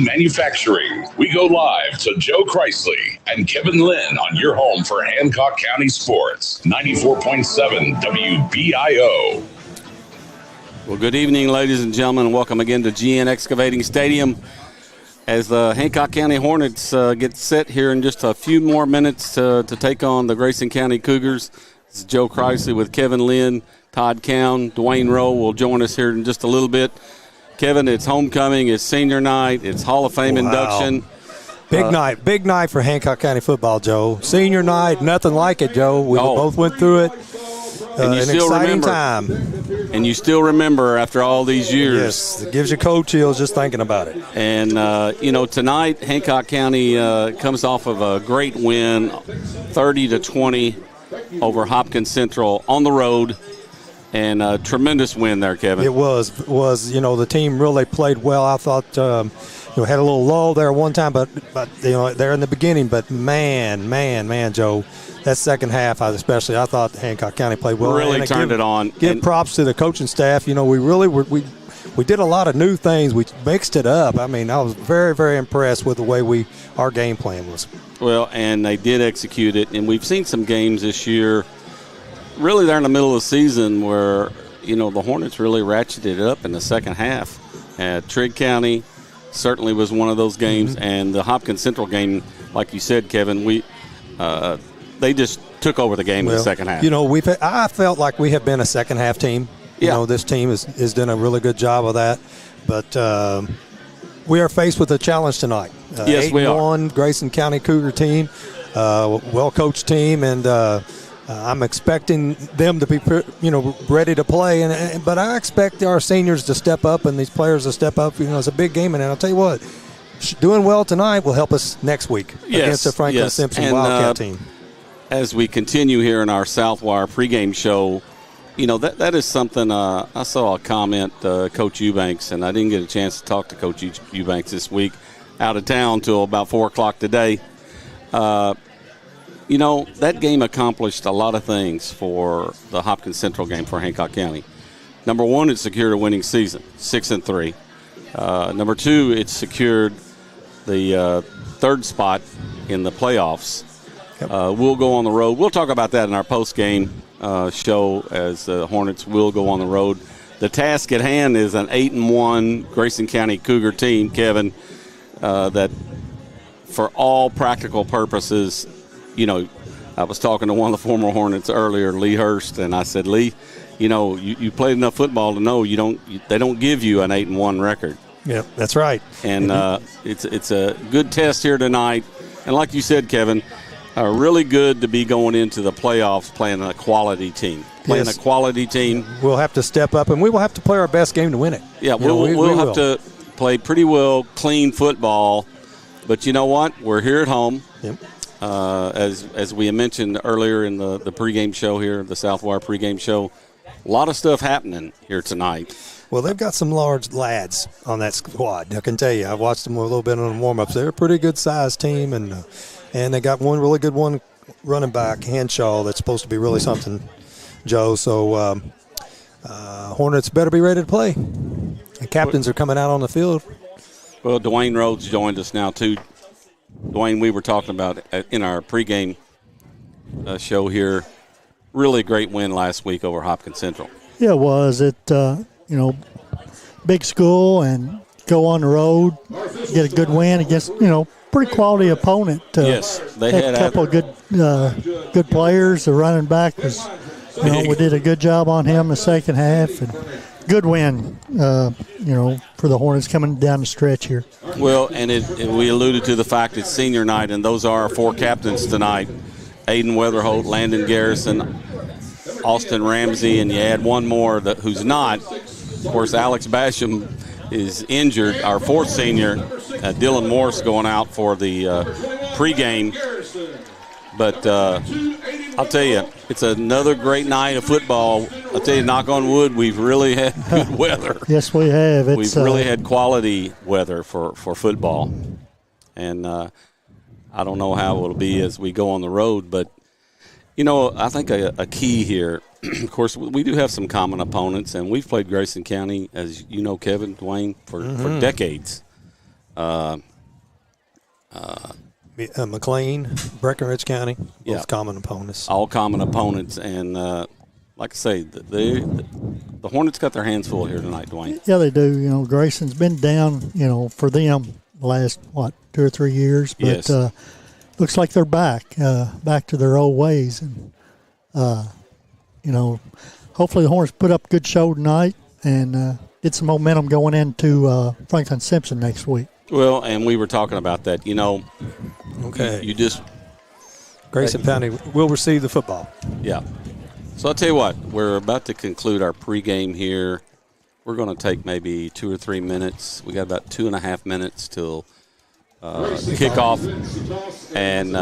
Manufacturing. We go live to Joe Chrysler and Kevin Lynn on your home for Hancock County Sports. 94.7 WBIO. Well, good evening, ladies and gentlemen, and welcome again to GN Excavating Stadium as the Hancock County Hornets get set here in just a few more minutes to take on the Grayson County Cougars. This is Joe Chrysler with Kevin Lynn, Todd Cowan, Dwayne Rowe will join us here in just a little bit. Kevin, it's homecoming, it's senior night, it's Hall of Fame induction. Big night for Hancock County football, Joe. Senior night, nothing like it, Joe. We both went through it. And you an still exciting remember, time. And you still remember after all these years. Yes, it gives you cold chills just thinking about it. And, tonight Hancock County comes off of a great win, 30-20 over Hopkins Central on the road. And a tremendous win there, Kevin. It was. The team really played well. I thought, had a little lull there one time, but there in the beginning. But man, Joe, that second half, especially, I thought Hancock County played well. Really turned it on. Give props to the coaching staff. We really we did a lot of new things. We mixed it up. I mean, I was very, very impressed with the way our game plan was. Well, and they did execute it. And we've seen some games this year. Really, they're in the middle of the season where, the Hornets really ratcheted it up in the second half. Trigg County certainly was one of those games, and the Hopkins Central game, like you said, Kevin, they just took over the game in the second half. I felt like we have been a second half team. This team has done a really good job of that. But we are faced with a challenge tonight. Yes, we are. 8-1 Grayson County Cougar team, well-coached team, and I'm expecting them to be, ready to play. But I expect our seniors to step up and these players to step up. It's a big game, and I'll tell you what, doing well tonight will help us next week against the Franklin Simpson Wildcat team. As we continue here in our Southwire pregame show, that is something. I saw a comment, Coach Eubanks, and I didn't get a chance to talk to Coach Eubanks this week, out of town till about 4 o'clock today. That game accomplished a lot of things for the Hopkins Central game for Hancock County. Number one, it secured a winning season, 6-3. Number two, it secured the third spot in the playoffs. Yep. We'll go on the road. We'll talk about that in our post-game show as the Hornets will go on the road. The task at hand is an 8-1 Grayson County Cougar team, Kevin, that for all practical purposes, I was talking to one of the former Hornets earlier, Lee Hurst, and I said, Lee, you played enough football to know they don't give you an 8-1 record. Yep, that's right. And it's a good test here tonight. And like you said, Kevin, really good to be going into the playoffs playing a quality team. A quality team. We'll have to step up, and we will have to play our best game to win it. Yeah, we'll have to play pretty well, clean football. But you know what? We're here at home. Yep. As we mentioned earlier in the pregame show here, the Southwire pregame show, a lot of stuff happening here tonight. Well, they've got some large lads on that squad. I can tell you, I've watched them a little bit on the warm-ups. They're a pretty good-sized team, and they got one really good one running back, Henshaw, that's supposed to be really something, Joe. So Hornets better be ready to play. The captains are coming out on the field. Well, Dwayne Rhodes joined us now, too. Dwayne, we were talking about in our pregame show here, really great win last week over Hopkins Central. Yeah, it was. Big school and go on the road, get a good win against, pretty quality opponent. Yes, they had a couple of good players. The running back was, we did a good job on him in the second half. And good win, for the Hornets coming down the stretch here. Well, and we alluded to the fact it's senior night, and those are our four captains tonight. Aiden Weatherholt, Landon Garrison, Austin Ramsey, and you add one more who's not. Of course, Alex Basham is injured, our fourth senior. Dylan Morse going out for the pregame. But I'll tell you, it's another great night of football. I'll tell you, knock on wood, we've really had good weather. Yes, we have. We've really had quality weather for football. And I don't know how it'll be as we go on the road. But, I think a key here, of course, we do have some common opponents. And we've played Grayson County, as you know, Kevin, Dwayne, for decades. McLean, Breckenridge County, both Yeah. common opponents. All common opponents. And like I say, the Hornets got their hands full here tonight, Dwayne. Yeah, they do. You know, Grayson's been down, you know, for them the last, 2 or 3 years. But Yes. looks like they're back to their old ways. And, you know, hopefully the Hornets put up a good show tonight and get some momentum going into Franklin Simpson next week. Well, and we were talking about that. You know, Okay. you just Grayson County will receive the football. yeah. So I'll tell you what, we're about to conclude our pregame here. We're going to take maybe 2 or 3 minutes. We got about 2.5 minutes till kickoff, and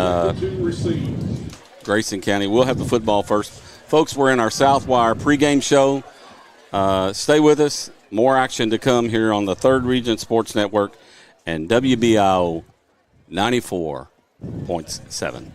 Grayson County will have the football first. Folks, we're in our Southwire pregame show. Stay with us. More action to come here on the Third Region Sports Network and WBIO 94.7.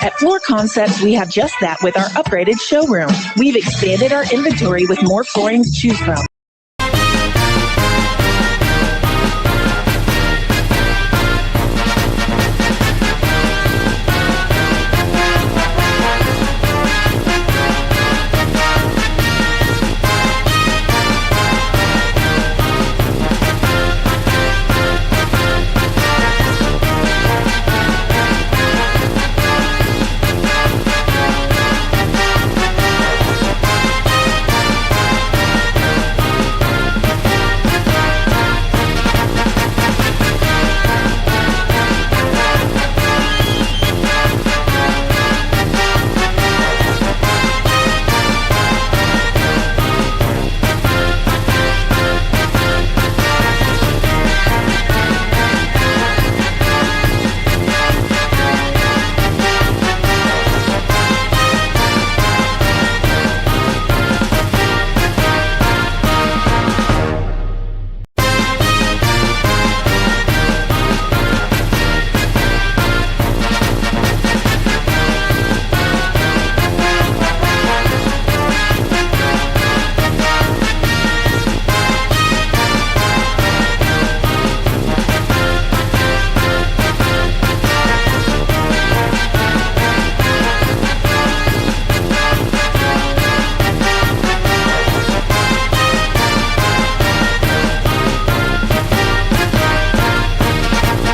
At Floor Concepts, we have just that with our upgraded showroom. We've expanded our inventory with more flooring to choose from.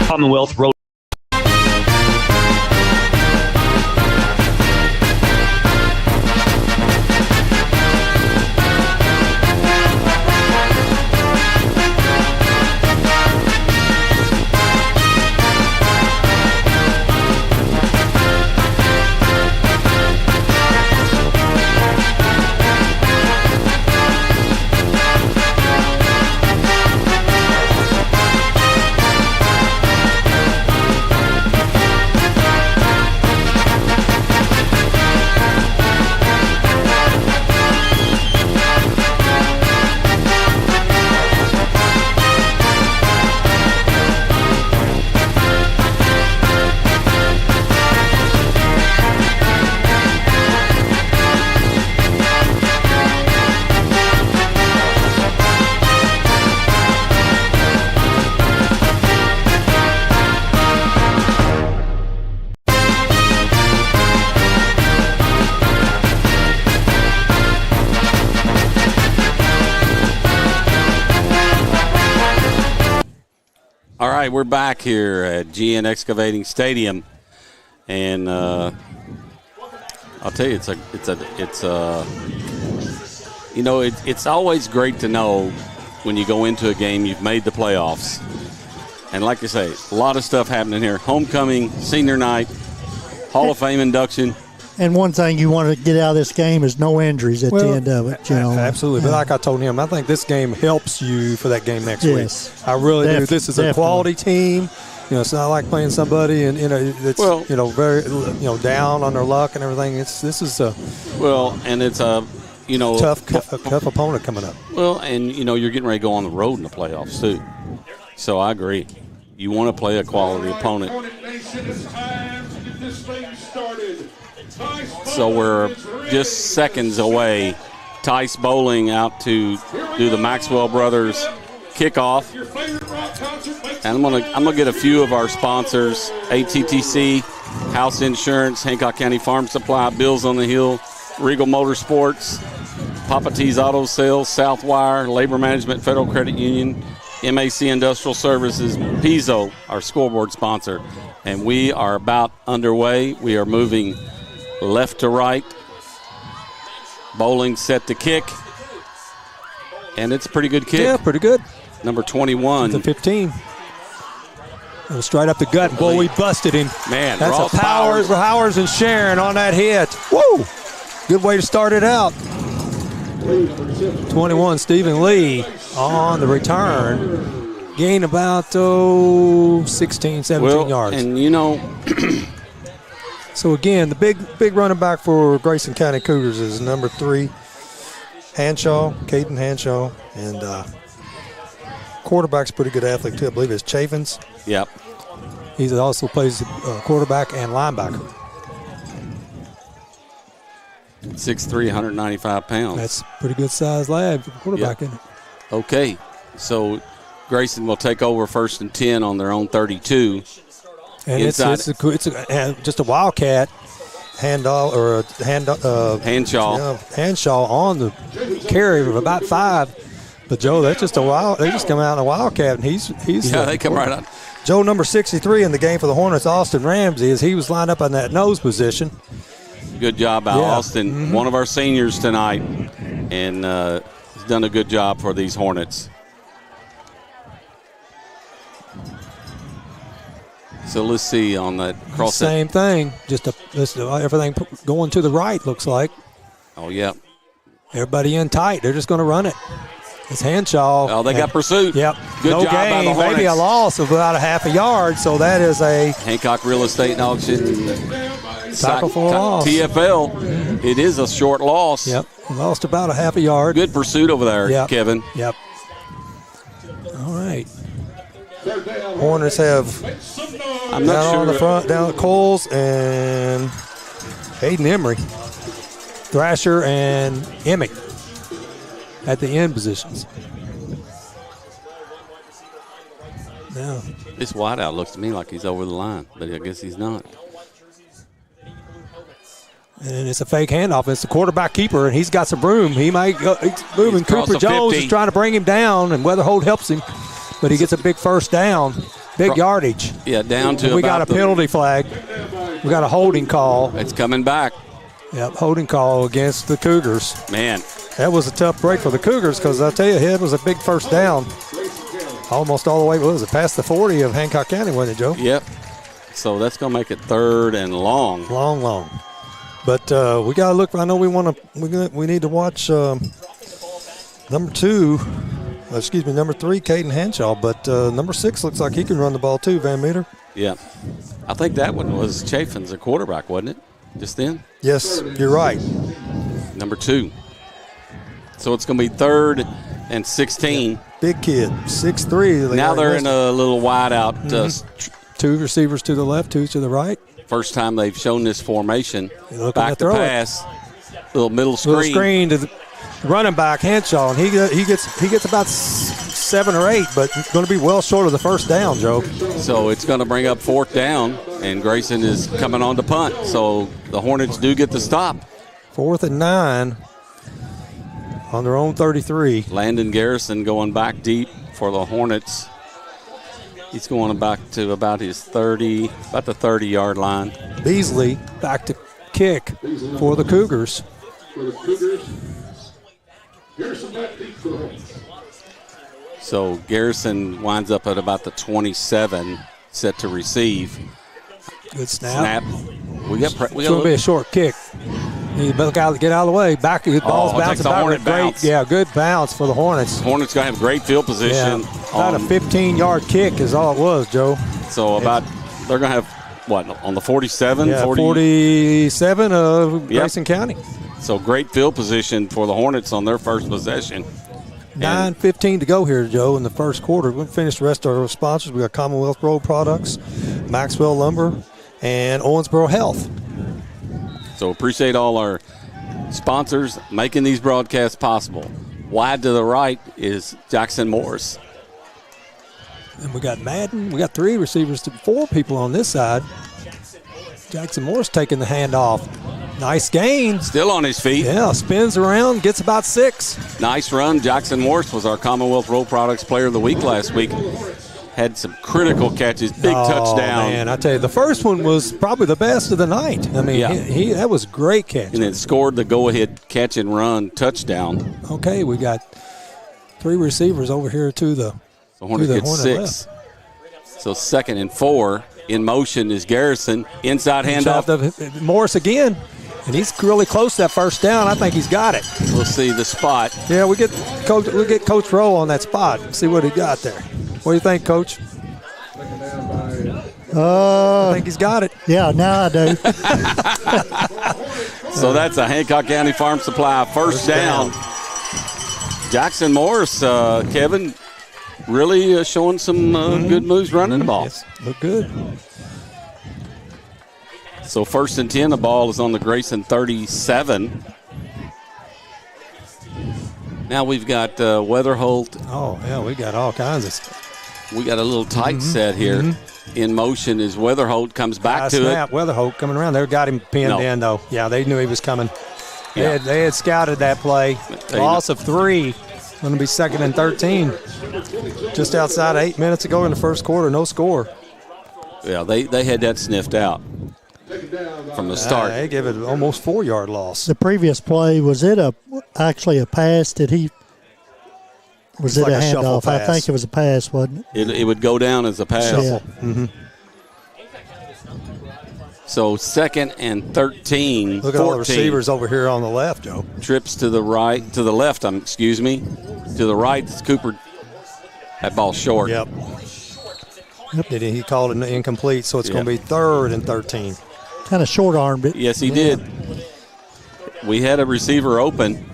Commonwealth Road. All right, we're back here at GN Excavating Stadium, and I'll tell you, it's always great to know when you go into a game you've made the playoffs, and like you say, a lot of stuff happening here: homecoming, senior night, Hall of Fame induction. And one thing you want to get out of this game is no injuries at the end of it. You know, absolutely. But like I told him, I think this game helps you for that game next week. I really do. This is a quality team. You know, it's not like playing somebody and it's very down on their luck and everything. This is a tough opponent coming up. Well, and you're getting ready to go on the road in the playoffs too. So I agree. You want to play a quality opponent. So we're just seconds away. Tice Bowling out to do the Maxwell Brothers kickoff. And I'm gonna get a few of our sponsors: ATTC, House Insurance, Hancock County Farm Supply, Bills on the Hill, Regal Motorsports, Papa T's Auto Sales, Southwire, Labor Management Federal Credit Union, MAC Industrial Services, Pizzo, our scoreboard sponsor. And we are about underway. We are moving left to right. Bowling set to kick. And it's a pretty good kick. Yeah, pretty good. Number 21. The 15. It was straight up the gut. Boy, we busted him. Man, that's Ross a Powers and Sharon on that hit. Woo! Good way to start it out. 21, Stephen Lee on the return. Gain about 16, 17 yards. And so again, the big running back for Grayson County Cougars is number 3, Caden Hanshaw, and quarterback's a pretty good athlete too. I believe it's Chafins. Yep. He also plays quarterback and linebacker. 6'3", 195 pounds. That's a pretty good sized lad for quarterback, isn't it? Okay, so Grayson will take over 1st and 10 on their own 32. And it's just a wildcat Hanshaw on the carry of about 5. But Joe, that's just they just come out in a wildcat, and he's they come right on. Joe, number 63 in the game for the Hornets, Austin Ramsey, as he was lined up in that nose position. Good job out, Austin. One of our seniors tonight, and he's done a good job for these Hornets. So let's see on that cross. Same thing, just everything going to the right, looks like. Oh, yeah. Everybody in tight. They're just going to run it. It's Hanshaw. Oh, they got pursuit. Yep. Good no job gain, by the Hornets. Maybe a loss of about a half a yard, so that is a Hancock Real Estate and Auction. Tackle for a loss. TFL. Mm-hmm. It is a short loss. Yep. Lost about a half a yard. Good pursuit over there, Kevin. Yep. All right. Hornets have I'm not sure. On the front, down at Coles and Hayden Emery, Thrasher and Emick at the end positions. Now, this wideout looks to me like he's over the line, but I guess he's not. And it's a fake handoff. It's the quarterback keeper, and he's got some room. He might go, he's moving. Cooper Jones is trying to bring him down, and Weatherhold helps him, but he gets a big first down, big yardage. Yeah, down to we got a penalty flag. We got a holding call. It's coming back. Yep, holding call against the Cougars. Man. That was a tough break for the Cougars because I tell you, it was a big first down. Almost all the way, what was it, past the 40 of Hancock County, wasn't it, Joe? Yep. So that's going to make it 3rd and long. Long. But we got to look. I know we need to watch number 3, Caden Hanshaw. But number 6 looks like he can run the ball too, Van Meter. Yeah. I think that one was Chafin's, a quarterback, wasn't it? Just then? Yes, you're right. Number 2. So it's going to be 3rd and 16. Big kid, 6'3". Now they're in a little wide out. 2 receivers to the left, 2 to the right. First time they've shown this formation. Back to pass. Little middle screen. Little screen to the running back, Hanshaw, and he gets about 7 or 8, but going to be well short of the first down, Joe. So it's going to bring up 4th down, and Grayson is coming on to punt. So the Hornets do get the stop. 4th and 9 on their own 33. Landon Garrison going back deep for the Hornets. He's going back to about the 30-yard line. Beasley back to kick for the Cougars. So Garrison winds up at about the 27, set to receive. Good snap. We got It's going to be a short kick. You better get out of the way. Back, the ball's bouncing back. Hornet bounce. Yeah, good bounce for the Hornets. Hornets going to have great field position. Yeah, about a 15-yard kick is all it was, Joe. So they're going to have, what, on the 47? Yeah, 47 of Grayson County. So great field position for the Hornets on their first possession. 9:15 to go here, Joe, in the first quarter. We'll finish the rest of our sponsors. We got Commonwealth Road Products, Maxwell Lumber, and Owensboro Health. So appreciate all our sponsors making these broadcasts possible. Wide to the right is Jackson Morris. And we got Madden. We got 3 receivers to 4 people on this side. Jackson Morris taking the handoff. Nice gain. Still on his feet. Yeah, spins around, gets about 6. Nice run. Jackson Morris was our Commonwealth Road Products Player of the Week last week. Had some critical catches, big touchdown. Man, I tell you, the first one was probably the best of the night. I mean, that was a great catch. And then scored the go-ahead catch and run touchdown. Okay, we got 3 receivers over here to the Hornet gets 6. Left. So 2nd and 4. In motion is Garrison. Inside handoff. Morris again. And he's really close to that first down. I think he's got it. We'll see the spot. Yeah, we'll get Coach Rowe on that spot. See what he got there. What do you think, Coach? I think he's got it. Yeah, now I do. So that's a Hancock County Farm Supply first down. Jackson Morris, Kevin, really showing some good moves running the ball. Yes, look good. So 1st and 10, the ball is on the Grayson 37. Now we've got Weatherholt. Oh, yeah, we got all kinds of stuff. We got a little tight set here. In motion is Weatherholt, comes back to it. Weatherholt coming around. They got him pinned in, though. Yeah, they knew he was coming. They had scouted that play. Loss of 3. Going to be 2nd and 13. Just outside 8 minutes ago in the first quarter, no score. Yeah, they had that sniffed out from the start. They gave it almost 4-yard loss. The previous play, was it actually a pass? Was it like a handoff? I think it was a pass, wasn't it? It would go down as a pass. Yeah. Mm-hmm. So 2nd and 13. Look at all the receivers over here on the left, Joe. Trips to the left, excuse me. To the right, it's Cooper. That ball's short. Yep. He called it incomplete, so it's going to be 3rd and 13. Kind of short-armed it. Yes, he did. We had a receiver open.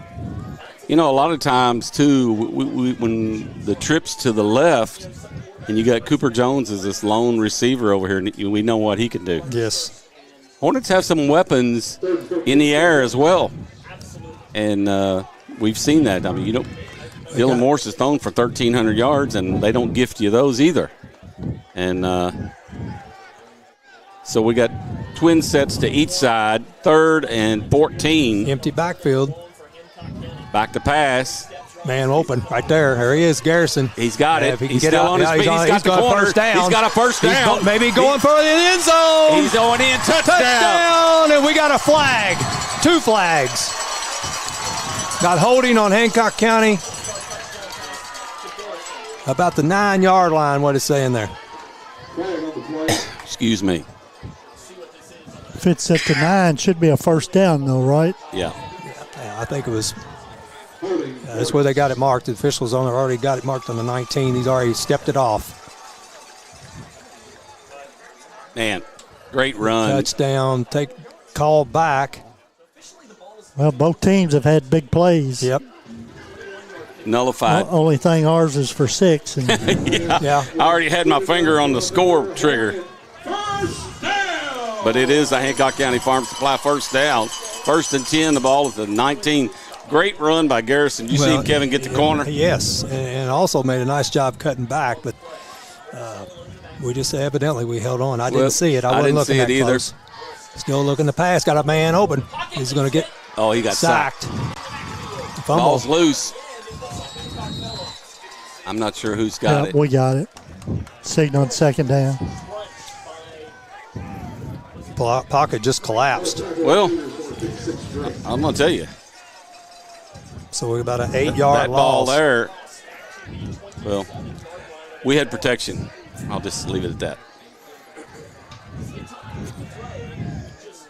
You know, a lot of times, too, when the trips to the left, and you got Cooper Jones as this lone receiver over here, and we know what he can do. Yes. Hornets have some weapons in the air as well. And we've seen that. I mean, Dylan Morris is thrown for 1,300 yards, and they don't gift you those either. And so we got twin sets to each side, 3rd and 14. Empty backfield. Back to pass. Man open right there. There he is, Garrison. He's got it. He's still on his feet. He's got the first down. He's got a first down. Maybe going for the end zone. He's going in. Touchdown. And we got a flag. 2 flags. Got holding on Hancock County. About the 9-yard line, what it's saying there. Excuse me. If it's at the 9, should be a first down, though, right? Yeah. I think it was. That's where they got it marked. The officials on there already got it marked on the 19. He's already stepped it off. Man, great run. Touchdown. Call back. Well, both teams have had big plays. Yep. Nullified. The only thing ours is for 6. And yeah. I already had my finger on the score trigger. But it is a Hancock County Farm Supply first down. 1st and 10, the ball is the 19. Great run by Garrison. You see Kevin get the corner? Yes, and also made a nice job cutting back, but we just evidently we held on. I didn't see it. I wasn't looking at it either. Close. Still looking to pass. Got a man open. He's going to get he got sacked. Ball's loose. I'm not sure who's got it. We got it. Signal on second down. Pocket just collapsed. Well, I'm going to tell you. So we're about an 8-yard that loss. Ball there, well, we had protection. I'll just leave it at that.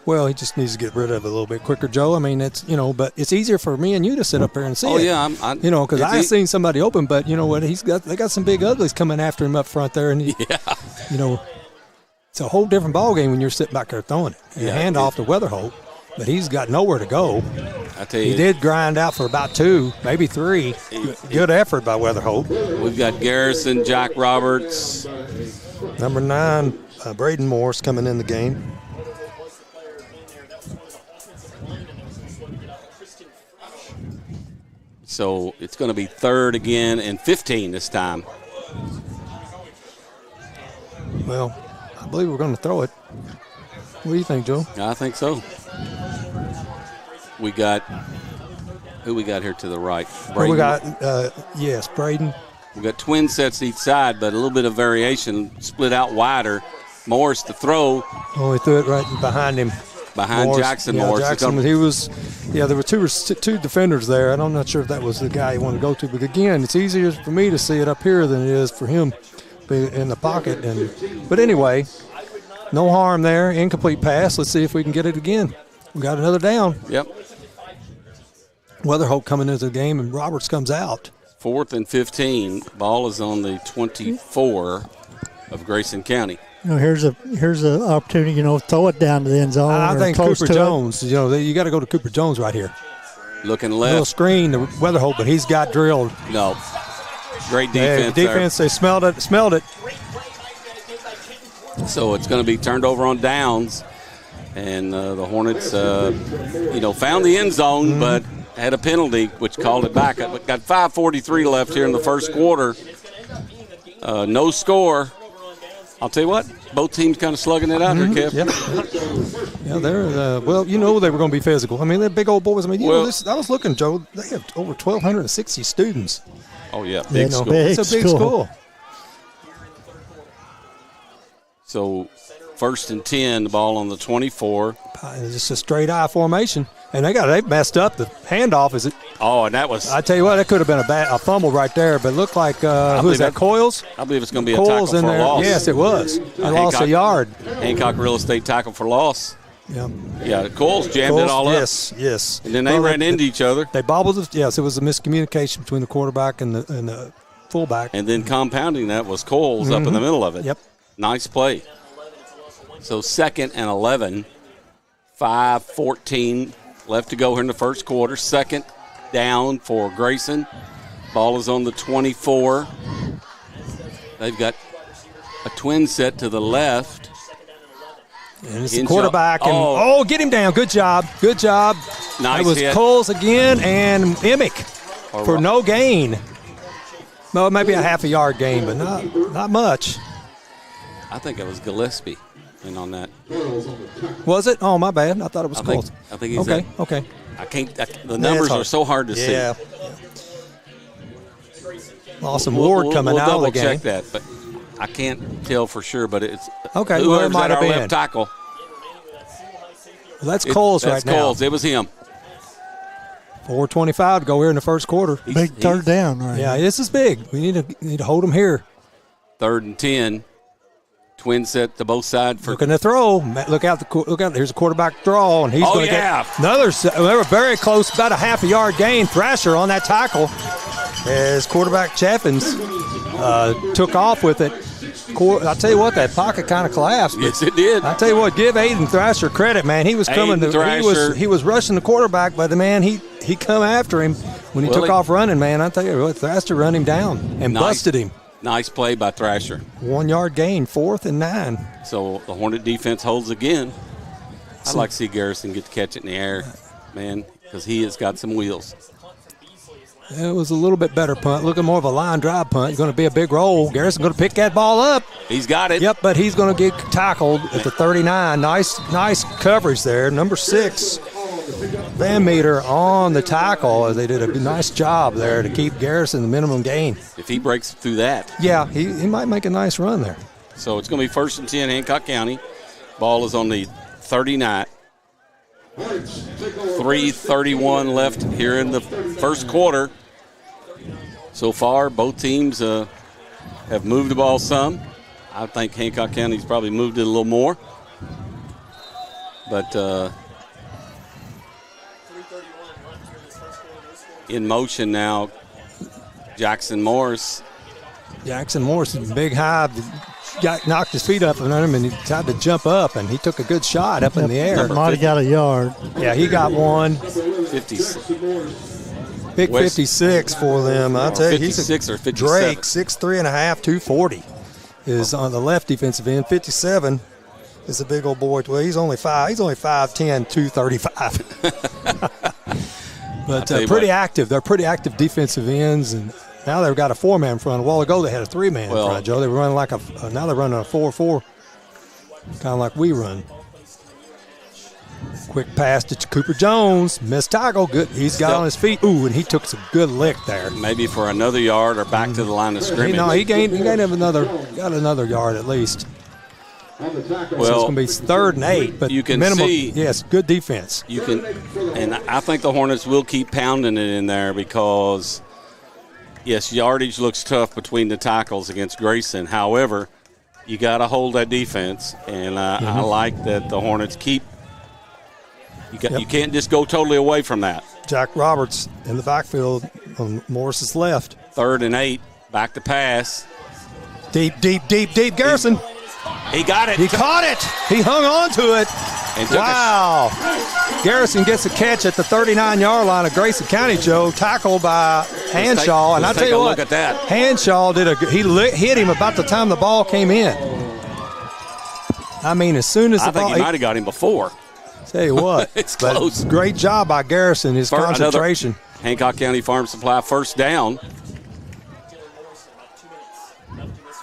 Well, he just needs to get rid of it a little bit quicker, Joe. I mean, it's, but it's easier for me and you to sit up here and see it. Oh, yeah. Because I seen somebody open, but you know what? They got some big uglies coming after him up front there. And, it's a whole different ball game when you're sitting back there throwing it. And hand off to Weatherholt, but he's got nowhere to go. I tell you. He did grind out for about 2, maybe 3. Good effort by Weatherholt. We've got Garrison, Jack Roberts. Number 9, Braden Morse coming in the game. So it's going to be 3rd again and 15 this time. Well, I believe we're going to throw it. What do you think, Joe? I think so. We got who we got here to the right? Well, we got Braden. We got twin sets each side, but a little bit of variation, split out wider. Morris to throw. Oh, he threw it right behind him. Behind Morris, Jackson Morris. Jackson, there were two defenders there. I'm not sure if that was the guy he wanted to go to, but again, it's easier for me to see it up here than it is for him in the pocket. But anyway, no harm there. Incomplete pass. Let's see if we can get it again. We got another down. Yep. Weatherholt coming into the game, and Roberts comes out. 4th and 15. Ball is on the 24 of Grayson County. Here's a opportunity. Throw it down to the end zone. I think Cooper Jones. You got to go to Cooper Jones right here. Looking left. A little screen to Weatherholt, but he's got drilled. No. Great defense. Defense. They smelled it. So it's going to be turned over on downs, and the Hornets, found the end zone, but had a penalty, which called it back. Got 5:43 left here in the first quarter. No score. I'll tell you what, both teams kind of slugging it out here, Kev. Yep. Yeah, they're they were going to be physical. I mean, they're big old boys. I mean, I was looking, Joe. They have over 1,260 students. Oh yeah, big school. It's a big school. So, 1st and 10, the ball on the 24. It's just a straight eye formation. And they messed up the handoff. Is it? Oh, and that was. I tell you what, that could have been a fumble right there. But it looked like who is that? Coils. I believe it's going to be a tackle for there. Loss. Yes, it was. They lost a yard. Hancock real estate tackle for loss. Yeah. Yeah. Coils jammed it all up. Yes. And then they ran into each other. They bobbled it. Yes, it was a miscommunication between the quarterback and the fullback. And then compounding that was Coils up in the middle of it. Yep. Nice play. So 2nd and 11. 5:14 left to go here in the first quarter. 2nd down for Grayson. Ball is on the 24. They've got a twin set to the left. And it's the quarterback. Get him down. Good job. Nice That was hit. Coles again and Emick for no gain. Well, maybe a half a yard gain, but not much. I think it was Gillespie in on that. Was it? Oh, my bad. I thought it was Coles. I think he's okay. I can't. The numbers are so hard to see. Yeah. Awesome Ward coming out of the game. We'll double check that, but I can't tell for sure. But it's okay. Whoever's it might at have our been left tackle. Well, that's Coles right now. That's Coles. It was him. 4:25 to go here in the first quarter. Big third down, right? Yeah, this is big. We need to hold him here. 3rd and 10. Twin set to both sides for looking to throw. Look out! Here's a quarterback draw, and he's going to get another. They were very close, about a half a yard gain. Thrasher on that tackle as quarterback Chaffins took off with it. I tell you what, that pocket kind of collapsed. Yes, it did. I tell you what, give Aiden Thrasher credit, man. He was coming. He was rushing the quarterback, but the man he come after him when he took off running. Man, I tell you what, Thrasher run him down and busted him. Nice play by Thrasher. 1 yard gain, 4th and 9. So the Hornet defense holds again. I'd like to see Garrison get to catch it in the air, man, because he has got some wheels. It was a little bit better punt. Looking more of a line drive punt. It's going to be a big roll. Garrison going to pick that ball up. He's got it. Yep, but he's going to get tackled at the 39. Nice coverage there. Number 6. Van Meter on the tackle. They did a nice job there to keep Garrison the minimum gain. If he breaks through that. Yeah, he might make a nice run there. So it's going to be 1st and 10, Hancock County. Ball is on the 39. 3:31 left here in the first quarter. So far, both teams have moved the ball some. I think Hancock County's probably moved it a little more. But in motion now, Jackson Morris. Jackson Morris is big high. Knocked his feet up under him, and he tried to jump up, and he took a good shot up in the air. Might have got a yard. Yeah, he got one. 50. Big 56 for them. I'll tell you, 56 or 57. Drake, 6'3.5", 240 is on the left defensive end. 57 is a big old boy. Well, he's only 5'10", 235. But pretty active. They're pretty active defensive ends, and now they've got a 4-man in front. A while ago they had a 3-man in front, Joe. They were running like now they're running a 4-4, kind of like we run. Quick pass to Cooper Jones. Missed tackle. Good. He's got on his feet. Ooh, and he took some good lick there. Maybe for another yard or back to the line of scrimmage. He gained another yard at least. Well, so it's going to be 3rd and 8, but you can see. Yes, good defense. You can, and I think the Hornets will keep pounding it in there because, yes, yardage looks tough between the tackles against Grayson. However, you got to hold that defense, and I like that the Hornets keep. You can't just go totally away from that. Jack Roberts in the backfield on Morris's left. 3rd and 8, back to pass. Deep. Garrison. He got it. He caught it. He hung on to it. Wow. Garrison gets a catch at the 39-yard line of Grayson County, Joe. Tackled by Hanshaw. And I'll tell you what, look at that. Hanshaw hit him about the time the ball came in. I mean, as soon as the ball. I think he might have got him before. Tell you what. It's close. Great job by Garrison, his concentration. Hancock County Farm Supply 1st down.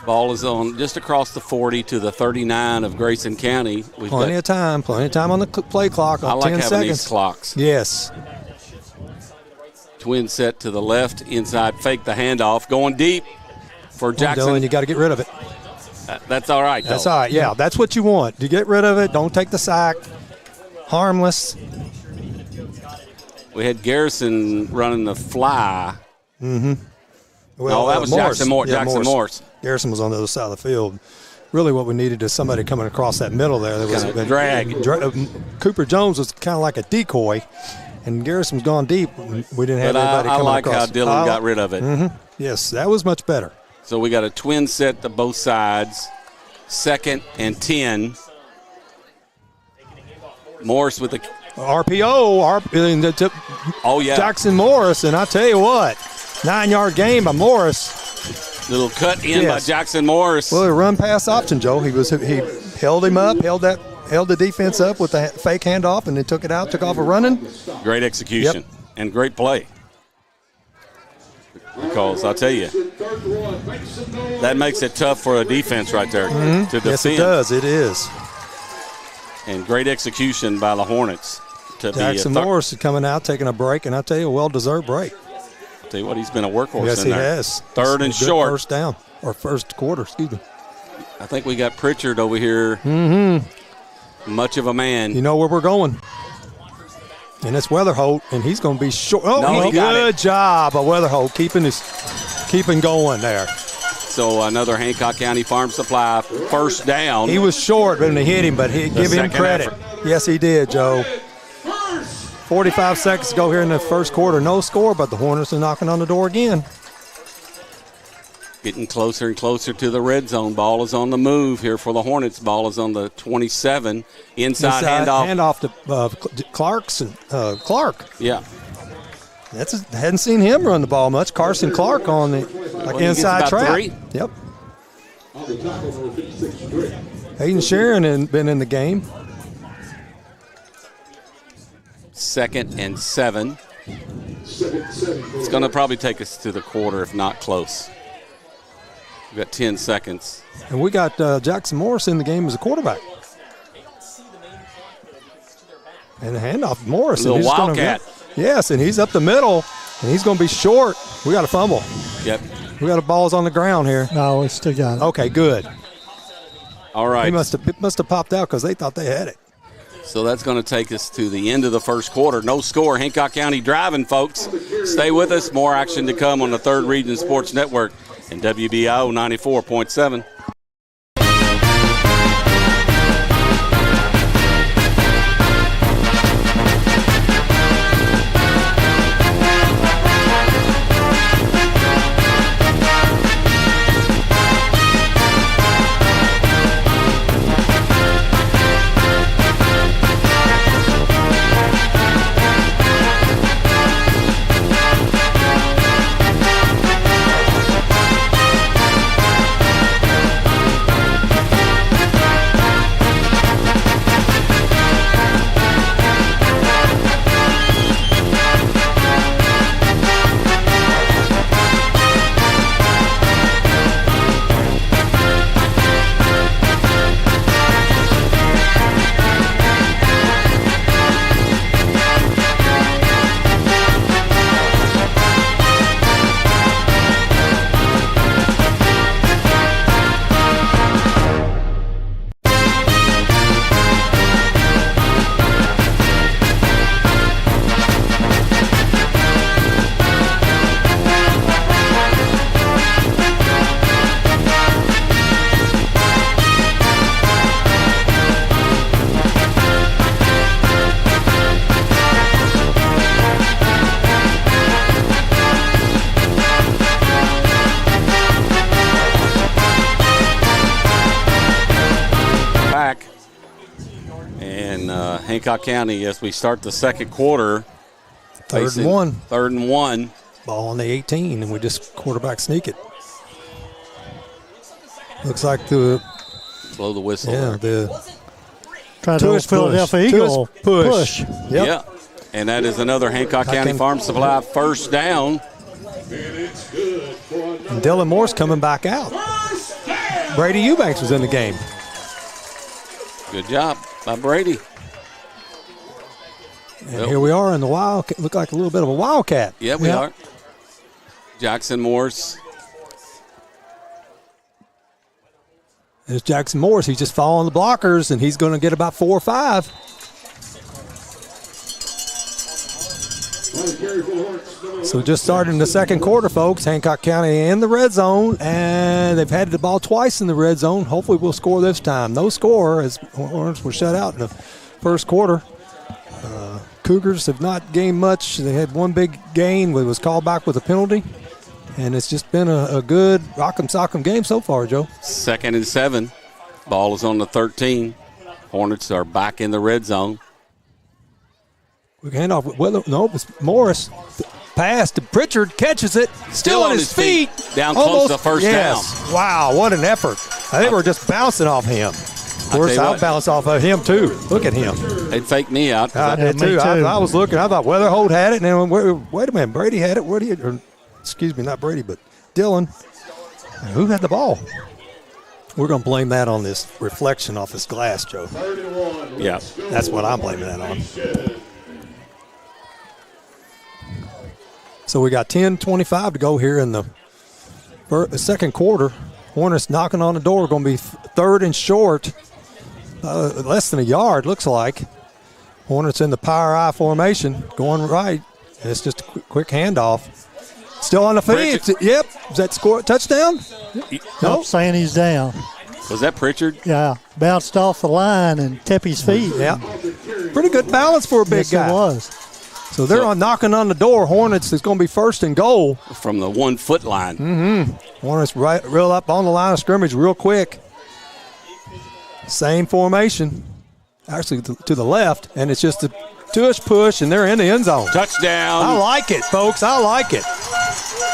Ball is on just across the 40 to the 39 of Grayson County. Plenty of time on the play clock. I like 10 having seconds. these clocks. Yes. Twin set to the left, inside, fake the handoff, going deep for Jackson. Dylan, you got to get rid of it. That's all right, though. That's all right. Yeah, that's what you want. You get rid of it. Don't take the sack. Harmless. We had Garrison running the fly. Mm-hmm. Well, no, that was Morris. Jackson Morris. Yeah, Jackson Morris. Garrison was on the other side of the field. Really what we needed is somebody coming across that middle there. There was a drag. Cooper Jones was kind of like a decoy, and Garrison's gone deep. We didn't have anybody coming across. I like how Dylan got rid of it. Mm-hmm. Yes, that was much better. So we got a twin set to both sides. 2nd and 10. Morris with the RPO. Oh, yeah. Jackson Morris, and I tell you what, 9-yard gain by Morris. Little cut in by Jackson Morris. Well, a run pass option, Joe. He held him up, held the defense up with the fake handoff, and then took off a running. Great execution and great play. Because I'll tell you, that makes it tough for a defense right there to defend. Yes, it does. It is. And great execution by the Hornets. Jackson Morris is coming out, taking a break, and I'll tell you, a well-deserved break. I'll tell you what, he's been a workhorse yes, in there. Yes, he has. 3rd and short. First down, or first quarter, excuse me. I think we got Pritchard over here. Mm-hmm. Much of a man. You know where we're going. And it's Weatherholt, and he's going to be short. Oh, no, good job by Weatherholt, keeping going there. So another Hancock County Farm Supply 1st down. He was short when they hit him, but give him credit. Effort. Yes, he did, Joe. 45 seconds to go here in the first quarter. No score, but the Hornets are knocking on the door again. Getting closer and closer to the red zone. Ball is on the move here for the Hornets. Ball is on the 27. Inside handoff. Handoff to Clark. Yeah. Hadn't seen him run the ball much. Carson Clark on the inside trap. 3. Yep. Hayden Sharon has been in the game. 2nd and 7. It's going to probably take us to the quarter, if not close. We've got 10 seconds. And we got Jackson Morris in the game as a quarterback. And the handoff, Morris. A little wildcat. Yes, and he's up the middle, and he's going to be short. We got a fumble. Yep. We got a balls on the ground here. No, we still got it. Okay, good. All right. He must have popped out because they thought they had it. So that's going to take us to the end of the first quarter. No score. Hancock County driving, folks. Stay with us. More action to come on the Third Region Sports Network and WBIO 94.7. Hancock County as we start the second quarter. Third and one. Third and one. Ball on the 18, and we just quarterback sneak it. Looks like the blow the whistle. Yeah, the try to Philadelphia Eagle push. Yep. Yeah, and that is another Hancock County Farm Supply first down. And Dylan Morse coming back out. Brady Eubanks was in the game. Good job by Brady. And here we are in the Wildcat. Look like a little bit of a Wildcat. Yeah, we are. Jackson Morse. There's Jackson Morse. He's just following the blockers, and he's going to get about 4 or 5. So just starting the second quarter, folks. Hancock County in the red zone, and they've had the ball twice in the red zone. Hopefully we'll score this time. No score as Hornets were shut out in the first quarter. Cougars have not gained much. They had one big gain. It was called back with a penalty. And it's just been a good rock'em sock'em game so far, Joe. 2nd and 7. Ball is on the 13. Hornets are back in the red zone. We can hand off. Well, no, it's Morris. Pass to Pritchard. Catches it. Still on his feet. Down close to first down. Wow, what an effort. I think we're just bouncing off him. Of course, I'll bounce off of him, too. Look at him. They'd fake me out. I did, too. I was looking. I thought Weatherholt had it. And then, wait a minute. Brady had it. Excuse me, not Brady, but Dylan. Who had the ball? We're going to blame that on this reflection off this glass, Joe. Yeah. That's what I'm blaming that on. So we got 10:25 to go here in the second quarter. Hornets knocking on the door. Going to be third and short. Less than a yard, looks like. Hornets in the power I formation. Going right. And it's just a quick handoff. Still on the feet. Yep. Is that score touchdown? Nope. Saying he's down. Was that Pritchard? Yeah. Bounced off the line and kept his feet. Yeah. Pretty good balance for a big guy. Yes, it was. So they're knocking on the door. Hornets is going to be first and goal. From the 1 foot line. Mm-hmm. Hornets real up on the line of scrimmage real quick. Same formation. Actually to the left. And it's just a push, and they're in the end zone. Touchdown. I like it, folks. I like it.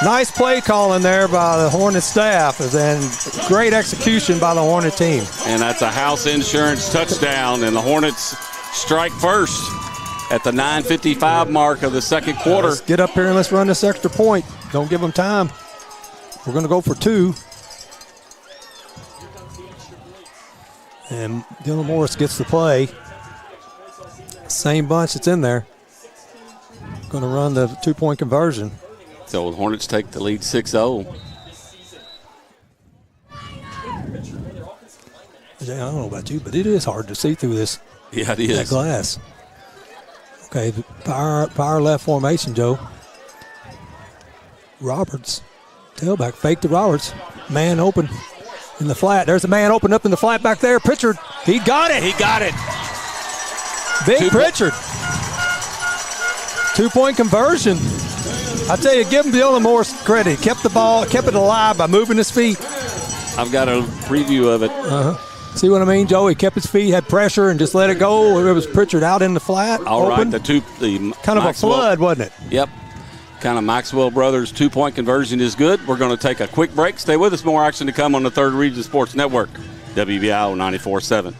Nice play calling there by the Hornet staff, and great execution by the Hornet team. And that's a house insurance touchdown, and the Hornets strike first at the 9:55 mark of the second quarter. Let's get up here and let's run this extra point. Don't give them time. We're going to go for 2. And Dylan Morris gets the play. Same bunch that's in there. Going to run the 2-point conversion. So the Hornets take the lead 6-0. I don't know about you, but it is hard to see through this Yeah, it is. that glass. Okay, power left formation, Joe. Roberts, tailback, fake to Roberts. Man open in the flat. There's a man open up in the flat back there. Pritchard, he got it. He got it. Big Pritchard. 2-point conversion. I tell you, give him Dylan Morris credit. Kept the ball, kept it alive by moving his feet. I've got a preview of it. See what I mean, Joe? He kept his feet, had pressure, and just let it go. It was Pritchard out in the flat. All open. right, the kind of Maxwell, a flood, wasn't it? Yep. Kind of Maxwell Brothers 2-point conversion is good. We're going to take a quick break. Stay with us. More action to come on the Third Region Sports Network, WBIO 94.7.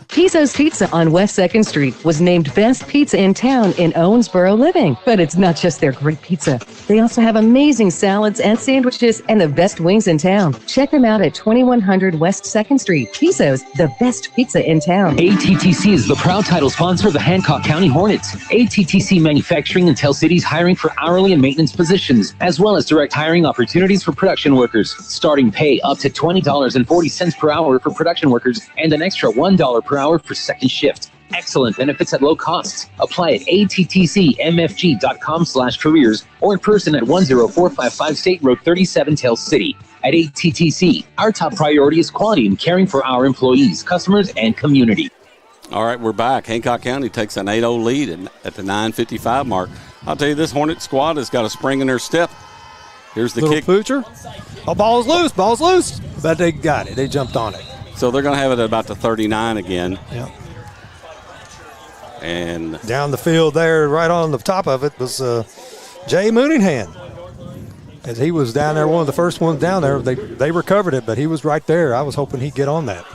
Pizzo's Pizza on West 2nd Street was named Best Pizza in Town in Owensboro Living. But it's not just their great pizza. They also have amazing salads and sandwiches and the best wings in town. Check them out at 2100 West 2nd Street. Pizzo's, the best pizza in town. ATTC is the proud title sponsor of the Hancock County Hornets. ATTC Manufacturing and Tell City's hiring for hourly and maintenance positions, as well as direct hiring opportunities for production workers. Starting pay up to $20.40 per hour for production workers and an extra $1 per hour for second shift. Excellent benefits at low costs. Apply at attcmfg.com/careers or in person at 10455 State Road 37, Tell City. At ATTC, our top priority is quality and caring for our employees, customers, and community. All right, we're back. Hancock County takes an 8-0 lead at the 9:55 mark. I'll tell you, this Hornet squad has got a spring in their step. Here's the kick. Poocher. Oh, ball's loose. But they got it. They jumped on it. So they're going to have it at about the 39 again. Yeah. And down the field there, right on the top of it, was Jay Mooninghan. As he was down there, one of the first ones down there, they recovered it, but he was right there. I was hoping he'd get on that.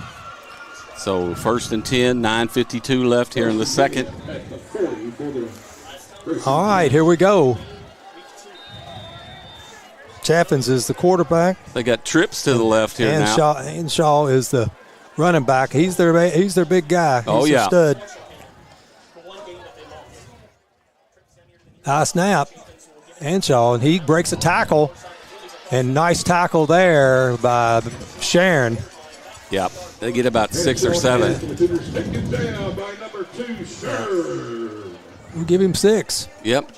So 1st and 10, 9:52 left here in the second. All right, here we go. Chaffins is the quarterback. They got trips to the left here now. Shaw is the running back. He's their big guy. He's their stud. High snap. Anshaw, and he breaks a tackle. And nice tackle there by Sharon. Yep. They get about 6 or 7. We'll give him 6. Yep.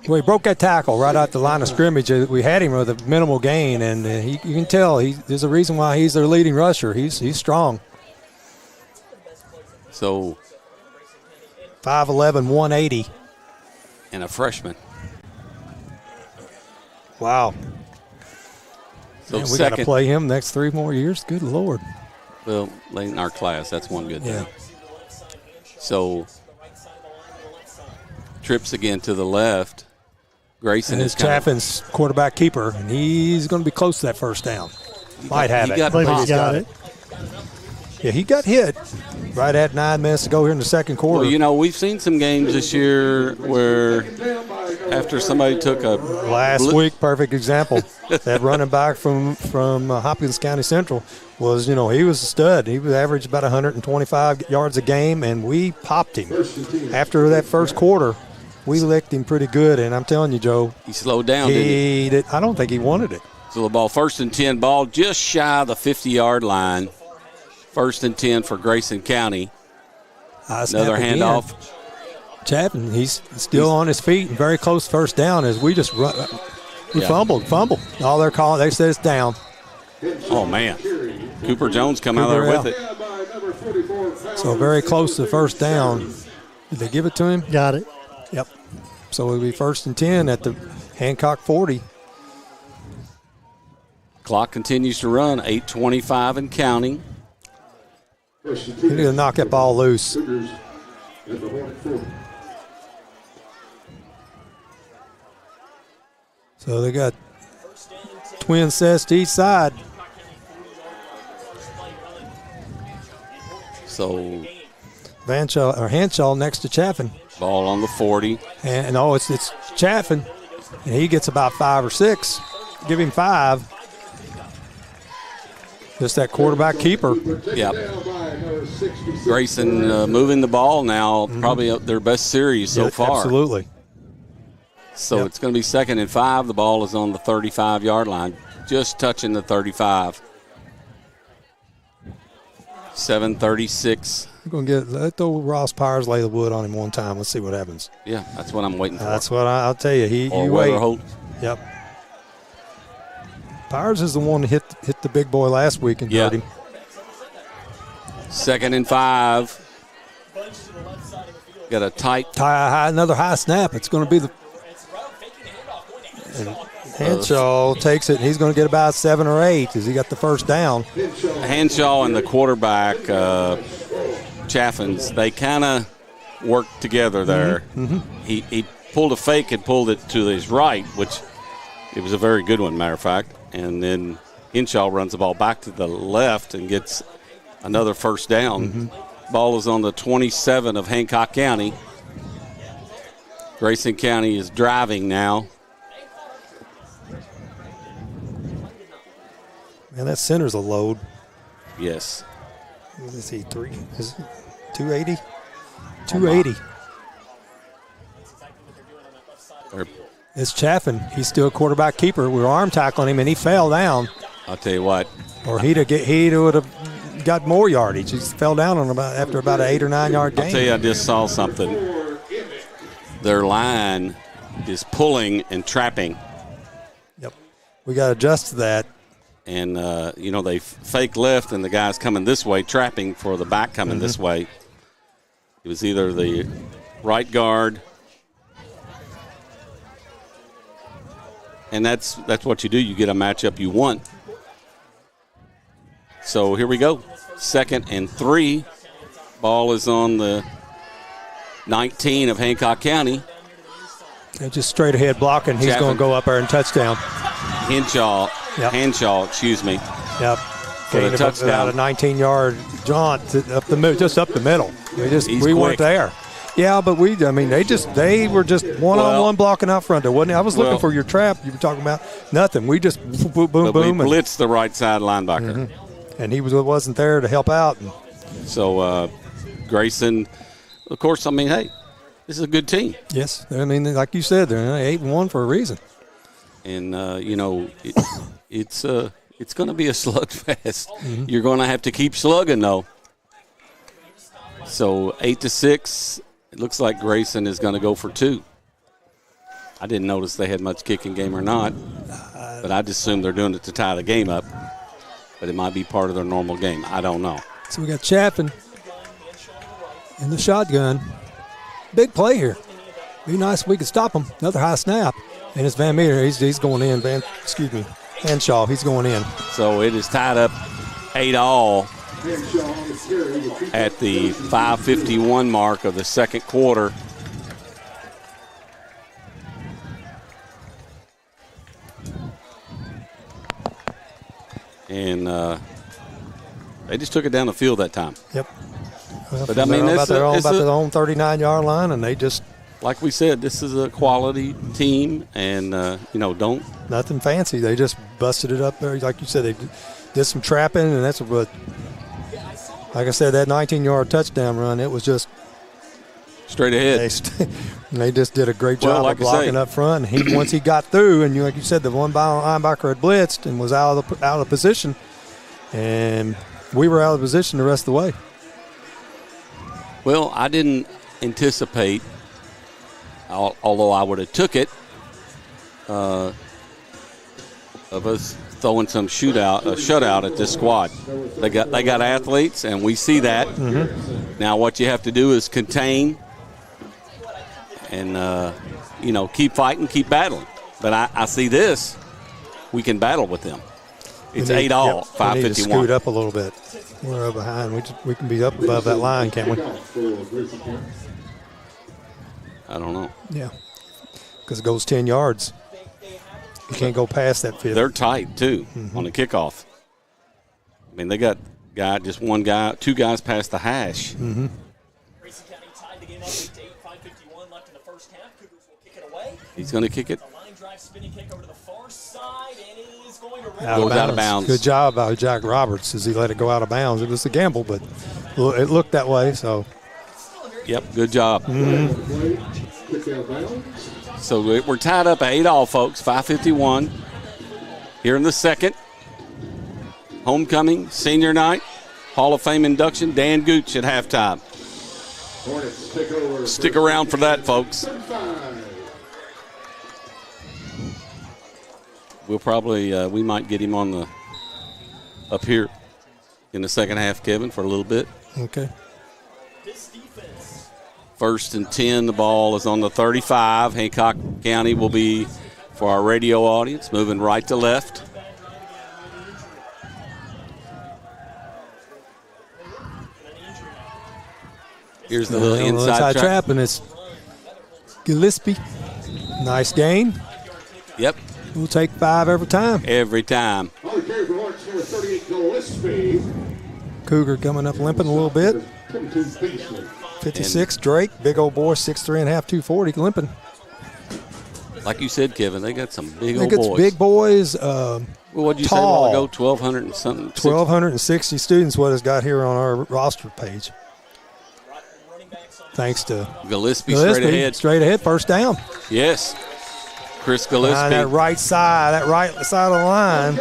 Well, he broke that tackle right out the line of scrimmage. We had him with a minimal gain, and you can tell there's a reason why he's their leading rusher. He's strong. So 5'11", 180. And a freshman. Wow. So we got to play him next 3 more years? Good Lord. Well, late in our class, that's one good thing. Yeah. So trips again to the left. Grayson is Chaffin's quarterback keeper, and he's going to be close to that first down. Might have it. I believe he's got it. Yeah, he got hit right at 9 minutes to go here in the second quarter. Well, you know, we've seen some games this year where after somebody took a last week, perfect example. That running back from Hopkins County Central was, he was a stud. He was averaged about 125 yards a game, and we popped him. After that first quarter, we licked him pretty good, and I'm telling you, Joe. He slowed down, didn't he? I don't think he wanted it. So the ball, 1st and 10, ball just shy of the 50-yard line. 1st and 10 for Grayson County. Another handoff. Chaffin, he's still on his feet and very close first down as we just run. He fumbled. All they're calling, they said it's down. Oh, man. Cooper Jones come out there with it. So very close to first down. Did they give it to him? Got it. Yep. So it'll be 1st and 10 at the Hancock 40. Clock continues to run, 8:25 and counting. You need to knock that ball loose. So they got twin sets to each side. So Hanshaw next to Chaffin. Ball on the 40. And it's Chaffin, and he gets about 5 or 6. Give him 5. Just that quarterback keeper. Yep. Grayson moving the ball now, probably their best series so far. Absolutely. So it's going to be 2nd and 5. The ball is on the 35-yard line, just touching the 35. 7:36. We're going to let Ross Powers lay the wood on him one time. Let's see what happens. Yeah, that's what I'm waiting for. That's what I'll tell you. You wait. Yep. Powers is the one that hit the big boy last week and hurt him. 2nd and 5. Got a tight. Another high snap. It's going to be the. And Henshaw takes it, and he's going to get about 7 or 8 as he got the first down. Henshaw and the quarterback, Chaffins, they kind of worked together there. He pulled a fake and pulled it to his right, which it was a very good one, matter of fact. And then Henshaw runs the ball back to the left and gets another first down. Ball is on the 27 of Hancock County. Grayson County is driving now. Man, that center's a load. Yes. Let's see, 280? 280. It's Chaffin. He's still a quarterback keeper. We were arm tackling him, and he fell down. I'll tell you what. Or he would have got more yardage. He fell down after about an 8 or 9 yard gain. I'll tell you, I just saw something. Their line is pulling and trapping. Yep. We got to adjust to that. And, they fake left, and the guy's coming this way, trapping for the back coming this way. It was either the right guard. And that's what you do. You get a matchup you want. So here we go. 2nd and 3. Ball is on the 19 of Hancock County. And just straight ahead blocking. He's going to go up there and touchdown. Henshaw, excuse me. Yep. For the touchdown. About a 19-yard jaunt just up the middle. We weren't there. Yeah, but they were just one-on-one blocking out front. I was looking for your trap you were talking about. Nothing. We just boom. We blitzed the right side linebacker. And he wasn't there to help out. So Grayson, of course, hey, this is a good team. Yes. Like you said, they're 8-1 for a reason. And, it's going to be a slugfest. You're going to have to keep slugging, though. So 8-6. It looks like Grayson is going to go for 2. I didn't notice they had much kicking game or not, but I just assume they're doing it to tie the game up. But it might be part of their normal game. I don't know. So we got Chaffin in the shotgun. Big play here. Be nice if we could stop him. Another high snap. And it's Van Meter. He's going in. Henshaw. He's going in. So it is tied up 8-all at the 5:51 mark of the second quarter. And they just took it down the field that time. Yep. Well, but this their own 39-yard line, and they just. Like we said, this is a quality team, and, don't. Nothing fancy. They just busted it up there. Like you said, they did some trapping, and that's what, like I said, that 19-yard touchdown run, it was just. Straight ahead. They just did a great job of blocking up front. Once he got through, and like you said, the one linebacker had blitzed and was out of position, and we were out of position the rest of the way. Well, I didn't anticipate, although I would have took it, of us throwing some shutout at this squad. They got athletes, and we see that. Now what you have to do is contain and keep fighting, keep battling. But I see this, we can battle with them. It's 8-all, 5:51. We need to scoot up a little bit. We're behind. We can be up above that line, can't we? I don't know. Yeah, because it goes 10 yards. You can't go past that 50. They're tight, too, on the kickoff. I mean, they got two guys past the hash. Grayson County tied the game up 8-8, 5:51 left in the first half. Cougars will kick it away. He's going to kick it. A line drive spinning kick over to the far side, and it is going to goes out of bounds. Good job by Jack Roberts as he let it go out of bounds. It was a gamble, but It looked that way, so. Yep, good job. Mm-hmm. So we're tied up at 8-all, folks, 5:51. Here in the second. Homecoming, senior night, Hall of Fame induction, Dan Gooch at halftime. Stick around for that, folks. We'll probably, we might get him on the up here in the second half, Kevin, for a little bit. Okay. 1st and 10, the ball is on the 35. Hancock County will be, for our radio audience, moving right to left. Here's the little inside trap, and it's Gillespie. Nice gain. Yep. We'll take 5 every time. Every time. Cougar coming up limping a little bit. 56, Drake, big old boy, 6'3 and a half, 240, limping. Like you said, Kevin, they got some big old boys. Big boys. Well, what did you tall. say a while ago? 1,200 and something? 1,260 students, what it's got here on our roster page. Thanks to Gillespie straight ahead. Straight ahead, first down. Yes. Chris Gillespie. That right side of the line.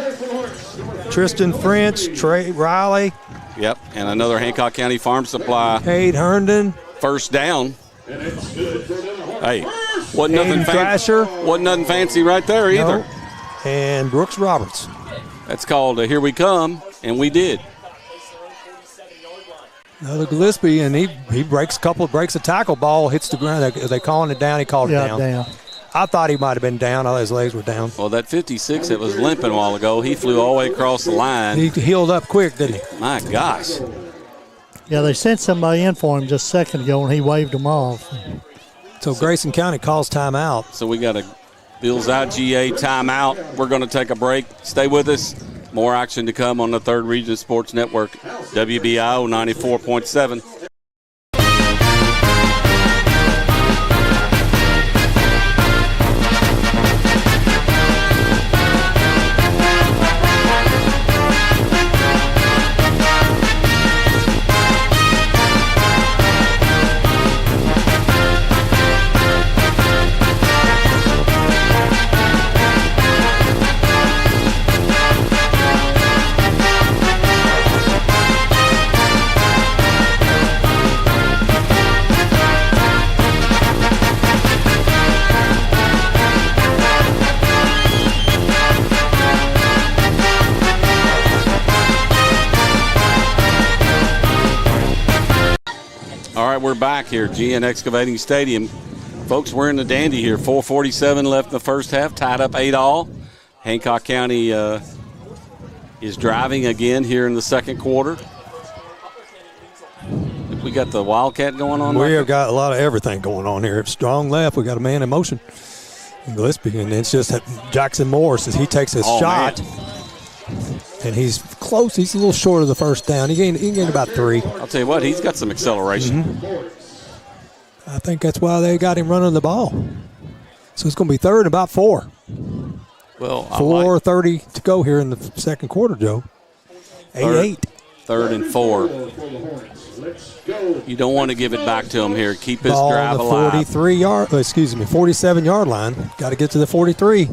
Tristan French, Trey Riley. Yep, and another Hancock County Farm Supply. Cade Herndon. First down. Hey, wasn't nothing fancy right there either. No. And Brooks Roberts. That's called Here We Come, and we did. Another Gillespie, and he breaks a tackle, ball hits the ground. Are they calling it down? He called it down. I thought he might have been down. I thought his legs were down. Well, that 56 that was limping a while ago, he flew all the way across the line. He healed up quick, didn't he? My gosh. Yeah, they sent somebody in for him just a second ago, and he waved them off. So Grayson County calls timeout. So we got a Bills IGA timeout. We're going to take a break. Stay with us. More action to come on the Third Region Sports Network, WBIO 94.7. We're back here, GN Excavating Stadium. Folks, we're in the dandy here. 4:47 left in the first half, tied up 8-all. Hancock County is driving again here in the second quarter. We got the Wildcat going on. We have got a lot of everything going on here. Strong left. We got a man in motion. Gillespie, and it's just Jackson Morris as he takes a shot. Man. And he's close. He's a little short of the first down. He gained about 3. I'll tell you what, he's got some acceleration. Mm-hmm. I think that's why they got him running the ball. So it's going to be third and about 4. Well, 4:30 to go here in the second quarter, Joe. 8-8. Third and 4. You don't want to give it back to him here. Keep his drive alive. 47-yard line. Got to get to the 43.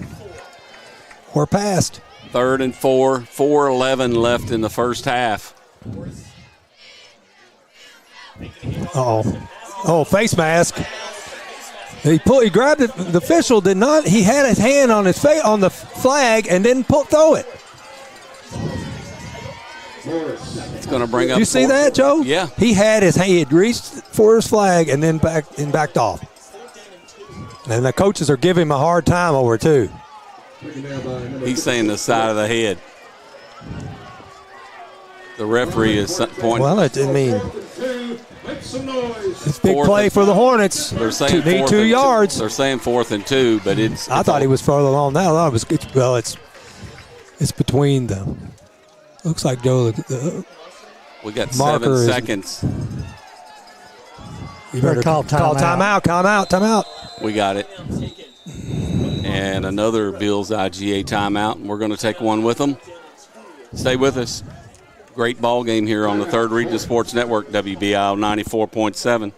Or past. Third and 4, 4:11 left in the first half. Oh, face mask. He grabbed it. The official did not. He had his hand on his face on the flag and didn't throw it. It's going to bring up. You see that, Joe? Yeah. He had reached for his flag and then backed off. And the coaches are giving him a hard time over it too. He's saying the side of the head. The referee is pointing. Well, it's a big play for the Hornets. They're saying need 2 yards. They're saying 4th and 2, but it's. I thought he was further along that. I thought it's between them. Looks like Joe. We got 7 seconds. You better call timeout. We got it. And another Bills IGA timeout, and we're going to take one with them. Stay with us. Great ball game here on the Third Region Sports Network, WBIO 94.7.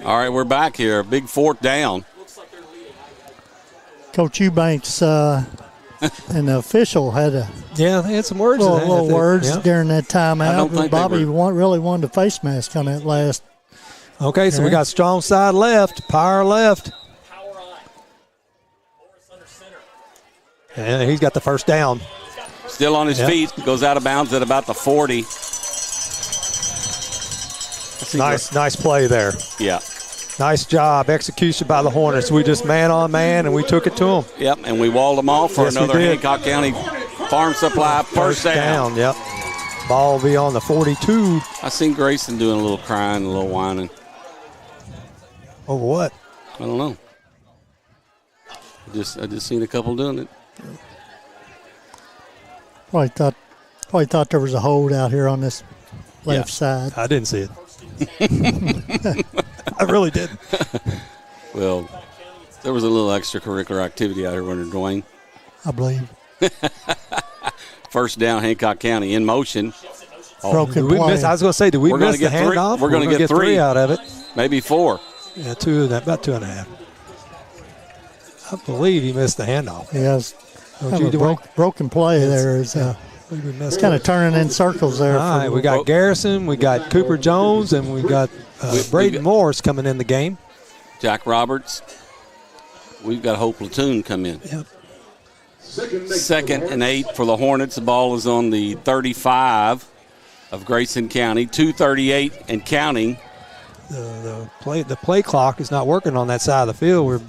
All right, we're back here. Big fourth down. Coach Eubanks and the official had a Yeah, they had some words. little words Yeah. during that timeout. I don't think Bobby they were. really wanted the face mask on that last. Okay, so we got strong side left, power left. Power on. Morris under center. And he's got the first down. Still on his Yep. feet. Goes out of bounds at about the 40. Nice play there. Yeah. Nice job, execution by the Hornets. We just man on man, and we took it to them. Yep, and we walled them off for Yes, we another did. Hancock County Farm Supply first down. Yep. Ball will be on the 42. I seen Grayson doing a little crying, a little whining. Over what? I don't know. I just seen a couple doing it. Probably thought there was a hold out here on this left side. I didn't see it. I really didn't. Well, there was a little extracurricular activity out here under Dwayne. I believe. First down, Hancock County in motion. Broken Did we play. miss, I was going to say, did we We're gonna miss the get three. handoff? We're gonna get three. out of it. Maybe 4. Yeah, about 2.5. I believe he missed the handoff. Yes. Don't Kind you, of a Dwayne? broken play there. Is It's kind of turning in circles there. All right, we got Garrison, we got Cooper Jones, and we got Braden Morris coming in the game. Jack Roberts. We've got a whole platoon come in. Yep. 2nd and 8 for the Hornets. The ball is on the 35 of Grayson County. 2:38 and counting. The play clock is not working on that side of the field. We're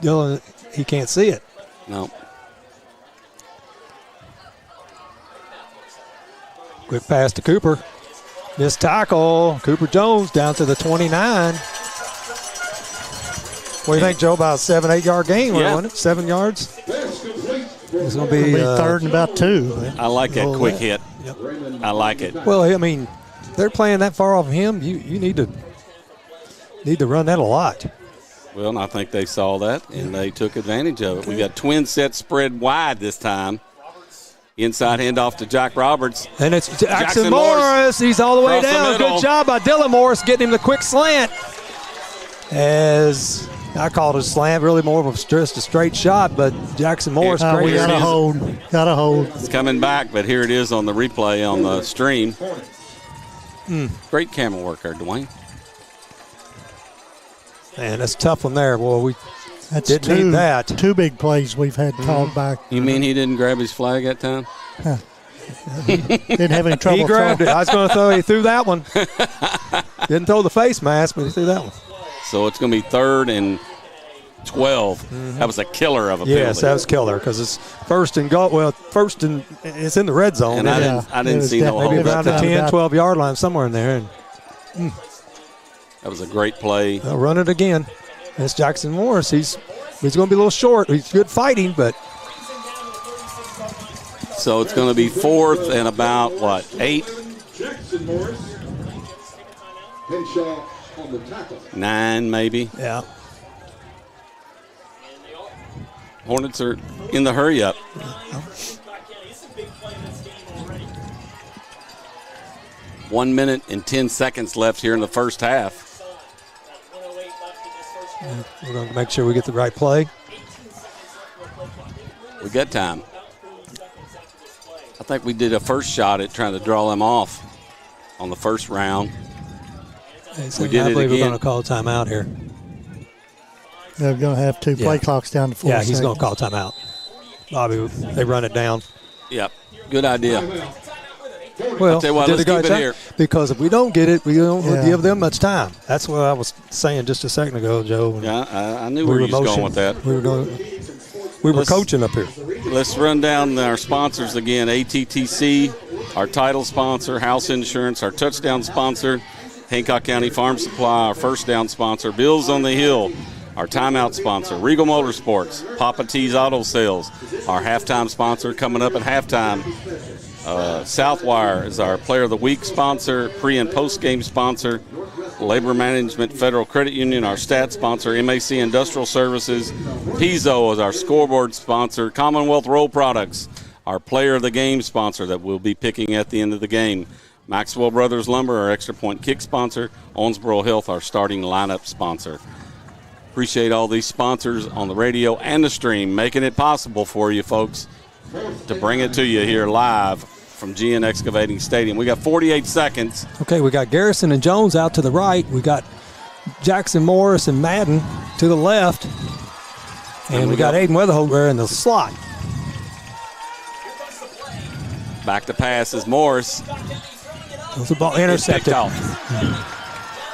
Dylan, he can't see it. No. Quick pass to Cooper. Missed tackle. Cooper Jones down to the 29. What do you think, Joe? About a 7-8 yard gain, Yeah. wasn't it? 7 yards. It's going to be third and about 2. I like that quick hit. Yep. I like it. Well, I mean, they're playing that far off of him. You need to run that a lot. Well, and I think they saw that, and they took advantage of it. We got twin sets spread wide this time. Inside handoff to Jack Roberts. And it's Jackson Morris. He's all the way Across the down. middle. Good job by Dylan Morris getting him the quick slant. As I called it a slant, really more of just a straight shot, but Jackson Morris. We got a hold. Got a hold. It's coming back, but here it is on the replay on the stream. Great camera work there, Dwayne. Man, that's a tough one there. Boy, we That's didn't need that. 2 big plays we've had called back. You mean he didn't grab his flag that time? Didn't have any trouble. He grabbed it. I was going to throw. He threw that one. Didn't throw the face mask, but he threw that one. So it's going to be 3rd and 12. That was a killer of a penalty. Yes, that was killer because it's first and goal. Well, first and it's in the red zone. And I didn't see no maybe hold. around the 10, 12 yard line somewhere in there. And That was a great play. they'll run it again. That's Jackson Morris. He's going to be a little short. He's good fighting, but So it's going to be 4th and about, 8? Jackson Morris. Henshaw on the tackle. 9 maybe. yeah. Hornets are in the hurry up. 1 minute and 10 seconds left here in the first half. We're going to make sure we get the right play. We got time. I think we did a first shot at trying to draw them off on the first round. We did I it believe we're again. going to call timeout here. They're going to have to play clocks down to 4 seconds. Yeah, he's going to call timeout. Bobby, they run it down. Yep, good idea. Well, tell you what, did let's the guy keep it try? here. Because if we don't get it, we don't give them much time. That's what I was saying just a second ago, Joe. Yeah, I knew where you was going with that. We were coaching up here. Let's run down our sponsors again. ATTC, our title sponsor, House Insurance, our touchdown sponsor, Hancock County Farm Supply, our first down sponsor, Bills on the Hill, our timeout sponsor, Regal Motorsports, Papa T's Auto Sales, our halftime sponsor coming up at halftime. Southwire is our Player of the Week sponsor, pre- and post-game sponsor, Labor Management Federal Credit Union, our stat sponsor, MAC Industrial Services, Pizzo is our scoreboard sponsor, Commonwealth Roll Products, our Player of the Game sponsor that we'll be picking at the end of the game, Maxwell Brothers Lumber, our Extra Point Kick sponsor, Owensboro Health, our starting lineup sponsor. Appreciate all these sponsors on the radio and the stream, making it possible for you folks to bring it to you here live from GN Excavating Stadium. We got 48 seconds. Okay, we got Garrison and Jones out to the right. We got Jackson Morris and Madden to the left. And we got Aiden Weatherholt there in the slot. Back to pass is Morris. Those the ball intercepted.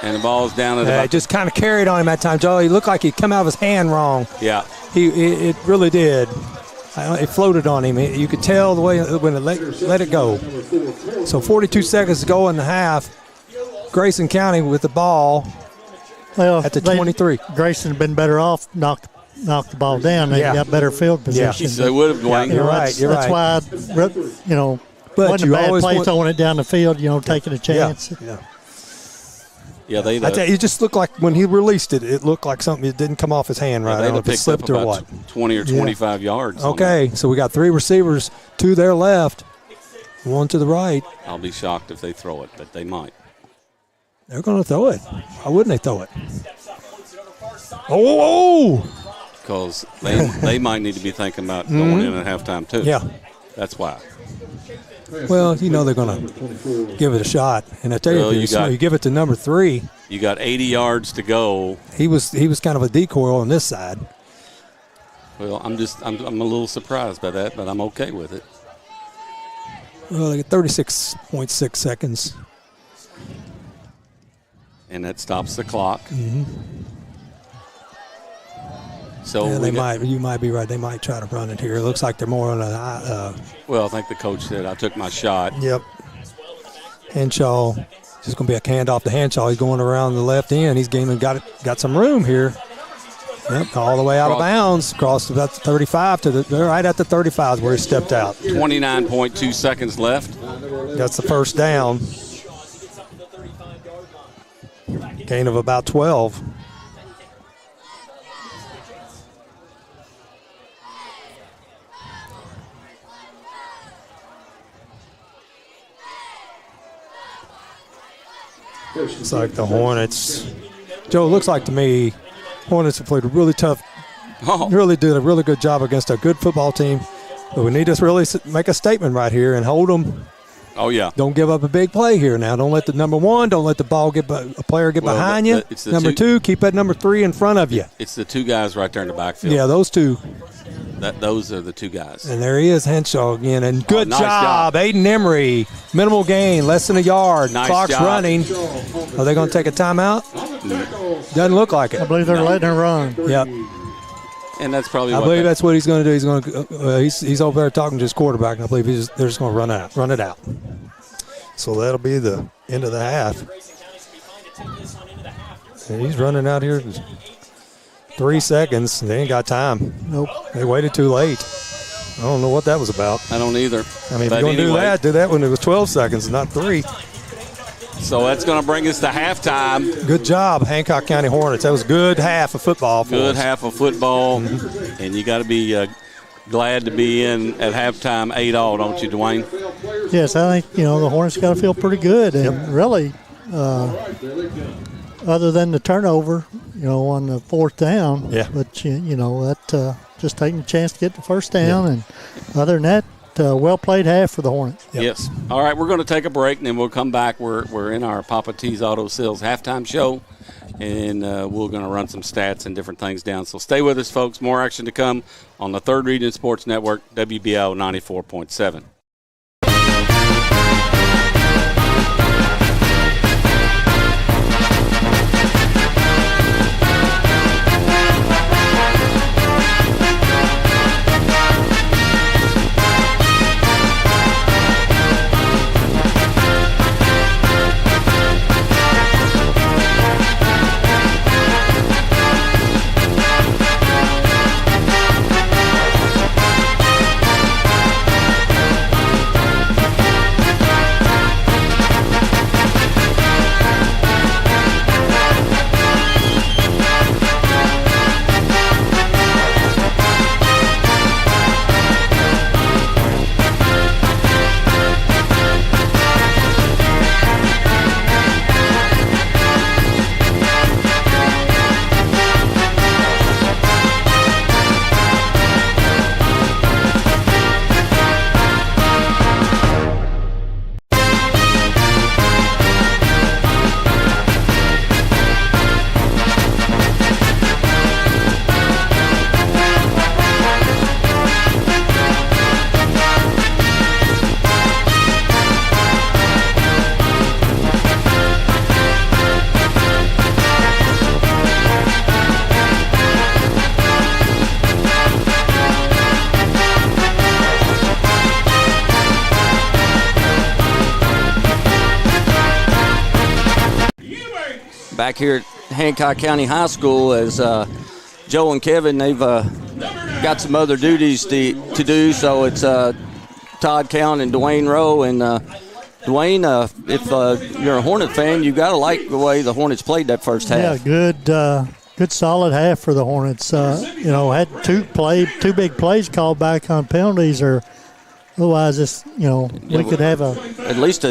And the ball's down at It just kind of carried on him that time, Joe. He looked like he come out of his hand wrong. Yeah. It really did. It floated on him. You could tell the way when it let it go. So 42 seconds to go in the half. Grayson County with the ball at the 23. Grayson had been better off, knocked the ball down. They got better field position. Yeah. They would have, Dwayne. You're right. That's why, but wasn't a bad play throwing it down the field, taking a chance. Yeah, they. I tell you, it just looked like when he released it, it looked like something. It didn't come off his hand right. I don't know if it slipped or what. 20 or 25 yards. Okay, so we got three receivers, two their left, one to the right. I'll be shocked if they throw it, but they might. They're going to throw it. Why wouldn't they throw it? Oh! Because they might need to be thinking about going in at halftime too. Yeah, that's why. Well, they're going to give it a shot, and I tell you, you give it to number 3. You got 80 yards to go. He was kind of a decoy on this side. Well, I'm a little surprised by that, but I'm okay with it. Well, they got 36.6 seconds, and that stops the clock. Mm-hmm. So you might be right. They might try to run it here. It looks like they're more on a. Well, I think the coach said I took my shot. Yep. Henshaw, just going to be a handoff to Henshaw. He's going around the left end. He's got some room here. Yep, all the way out of bounds. Crossed about the 35 right at the 35 is where he stepped out. 29.2 seconds left. That's the first down. Gain of about 12. It's like the Hornets. Joe, it looks like to me, Hornets have played a really tough, really did a really good job against a good football team. But we need to really make a statement right here and hold them. Oh, yeah. Don't give up a big play here now. Don't let the number 1, don't let the ball a player get behind you. Number 2, keep that number 3 in front of you. It's the 2 guys right there in the backfield. Yeah, those 2. Those are the 2 guys. And there he is, Henshaw again. And good nice job, Aiden Emery. Minimal gain, less than a yard. Nice Clock's job. running. Are they going to take a timeout? Doesn't look like it. I believe they're letting her run. Yep. And that's probably I believe that's what he's going to do. He's going to he's over there talking to his quarterback, and I believe they're just going to run it out. So that'll be the end of the half. And he's running out here 3 seconds. They ain't got time. Nope. They waited too late. I don't know what that was about. I don't either. I mean, if you're going to do that when it was 12 seconds, not 3. So that's going to bring us to halftime. Good job, Hancock County Hornets. That was a good half of football for Good us. half of football. And you got to be glad to be in at halftime 8-all, don't you, Dwayne? Yes, I think, the Hornets got to feel pretty good. And really, other than the turnover, on the 4th down. Yeah. But, that just taking a chance to get the first down. Yeah. And other than that, well played half for the Hornets. Yep. Yes. All right, we're going to take a break, and then we'll come back. We're in our Papa T's Auto Sales halftime show, and we're going to run some stats and different things down. So stay with us, folks. More action to come on the Third Region Sports Network, WBO 94.7. Back here at Hancock County High School, as Joe and Kevin, they've got some other duties to do. So it's Todd Count and Dwayne Rowe. And Dwayne, if you're a Hornet fan, you got to like the way the Hornets played that first half. Yeah, good solid half for the Hornets. Had two big plays called back on penalties, or otherwise, we could have at least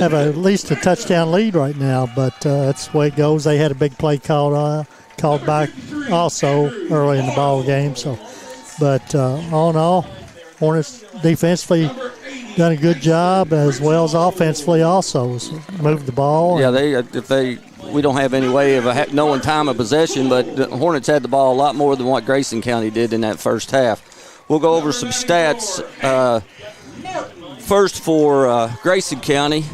a touchdown lead right now. But that's the way it goes. They had a big play called back also early in the ball game. So, but all in all, Hornets defensively done a good job, as well as offensively also. So moved the ball. Yeah, we don't have any way of knowing time of possession, but the Hornets had the ball a lot more than what Grayson County did in that first half. We'll go over some stats. First for Grayson County,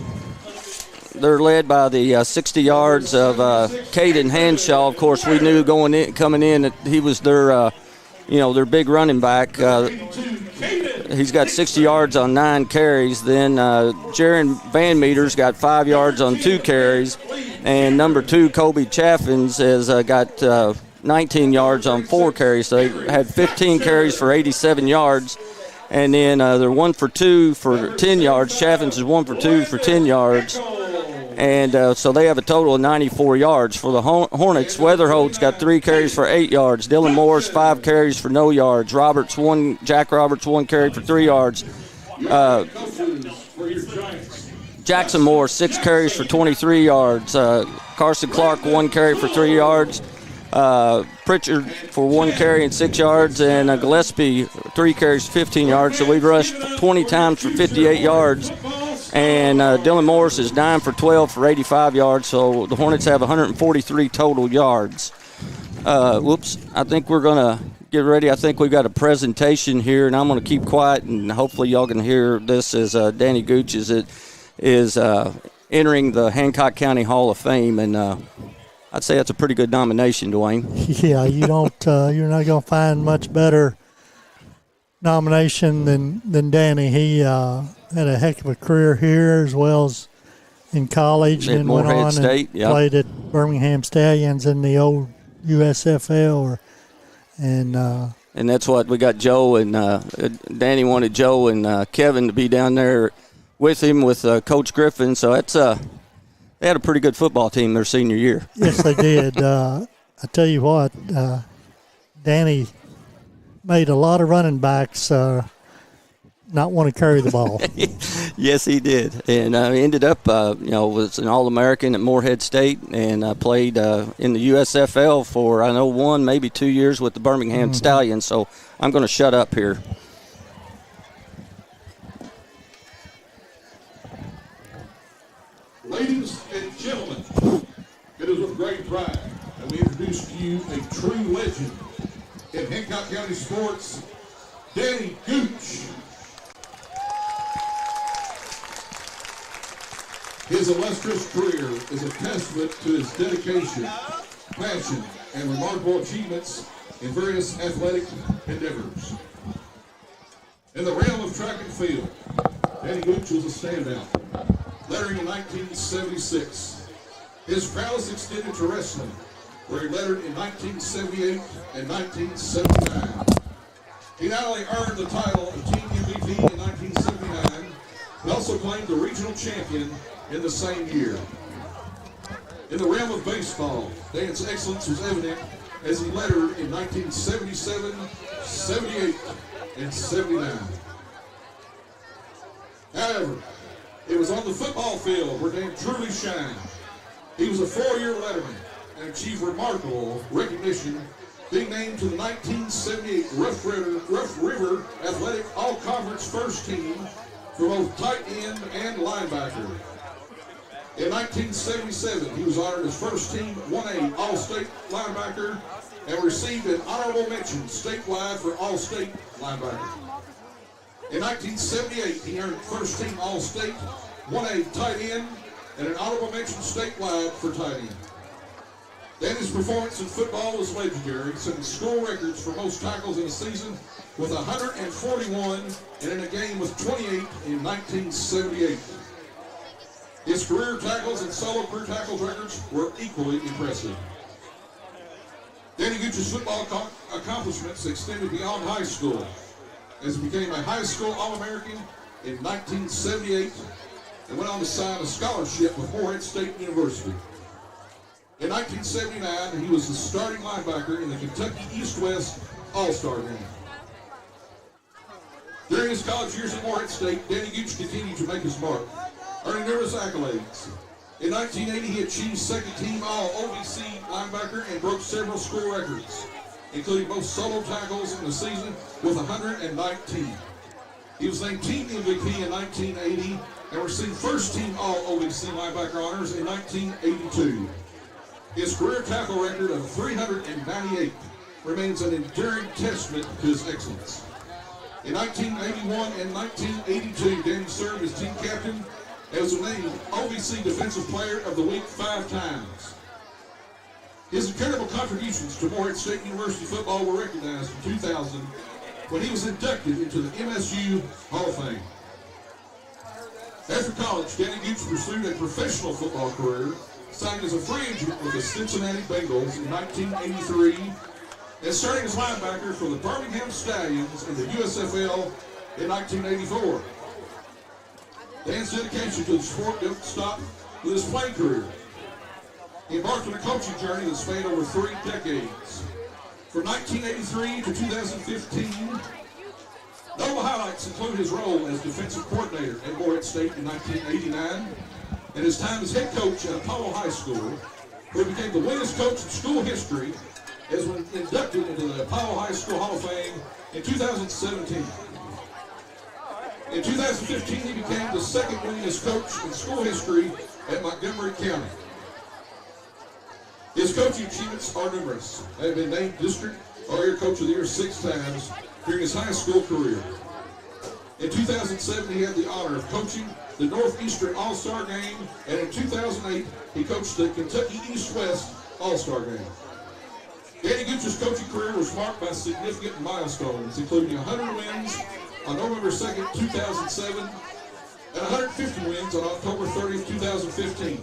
they're led by the 60 yards of Caden Hanshaw. Of course, we knew coming in that he was their big running back. He's got 60 yards on 9 carries. Then Jaron Van Meter's got 5 yards on 2 carries. And number 2, Kobe Chaffins, has got 19 yards on 4 carries. So they had 15 carries for 87 yards. And then they're 1 for 2 for 10 yards. Chaffins is 1 for 2 for 10 yards. And so they have a total of 94 yards. For the Hornets, Weatherholt's got 3 carries for 8 yards. Dylan Morris, 5 carries for no yards. Jack Roberts, 1 carry for 3 yards. Jackson Moore, 6 carries for 23 yards. Carson Clark, 1 carry for 3 yards. Pritchard for 1 carry and 6 yards. And Gillespie, 3 carries, 15 yards. So we rushed 20 times for 58 yards. And Dylan Morris is 9 for 12 for 85 yards. So the Hornets have 143 total yards. I think we're going to get ready. I think we've got a presentation here, and I'm going to keep quiet, and hopefully y'all can hear this as Danny Gooch is entering the Hancock County Hall of Fame. And I'd say that's a pretty good nomination, Dwayne. Yeah, you're not going to find much better nomination than Danny. He had a heck of a career here as well as in college, at and went on State, and played at Birmingham Stallions in the old USFL. And that's what we got. Joe and Danny wanted Joe and Kevin to be down there with him with Coach Griffin. So that's they had a pretty good football team their senior year. Yes, they did. I tell you what, Danny made a lot of running backs not want to carry the ball. Yes, he did. And ended up, was an All-American at Morehead State and played in the USFL for, 1, maybe 2 years with the Birmingham Stallions. So I'm going to shut up here. Ladies and gentlemen, it is with great pride that we introduce to you a true legend in Hancock County sports, Danny Gooch. His illustrious career is a testament to his dedication, passion, and remarkable achievements in various athletic endeavors. In the realm of track and field, Danny Gooch was a standout, lettering in 1976. His prowess extended to wrestling, where he lettered in 1978 and 1979. He not only earned the title of Team MVP in 1979, but also claimed the regional champion in the same year. In the realm of baseball, Dan's excellence was evident as he lettered in 1977, 78, and 79. However, it was on the football field where Dan truly shined. He was a 4-year letterman and achieved remarkable recognition, being named to the 1978 Rough River Athletic All-Conference First Team for both tight end and linebacker. In 1977, he was honored as First Team 1A All-State linebacker and received an honorable mention statewide for All-State linebacker. In 1978, he earned First Team All-State 1A tight end and an honorable mention statewide for tight end. Danny's performance in football was legendary, setting school records for most tackles in a season with 141 and in a game with 28 in 1978. His career tackles and solo career tackles records were equally impressive. Danny Gooch's football accomplishments extended beyond high school, as he became a high school All-American in 1978 and went on to sign a scholarship with Morehead State University. In 1979, he was the starting linebacker in the Kentucky East-West All-Star Game. During his college years at Morehead State, Danny Gooch continued to make his mark, earning numerous accolades. In 1980, he achieved second-team All-OVC linebacker and broke several school records, including both solo tackles in the season with 119. He was named Team MVP in 1980 and received first-team All-OVC linebacker honors in 1982. His career tackle record of 398 remains an enduring testament to his excellence. In 1981 and 1982, Danny served as team captain and was named OVC Defensive Player of the Week 5 times. His incredible contributions to Morehead State University football were recognized in 2000 when he was inducted into the MSU Hall of Fame. After college, Danny Gooch pursued a professional football career, signing as a free agent with the Cincinnati Bengals in 1983 and starting as linebacker for the Birmingham Stallions in the USFL in 1984. Dan's dedication to the sport didn't stop with his playing career. He embarked on a coaching journey that spanned over 3 decades. From 1983 to 2015, notable highlights include his role as defensive coordinator at Morehead State in 1989 and his time as head coach at Apollo High School, where he became the winningest coach in school history as when inducted into the Apollo High School Hall of Fame in 2017. In 2015, he became the second winningest coach in school history at Montgomery County. His coaching achievements are numerous. He has been named District or Area Coach of the Year 6 times during his high school career. In 2007, he had the honor of coaching the Northeastern All-Star Game, and in 2008, he coached the Kentucky East-West All-Star Game. Danny Gooch's coaching career was marked by significant milestones, including 100 wins on November 2nd, 2007, and 150 wins on October 30th, 2015.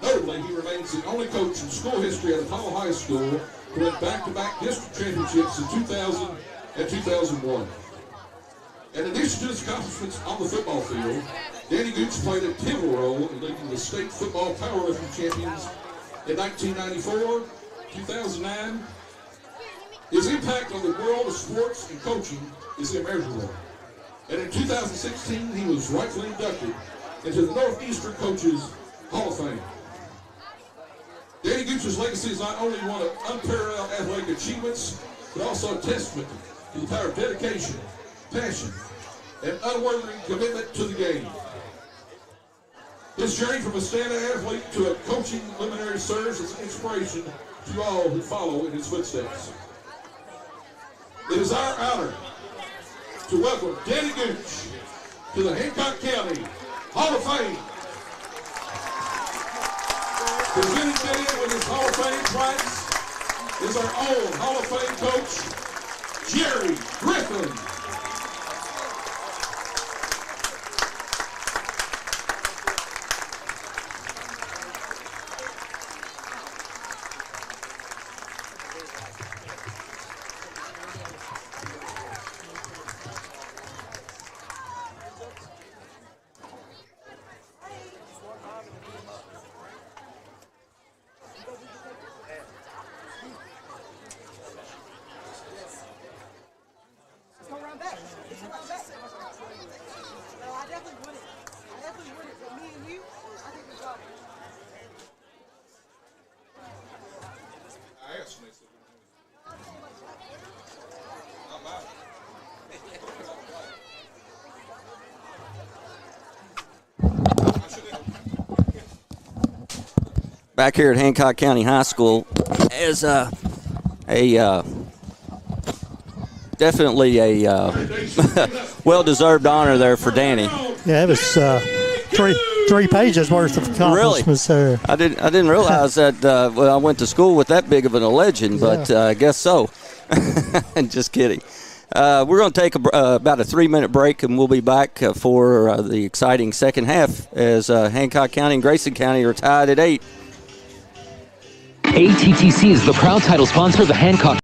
Notably, he remains the only coach in school history at Apollo High School who won back-to-back district championships in 2000 and 2001. In addition to his accomplishments on the football field, Danny Gooch played a pivotal role in leading the state football powerlifting champions in 1994, 2009. His impact on the world of sports and coaching is immeasurable. And in 2016, he was rightfully inducted into the Northeastern Coaches Hall of Fame. Danny Gooch's legacy is not only one of unparalleled athletic achievements, but also a testament to the power of dedication, passion, and unwavering commitment to the game. His journey from a stand-up athlete to a coaching luminary serves as an inspiration to all who follow in his footsteps. It is our honor to welcome Danny Gooch to the Hancock County Hall of Fame. Presenting today with his Hall of Fame plaques is our own Hall of Fame coach, Jerry Griffin. Back here at Hancock County High School is definitely a well-desered honor there for Danny. Yeah, it was three pages worth of accomplishments there. I didn't realize that. I went to school with that big of a legend, but I guess so. Just kidding. We're going to take about a 3-minute break, and we'll be back for the exciting second half as Hancock County and Grayson County are tied at 8. ATTC is the proud title sponsor of the Hancock.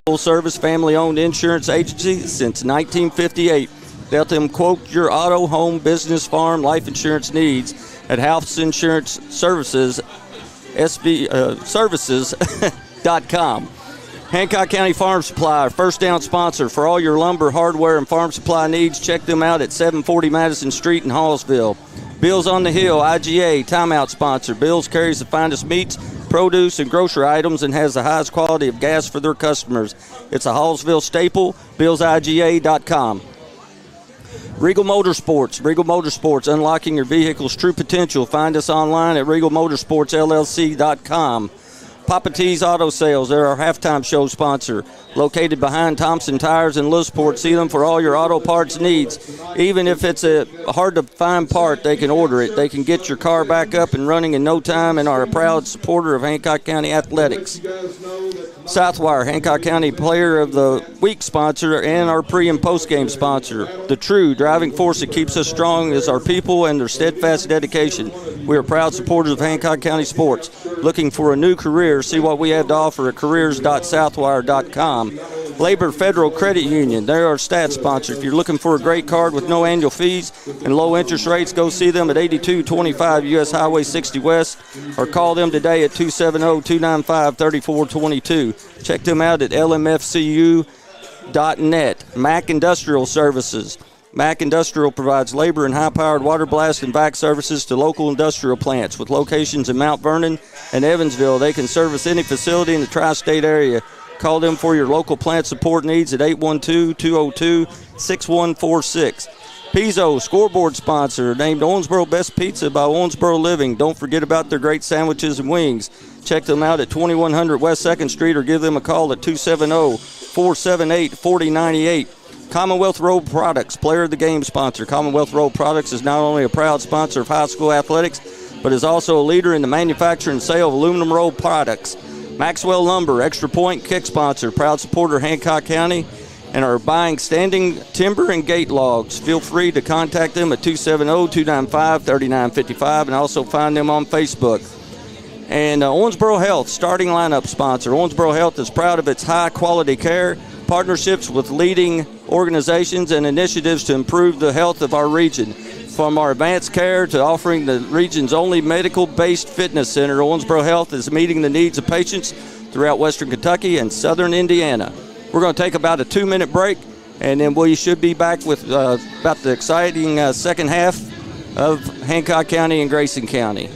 Full-service, family-owned insurance agency since 1958. Let them quote your auto, home, business, farm, life insurance needs at House Insurance Services, services.com. Hancock County Farm Supply, first down sponsor for all your lumber, hardware, and farm supply needs. Check them out at 740 Madison Street in Hallsville. Bills on the Hill, IGA, timeout sponsor. Bills carries the finest meats, produce, and grocery items and has the highest quality of gas for their customers. It's a Hallsville staple, billsiga.com. Regal Motorsports, unlocking your vehicle's true potential. Find us online at regalmotorsportsllc.com. Papa T's Auto Sales, they're our halftime show sponsor. Located behind Thompson Tires in Lewisport. See them for all your auto parts needs. Even if it's a hard-to-find part, they can order it. They can get your car back up and running in no time and are a proud supporter of Hancock County Athletics. Southwire, Hancock County Player of the Week sponsor and our pre- and post-game sponsor. The true driving force that keeps us strong is our people and their steadfast dedication. We are proud supporters of Hancock County sports. Looking for a new career? See what we have to offer at careers.southwire.com. Labor Federal Credit Union, they're our stat sponsor. If you're looking for a great card with no annual fees and low interest rates, go see them at 8225 U.S. Highway 60 West or call them today at 270-295-3422. Check them out at lmfcu.com. Mac.net. Mac Industrial Services. Mac Industrial provides labor and high-powered water blast and vac services to local industrial plants. With locations in Mount Vernon and Evansville, they can service any facility in the tri-state area. Call them for your local plant support needs at 812-202-6146. Pizzo, scoreboard sponsor, named Owensboro Best Pizza by Owensboro Living. Don't forget about their great sandwiches and wings. Check them out at 2100 West 2nd Street or give them a call at 270-478-4098. Commonwealth Road Products, player of the game sponsor. Commonwealth Road Products is not only a proud sponsor of high school athletics, but is also a leader in the manufacture and sale of aluminum road products. Maxwell Lumber, Extra Point kick sponsor, proud supporter of Hancock County, and are buying standing timber and gate logs. Feel free to contact them at 270-295-3955 and also find them on Facebook. And Owensboro Health, starting lineup sponsor. Owensboro Health is proud of its high-quality care, partnerships with leading organizations, and initiatives to improve the health of our region. From our advanced care to offering the region's only medical-based fitness center, Owensboro Health is meeting the needs of patients throughout western Kentucky and southern Indiana. We're going to take about a 2-minute break, and then we should be back with about the exciting second half of Hancock County and Grayson County.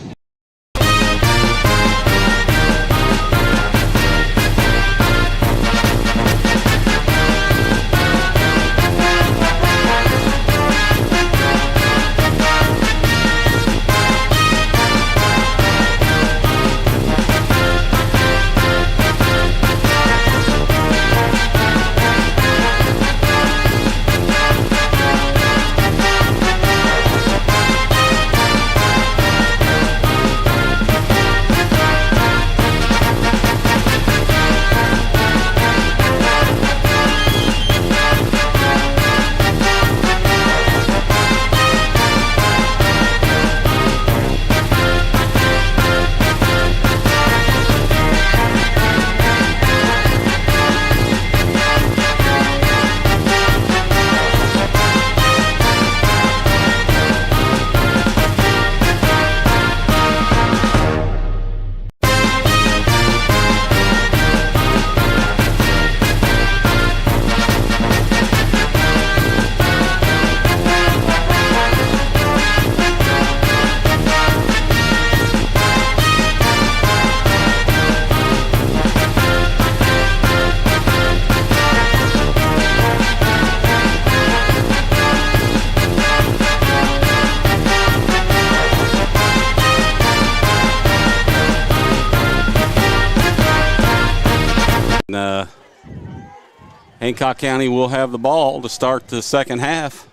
Hancock County will have the ball to start the second half.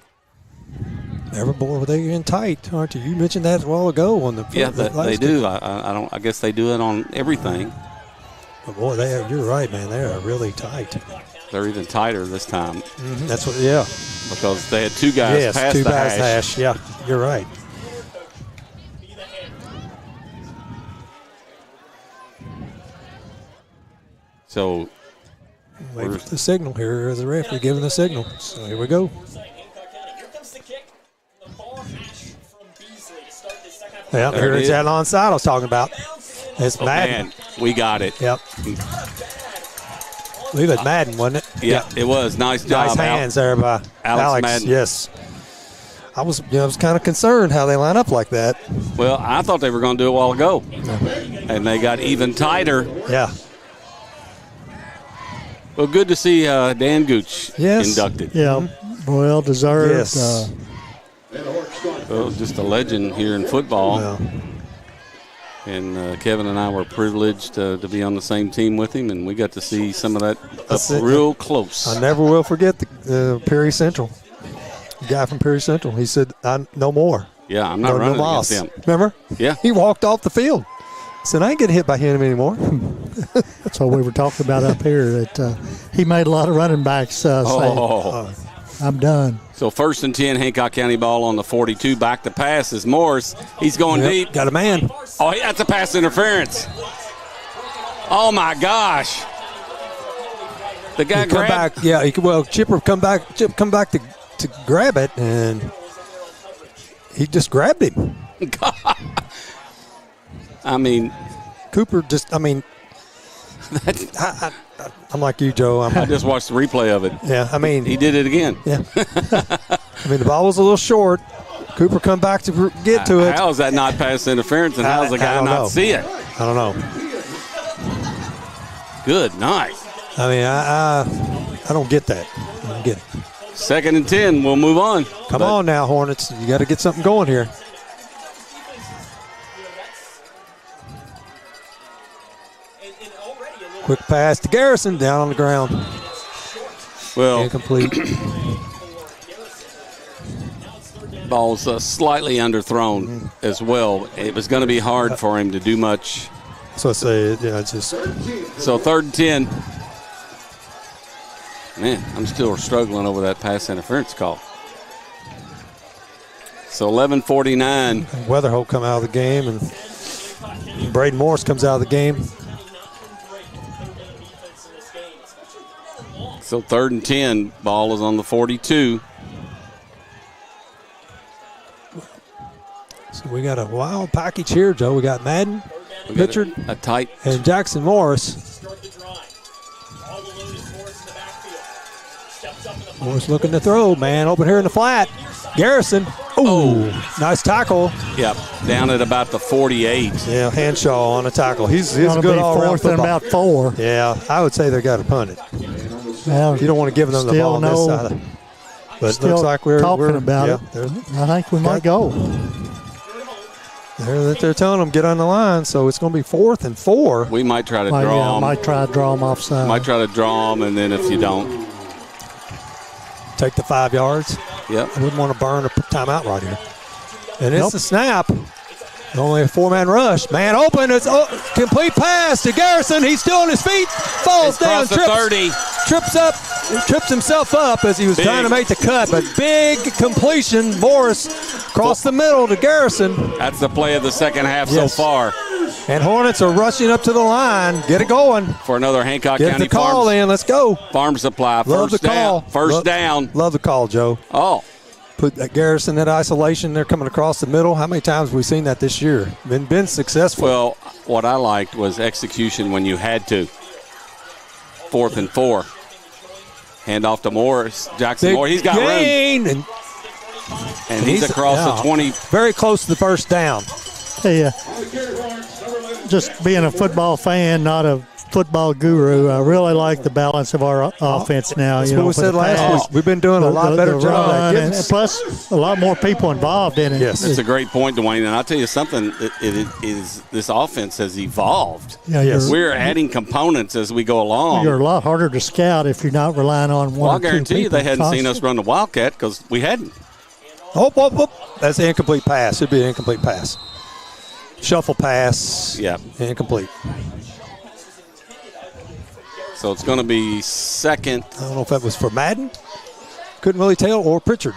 Every boy, they're in tight, aren't you? You mentioned that a while ago on the they do. I guess they do it on everything. But boy, you're right, man. They are really tight. They're even tighter this time. Mm-hmm. That's what, yeah. Because they had two guys past two the guys hash. Yeah, you're right. So, wait for the signal here. As the referee giving the signal. So here we go. Yeah, here is that onside I was talking about. It's Madden. Man, we got it. Yep. I believe it's Madden, wasn't it? Yeah, it was. Nice job. Nice hands there by Alex Madden. Yes. I was kind of concerned how they line up like that. Well, I thought they were going to do it a while ago. And they got even tighter. Yeah. Well, good to see Dan Gooch inducted. Yeah, well deserved. Yes. Well, just a legend here in football. Yeah. And Kevin and I were privileged to be on the same team with him, and we got to see some of that up real close. I never will forget the Perry Central. The guy from Perry Central. He said, no more. Yeah, I'm not running against him. Remember? Yeah. He walked off the field. Said, I ain't getting hit by him anymore. That's what we were talking about up here. That he made a lot of running backs say, I'm done. So 1st and 10, Hancock County ball on the 42. Back to pass is Morris. He's going deep. Got a man. Oh, that's a pass interference. Oh, my gosh. The guy grabbed. Back. Yeah, Chipper come back to grab it, and he just grabbed him. I mean. Cooper just, I'm like you, Joe. I just watched the replay of it. Yeah, I mean. He did it again. Yeah. I mean, the ball was a little short. Cooper come back to get to it. How is that not pass interference, and how does the guy not see it? I don't know. Good night. I mean, I don't get that. I don't get it. 2nd and 10. We'll move on. Come on now, Hornets. You got to get something going here. Quick pass to Garrison, down on the ground. Well, incomplete. Ball's slightly underthrown as well. It was going to be hard for him to do much. So I say, yeah, it's just. So 3rd and 10. Man, I'm still struggling over that pass interference call. So 11:49. Weatherholt come out of the game, and Braden Morris comes out of the game. So 3rd and 10. Ball is on the 42. So we got a wild package here, Joe. We got Madden, Pitchard, a tight, and Jackson Morris. Morris looking to throw, man. Open here in the flat. Garrison. Ooh, nice tackle. Yep, down at about the 48. Yeah, Hanshaw on a tackle. He's a good all-around football. About 4. Yeah, I would say they got to punt it. Well, you don't want to give them the ball on this side. But it looks like we're talking about it. I think we might go. They're telling them get on the line, so it's going to be 4th and 4. We might try to draw them. Might try to draw them offside. Might try to draw them, and then if you don't, take the 5 yards. Yep. I wouldn't want to burn a timeout right here. And it's a snap. Only a 4-man rush. Man open. It's a complete pass to Garrison. He's still on his feet. Falls down. Trips himself up as he was trying to make the cut. But big completion. Morris across the middle to Garrison. That's the play of the second half so far. And Hornets are rushing up to the line. Get it going. For another Hancock County Get the call in. Let's go. Farm Supply. Love the call. First down. Love the call, Joe. Oh. Put that Garrison in isolation. They're coming across the middle. How many times have we seen that this year? Been successful. Well, what I liked was execution when you had to. 4th and 4. Hand off to Morris. Jackson Moore. He's got room. And he's across the 20. Very close to the first down. Hey, just being a football fan, not a football guru, I really like the balance of our offense now. That's what we said last week. We've been doing a lot better job. And plus, a lot more people involved in it. Yes, it's a great point, Dwayne. And I'll tell you something, this offense has evolved. Yeah, we're adding components as we go along. You're a lot harder to scout if you're not relying on one. Well, I guarantee you they hadn't seen us run the Wildcat because we hadn't. That's an incomplete pass. Should be an incomplete pass. Shuffle pass. Yeah. Incomplete. So it's going to be second. I don't know if that was for Madden. Couldn't really tell, or Pritchard.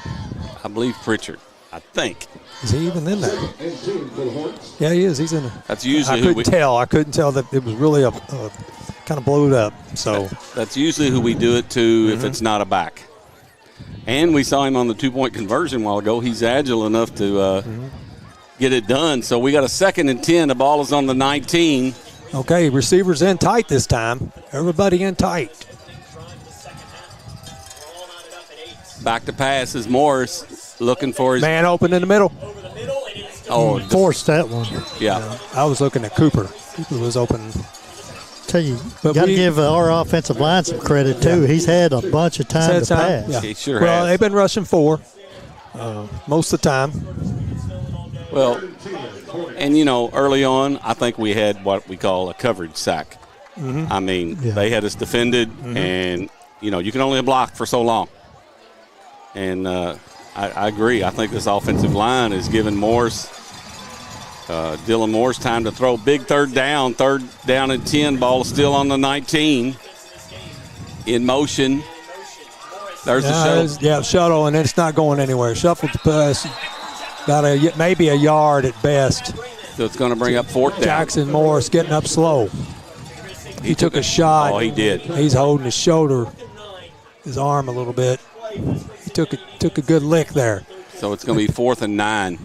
I believe Pritchard. I think. Is he even in there? Yeah, he is. He's in there. That's usually I couldn't tell that it was really a kind of blowed up. So that's usually who we do it to if it's not a back. And we saw him on the 2-point conversion a while ago. He's agile enough to get it done. So we got a 2nd and 10. The ball is on the 19. Okay, receivers in tight this time. Everybody in tight. Back to pass is Morris looking for his man open in the middle. Oh, forced that one. Yeah. I was looking at Cooper. Cooper was open. Tell you, got to give our offensive line some credit too. He's had a bunch of time to pass. Yeah. He sure has. They've been rushing 4 most of the time. Well, and early on, I think we had what we call a coverage sack. I mean, they had us defended, and you can only block for so long. And I agree. I think this offensive line is giving Dylan Morris time to throw. Big third down and 10. Ball is still on the 19. In motion. There's the shuttle. Shuttle, and it's not going anywhere. Shuffle to pass. About maybe a yard at best. So it's going to bring up 4th down. Jackson Morris getting up slow. He took a shot. Oh, he did. He's holding his shoulder, his arm a little bit. He took a good lick there. So it's going to be 4th and 9.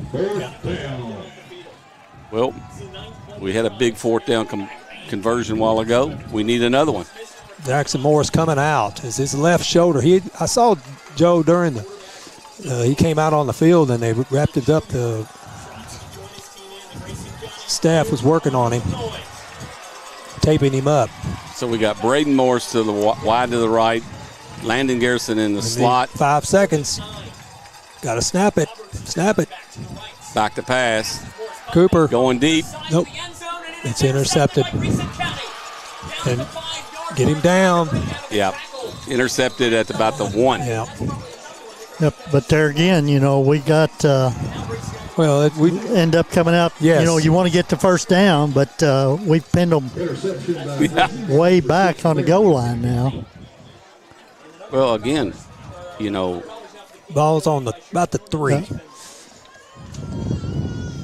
Well, we had a big 4th down conversion a while ago. We need another one. Jackson Morris coming out. Is his left shoulder. I saw Joe during he came out on the field and they wrapped it up. The staff was working on him, taping him up. So we got Braden Morris to the wide to the right, Landon Garrison in the slot. 5 seconds. Got to snap it. Snap it. Back to pass. Cooper. Going deep. Nope. It's intercepted. And get him down. Yeah. Intercepted at about the 1. Yeah. Yep. But there again, we got we end up coming out. Yes. You want to get the first down, but we've pinned them way back on the goal line now. Well, again, ball's on about the 3.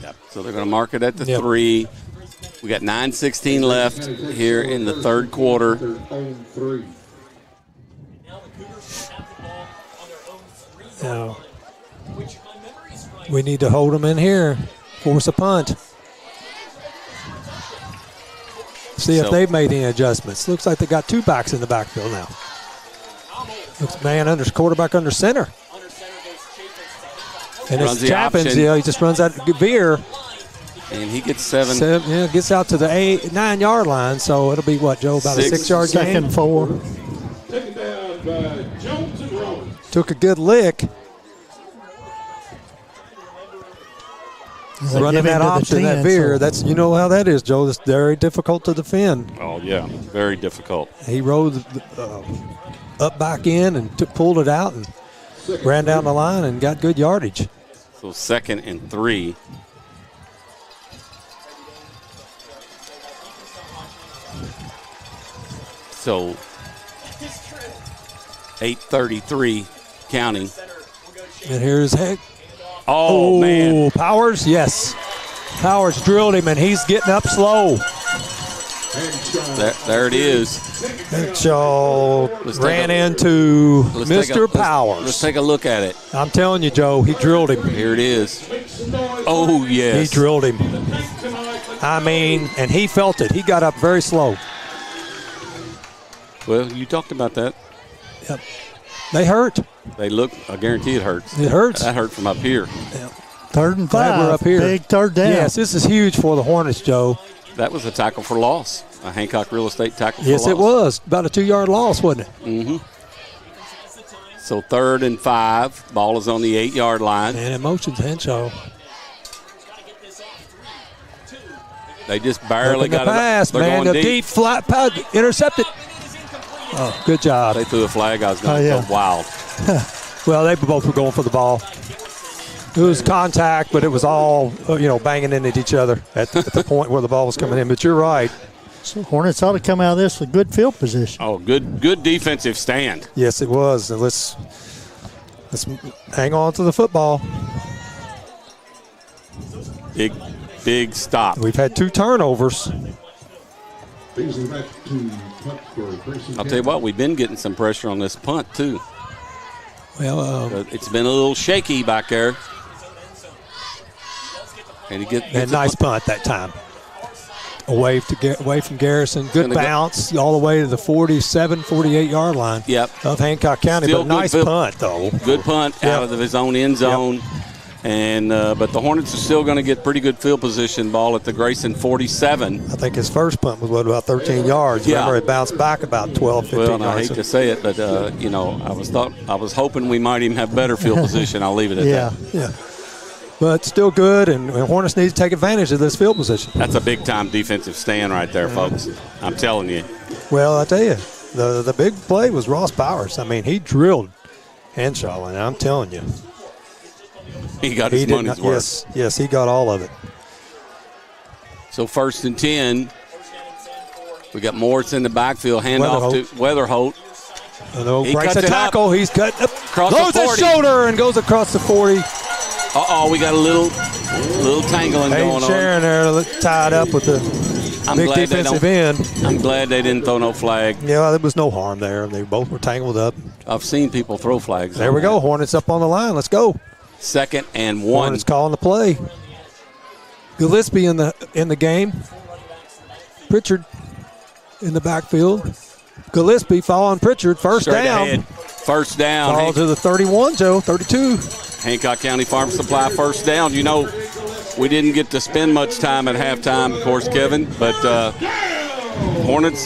Yep. So they're going to mark it at the 3. We got 9:16 left here in the third quarter. Now, we need to hold them in here, force a punt. See if they've made any adjustments. Looks like they got 2 backs in the backfield now. Looks quarterback under center. And it's Chappins. He just runs out Veer. And he gets 7. Gets out to the 9-yard line. So it'll be what, Joe? About 6. A 6-yard gain. 2nd 4. Taken down by Jones and Rollins. Took a good lick. Running that option, that Veer. That's how that is, Joe. It's very difficult to defend. Oh yeah, very difficult. He rode up back in and pulled it out and ran down the line and got good yardage. So 2nd and 3. So 8:33 counting. And here's Heck. Oh, man. Powers, yes. Powers drilled him, and he's getting up slow. There it is. Henshaw ran into Mr. Powers. Let's take a look at it. I'm telling you, Joe, he drilled him. Here it is. Oh, yes. He drilled him. And he felt it. He got up very slow. Well, you talked about that. Yep. They hurt. They look, I guarantee it hurts. It hurts. That hurt from up here. Yep. 3rd and 5. We're up here. Big 3rd down. Yes, this is huge for the Hornets, Joe. That was a tackle for loss. A Hancock Real Estate tackle for loss. Yes, it was. About a 2-yard loss, wasn't it? Mm-hmm. So 3rd and 5. Ball is on the 8-yard line. And it motions Henshaw. They just barely got pass, it. They're going deep flat pad, intercepted. Oh, good job. They threw a flag. I was going to go wild. Well, they both were going for the ball. It was contact, but it was all, banging into each other at the point where the ball was coming in. But you're right. So Hornets ought to come out of this with good field position. Oh, good defensive stand. Yes, it was. And let's hang on to the football. Big stop. We've had 2 turnovers. I'll tell you what, we've been getting some pressure on this punt, too. Well, it's been a little shaky back there. And he gets a nice punt that time. Away from Garrison. Good bounce all the way to the 47, 48-yard line of Hancock County. Still but nice punt, though. Good punt out of his own end zone. Yep. And but the Hornets are still going to get pretty good field position ball at the Grayson 47. I think his first punt was, about 13 yards. Yeah. Remember, it bounced back about 12, 15 yards. Well, I hate to say it, but, I was hoping we might even have better field position. I'll leave it at that. Yeah. But still good, and Hornets need to take advantage of this field position. That's a big-time defensive stand right there, folks. I'm telling you. Well, I tell you, the big play was Ross Powers. He drilled Henshaw, and I'm telling you. He got his money's worth. Yes, he got all of it. So 1st and 10. We got Morris in the backfield. Handoff to Weatherholt. He breaks a tackle. He's cut across loads his shoulder and goes across the 40. We got a little tangling going on. Sharon there tied up with the big defensive end. I'm glad they didn't throw no flag. Yeah, there was no harm there. They both were tangled up. I've seen people throw flags. There we go. Hornets up on the line. Let's go. 2nd and 1. Hornets calling the play. Gillespie in the game. Pritchard in the backfield. Gillespie following Pritchard. First Straight down. ahead. First down. Ball to the 31, Joe. 32. Hancock County Farm Supply first down. You know, we didn't get to spend much time at halftime, of course, Kevin, but Hornets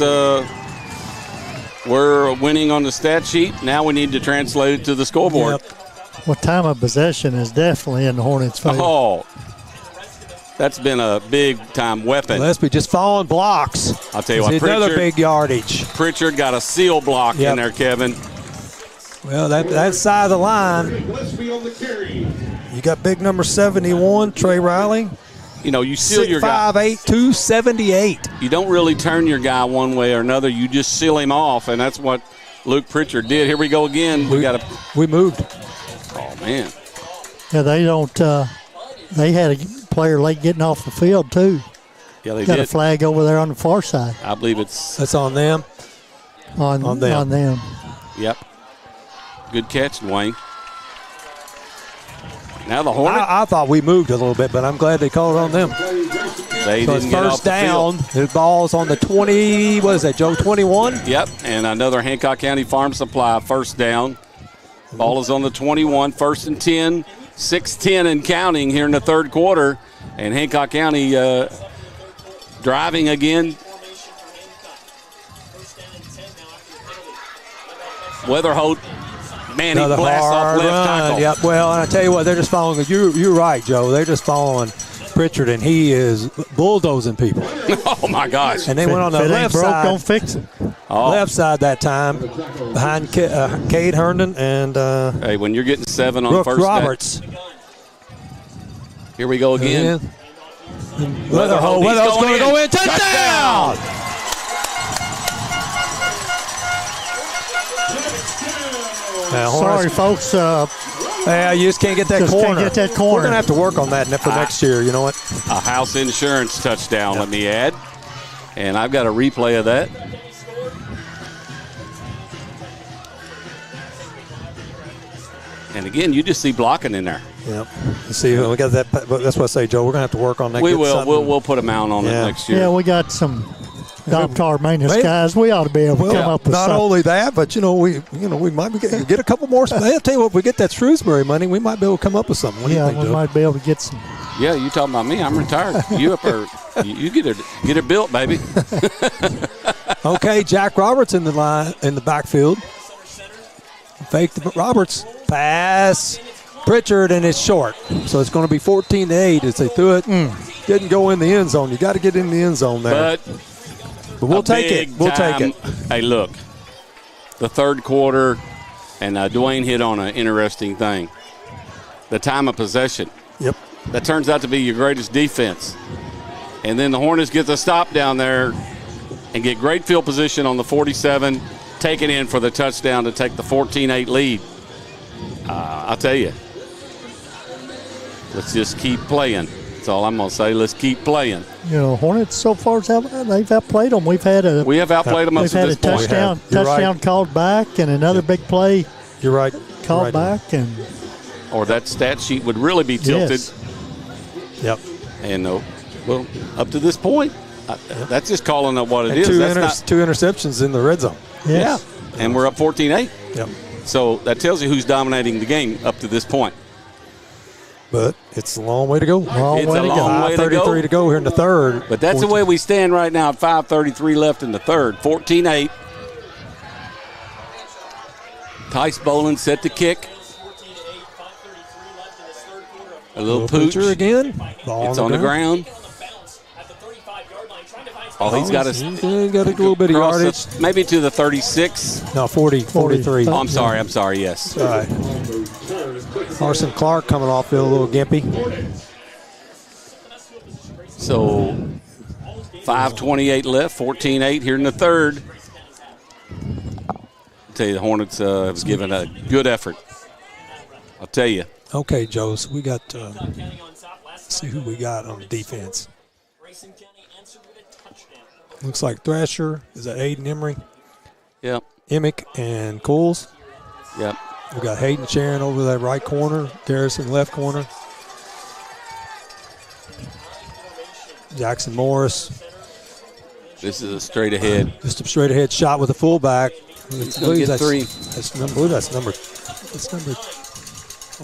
were winning on the stat sheet. Now we need to translate it to the scoreboard. Yep. Well, time of possession is definitely in the Hornets' favor. Oh, that's been a big-time weapon. Gillespie just following blocks. I'll tell you what, another big yardage. Pritchard got a seal block in there, Kevin. Well, that side of the line, you got big number 71, Trey Riley. You know, you seal your guy. 5'8", 278. You don't really turn your guy one way or another. You just seal him off, and that's what Luke Pritchard did. Here we go again. We moved. Oh, man. Yeah, they don't. They had a player late getting off the field, too. Yeah, they got did. A flag over there on the far side. I believe that's on them. On them. Yep. Good catch, Dwayne. Now the Hornets. I thought we moved a little bit, but I'm glad they called it on them. They didn't get off the down. field. The ball's on the 20. What is that, Joe? 21. Yep. And another Hancock County Farm Supply first down. Ball is on the 21. First and 10. 6-10 and counting here in the third quarter. And Hancock County driving again. Weatherholt. Man, he blasts off left tackle. Yep. Well, and I tell you what, they're just following. You're right, Joe. They're just following Pritchard, and he is bulldozing people. Oh my gosh! And they went on the left side. Don't fix it. Left side that time, behind Cade Herndon and hey, when you're getting 7 on Brooke first Roberts. Here we go again. Weatherhold's going to go in. Touchdown! Sorry, folks. Yeah, you just can't get that corner. Can't get that corner. We're going to have to work on that for next year. You know what? A house insurance touchdown, let me add. And I've got a replay of that. And again, you just see blocking in there. Yep. You see, we got that. That's what I say, Joe. We're going to have to work on that. We will. We'll put a mount on it next year. Yeah, we got some Doptar maintenance guys. We ought to be able to come up with not something. only that, but we might get a couple more. I'll tell you what, if we get that Shrewsbury money, we might be able to come up with something. What do you think, we Joe? might be able to get some. Yeah, you talking about me? I'm retired. You up there? You get it built, baby. Okay, Jack Roberts in the backfield. Fake Roberts pass. Pritchard, and it's short. So it's going to be 14-8 as they threw it. Didn't go in the end zone. You got to get in the end zone there. But we'll take it. We'll take it. Hey, look, the third quarter, and Dwayne hit on an interesting thing. The time of possession. Yep. That turns out to be your greatest defense. And then the Hornets get the stop down there and get great field position on the 47, take it in for the touchdown to take the 14-8 lead. I'll tell you, let's just keep playing. That's all I'm going to say. Let's keep playing. Hornets so far they've outplayed them. We have outplayed them up to this point. We've had a touchdown called back and another big play. You're right. Called back or that stat sheet would really be tilted. Yes. Yep. And well, up to this point, that's just calling it what it is. Two interceptions in the red zone. Yes. Yeah. And we're up 14-8. Yep. So that tells you who's dominating the game up to this point. But it's a long way to go. It's a long way to go. 5:33 to go here in the third. But that's the way we stand right now at 5:33 left in the third. 14-8. Tice Boland set to kick. A little pooch. Again. It's on the ground. Oh, he's got a little bit of yardage. Maybe to the 36. No, 43. Oh, I'm sorry, yes. All right. Carson Clark coming off a little gimpy. So 5:28 left, 14-8 here in the third. I'll tell you, the Hornets have given a good effort. I'll tell you. Okay, Joe, so we got, let's see who we got on the defense. Looks like Thrasher. Is that Aiden Emery? Yep. Emick and Coles. Yep. We got Hayden Sharon over that right corner. Garrison left corner. Jackson Morris. This is a straight ahead. Just a straight ahead shot with a fullback. He's going to get 3. That's number.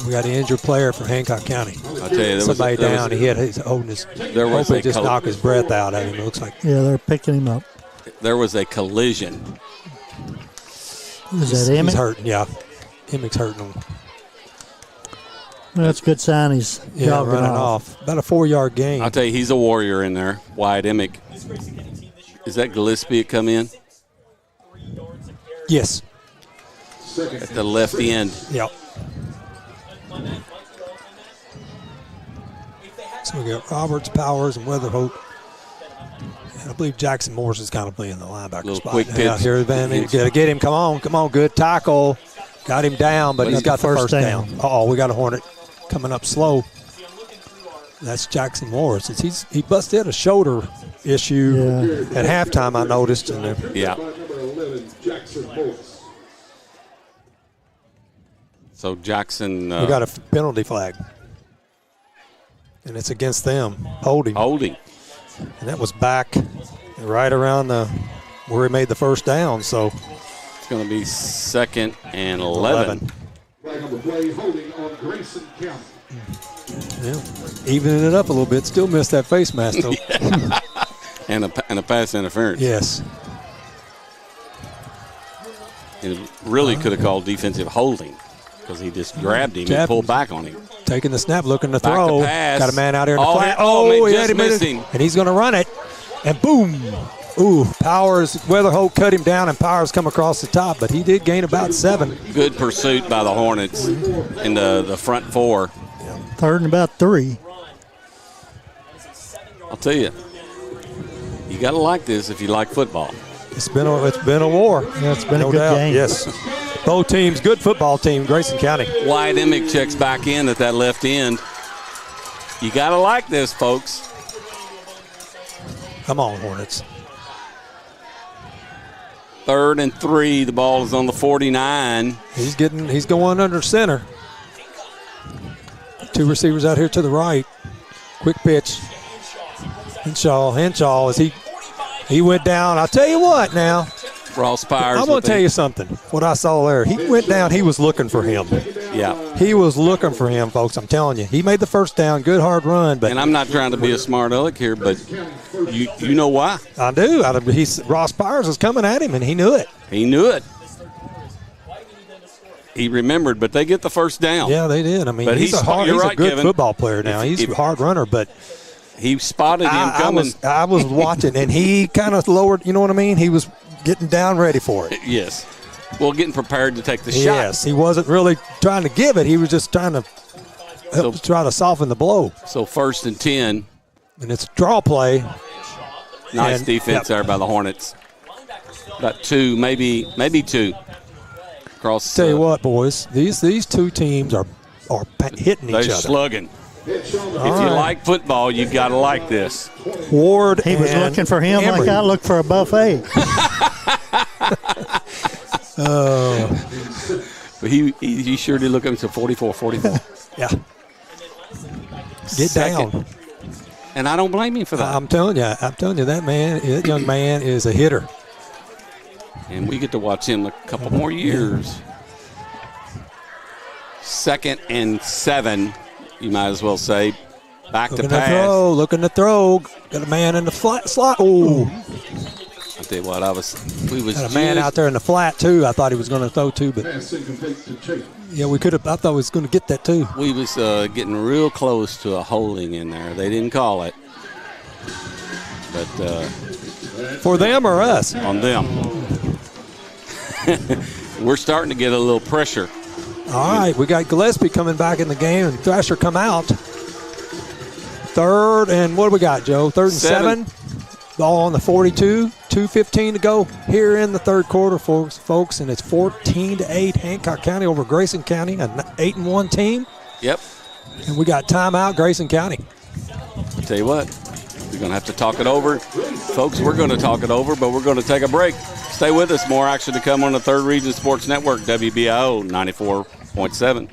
We got an injured player from Hancock County. I'll tell you, somebody down. He's holding his. There was hoping just knock his breath out at him. It looks like. Yeah, they're picking him up. There was a collision. Is that Emmett? He's hurting. Yeah, Emmett's hurting him. Well, that's a good sign. He's jogging running off. About a 4-yard gain. I'll tell you, he's a warrior in there. Wyatt Emick. Is that Gillespie come in? Yes. At the left end. Yep. So we got Roberts, Powers, and Weatherhope. And I believe Jackson Morris is kind of playing the linebacker little spot. Quick pitch. Here, Van. Got to get him. Come on. Good tackle. Got him down, but he's got the first down. We got a Hornet coming up slow. That's Jackson Morris. He busted a shoulder issue at halftime, I noticed. Yeah. So Jackson. We got a penalty flag. And it's against them. Holding. And that was back right around where he made the first down. So it's going to be 2nd and 11. Flag on the play, holding on Grayson County. Yeah, evening it up a little bit. Still missed that face mask, though. and a pass interference. Yes. And really could have called defensive holding because he just grabbed him and pulled back on him. Taking the snap, looking to throw. Got a man out here in the flat. He just missed him. And he's going to run it. And boom. Ooh, Powers, Weatherhope cut him down, and Powers come across the top, but he did gain about 7. Good pursuit by the Hornets in the front 4. 3rd and about 3. I'll tell you, you got to like this if you like football. It's been a war. Yeah, it's been a good game. Yes. Both teams, good football team, Grayson County. Wyatt Emick checks back in at that left end. You got to like this, folks. Come on, Hornets. 3rd and 3. The ball is on the 49. He's going under center. 2 receivers out here to the right. Quick pitch. Henshaw as he went down. I'll tell you what now. Ross Pires. I'm going to tell you something. What I saw there, he went down. He was looking for him. Yeah. He was looking for him, folks. I'm telling you. He made the first down. Good hard run. But and I'm not trying to be a smart aleck here, but you know why? I do. Ross Pires was coming at him, and he knew it. He remembered, but they get the first down. Yeah, they did. I mean, but he's a good Kevin. football player now. He's a hard runner, but he spotted him coming. I was watching, and he kind of lowered, you know what I mean? He was getting down ready for it. Yes. Well, getting prepared to take the shot. Yes, he wasn't really trying to give it. He was just trying to try to soften the blow. So 1st and 10. And it's a draw play. Nice defense there by the Hornets. About 2, maybe 2. Across. Tell you what, boys, these two teams are hitting each other. They're slugging. If you like football, you've got to like this. Ward, he was looking for him like I look for a buffet. He sure did look up to 44. Yeah. Get down. And I don't blame him for that. I'm telling you, that young man is a hitter. And we get to watch him a couple more years. 2nd and 7, you might as well say. Back to pass. Looking to throw. Got a man in the flat slot. Oh. I'll tell you what, got a man out there in the flat, too. I thought he was going to throw, too. But yeah, we could have. I thought he was going to get that, too. We was getting real close to a holding in there. They didn't call it. But for them or us? On them. We're starting to get a little pressure. All right, we got Gillespie coming back in the game, and Thrasher come out. 3rd and what do we got, Joe? 3rd and 7. Ball on the 42. 2:15 to go here in the 3rd quarter, folks, and it's 14-8 Hancock County over Grayson County, an 8-1 team. Yep. And we got timeout, Grayson County. I'll tell you what, we're going to have to talk it over. Folks, we're going to talk it over, but we're going to take a break. Stay with us. More action to come on the 3rd Region Sports Network, WBIO 94.7.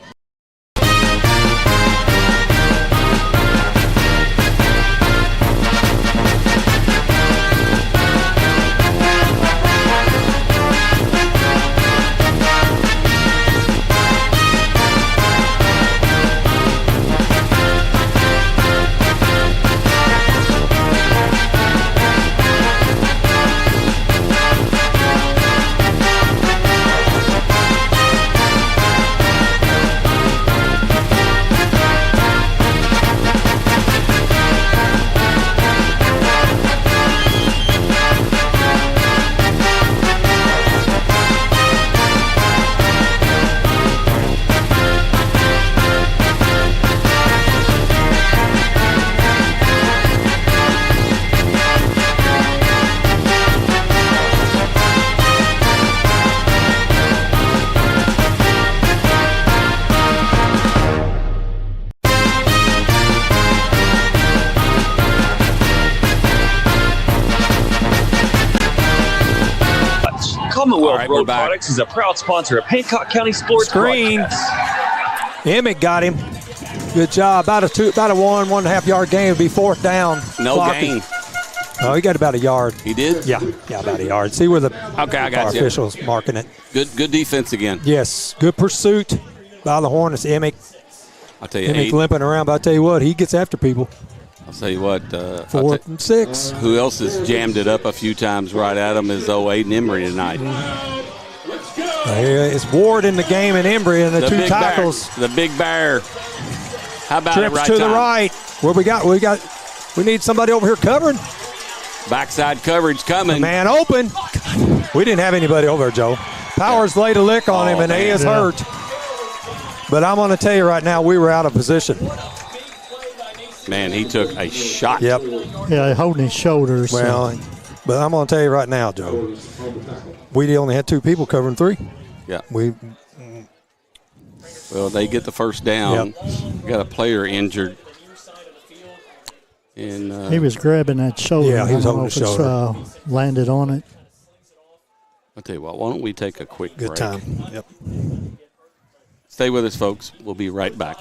right, we're Road back. Products is a proud sponsor of Hancock County Sports Screen. broadcasts. Emmett got him. Good job. About a 1.5 yard gain. It'd be fourth down. No gain. Oh, he got about a yard. He did? Yeah, about a yard. See where the Okay, I got you. officials marking it. Good defense again. Yes, good pursuit by the Hornets. Emmett I'll tell you, limping around, but I'll tell you what, he gets after people. I'll tell you what. 4th and 6. Who else has jammed it up a few times right at him is Aiden Emery tonight. It's Ward in the game and Embry and the two tackles. The big bear. How about Trips it right to time? the right. What we need somebody over here covering. Backside coverage coming. Man open. We didn't have anybody over there, Joe. Powers laid a lick on him, and he is hurt. But I'm going to tell you right now, we were out of position. Man, he took a shot. Yep. Yeah, holding his shoulders. Well, but I'm going to tell you right now, Joe, we only had 2 people covering 3. Yeah. Well, they get the first down. Yep. Got a player injured. And he was grabbing that shoulder. Yeah, he was holding the shoulder. Landed on it. I'll tell you what, why don't we take a quick break? Good time. Yep. Stay with us, folks. We'll be right back.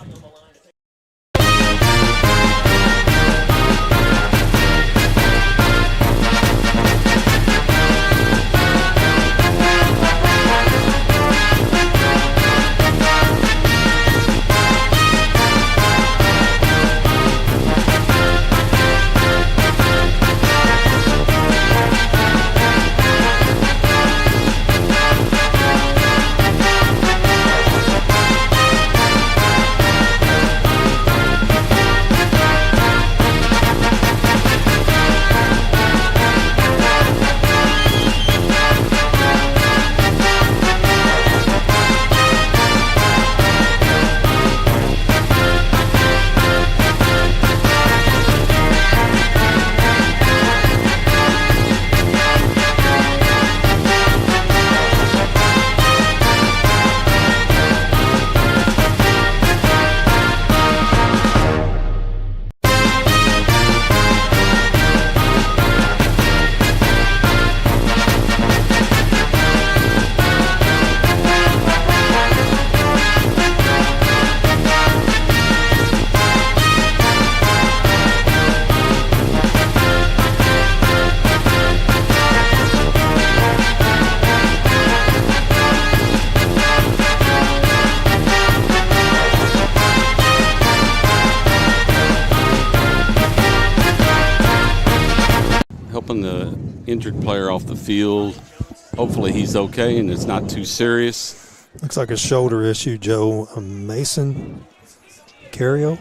The injured player off the field. Hopefully he's okay and it's not too serious. Looks like a shoulder issue, Joe. Mason Carrio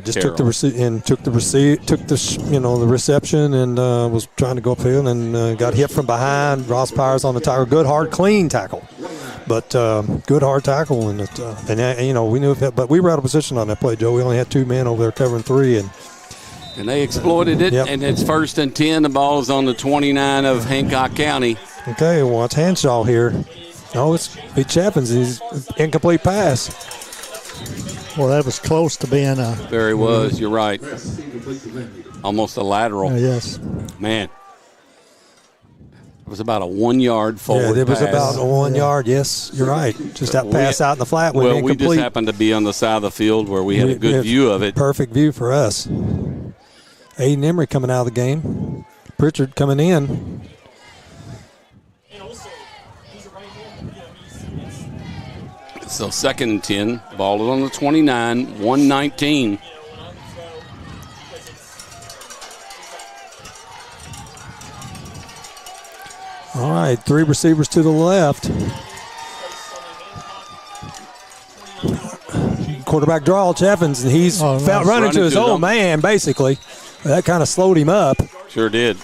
took the reception and was trying to go upfield and got hit from behind. Ross Powers on the tackle. Good, hard, clean tackle, but good hard tackle and we knew but we were out of position on that play, Joe. We only had 2 men over there covering 3 and they exploited it, and it's 1st and 10. The ball is on the 29 of Hancock County. Okay, well, it's Hanshaw here. No, it's Pete Chappins. He's incomplete pass. Well, that was close to being a... Very was, you're right. Almost a lateral. Yes. Man. It was about a 1 yard forward pass. Yeah, it was about a 1 yard, yes, you're right. Just that pass out in the flat. Well, we just happened to be on the side of the field where we had a good view of it. Perfect view for us. Aiden Emery coming out of the game. Pritchard coming in. So 2nd and 10. Ball is on the 29, 119. All right, 3 receivers to the left. Quarterback draw, Chaffins, and he's running to his own man, basically. That kind of slowed him up. Sure did.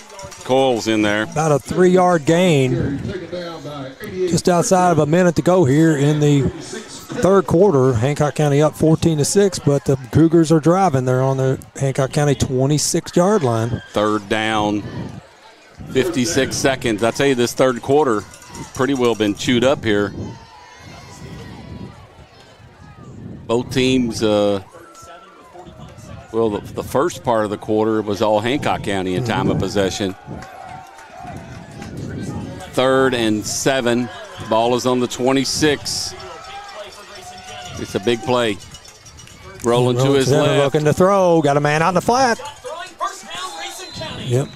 Coyle's in there. About a 3 yard gain. Just outside of a minute to go here in the 3rd quarter. Hancock County up 14-6, but the Cougars are driving. They're on the Hancock County 26 yard line. 3rd down, 56 seconds. I tell you, this 3rd quarter pretty well been chewed up here. Both teams, the first part of the quarter was all Hancock County in time of possession. 3rd and 7. Ball is on the 26. It's a big play. Rolling to his left. Looking to throw. Got a man out in the flat. Yep.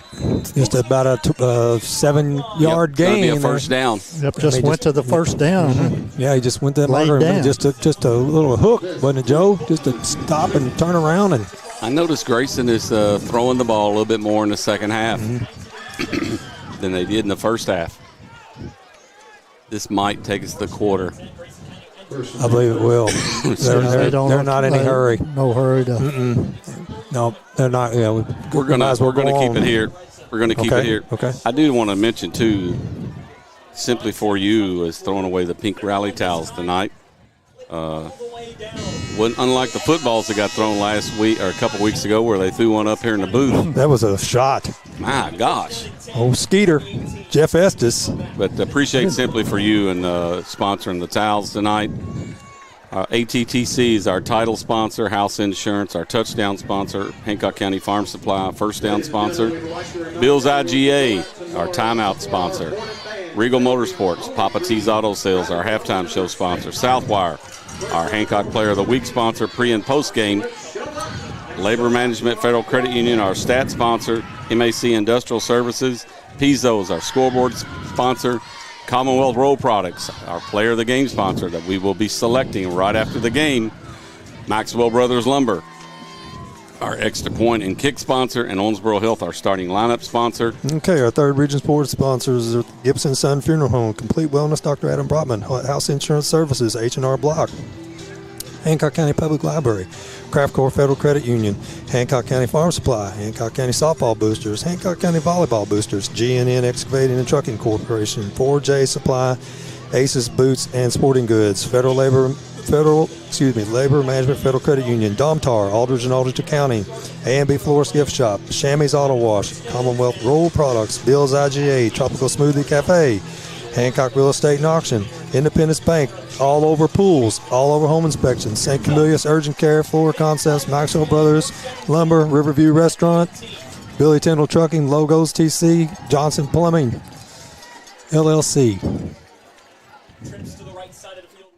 Just about a 7-yard gain. Gonna be a first down. Yep, just went to the first down. Mm-hmm. Yeah, he just went to that marker. Just a little hook, wasn't it, Joe? Just to stop and turn around. And I noticed Grayson is throwing the ball a little bit more in the second half than they did in the first half. This might take us to the quarter. I believe it will. they're not in a hurry. No hurry to. No, they're not. Yeah, we're gonna keep it here. We're gonna keep it here. Okay. I do want to mention too, Simply For You is throwing away the pink rally towels tonight. Unlike the footballs that got thrown last week or a couple weeks ago, where they threw one up here in the booth. That was a shot. My gosh. Oh, Skeeter, Jeff Estes. But appreciate Simply For You and sponsoring the towels tonight. ATTC is our title sponsor, House Insurance, our touchdown sponsor, Hancock County Farm Supply, first down sponsor, Bill's IGA, our timeout sponsor, Regal Motorsports, Papa T's Auto Sales, our halftime show sponsor, Southwire, our Hancock Player of the Week sponsor, pre- and post-game, Labor Management Federal Credit Union, our stat sponsor, MAC Industrial Services, Pizzo's, our scoreboard sponsor, Commonwealth Roll Products, our Player of the Game sponsor that we will be selecting right after the game, Maxwell Brothers Lumber, our Extra Point and Kick sponsor, and Owensboro Health, our starting lineup sponsor. Okay, our third region sports sponsors are Gibson Son Funeral Home, Complete Wellness, Dr. Adam Brotman, House Insurance Services, H&R Block, Hancock County Public Library, Craft Corps Federal Credit Union, Hancock County Farm Supply, Hancock County Softball Boosters, Hancock County Volleyball Boosters, GNN Excavating and Trucking Corporation, 4J Supply, Aces Boots and Sporting Goods, Labor Management Federal Credit Union, Domtar, Aldridge and Aldridge Accounting, A&B Florist Gift Shop, Chamois Auto Wash, Commonwealth Roll Products, Bill's IGA, Tropical Smoothie Cafe, Hancock Real Estate and Auction, Independence Bank, All Over Pools, All Over Home Inspections, St. Camillus Urgent Care, Floor Concepts, Maxwell Brothers Lumber, Riverview Restaurant, Billy Tyndall Trucking, Logos TC, Johnson Plumbing, LLC.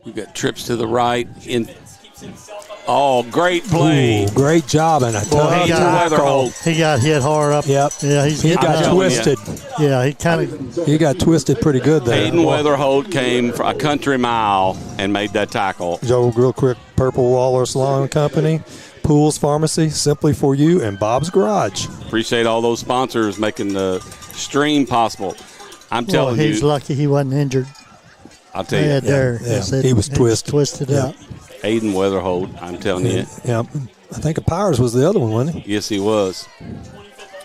We've got trips to the right. Oh, great play. Ooh, great job. And a tough tackle. He got hit hard up. Yep. Yeah, he got twisted. Yeah, he got twisted pretty good there. Hayden Weatherholt came for a country mile and made that tackle. Joe, real quick, Purple Waller Salon Company, Pools Pharmacy, Simply For You, and Bob's Garage. Appreciate all those sponsors making the stream possible. I'm telling you. He's lucky he wasn't injured. I'll tell you. He was twisted out. Hayden Weatherholt, I'm telling you. Yeah, I think Powers was the other one, wasn't he? Yes, he was.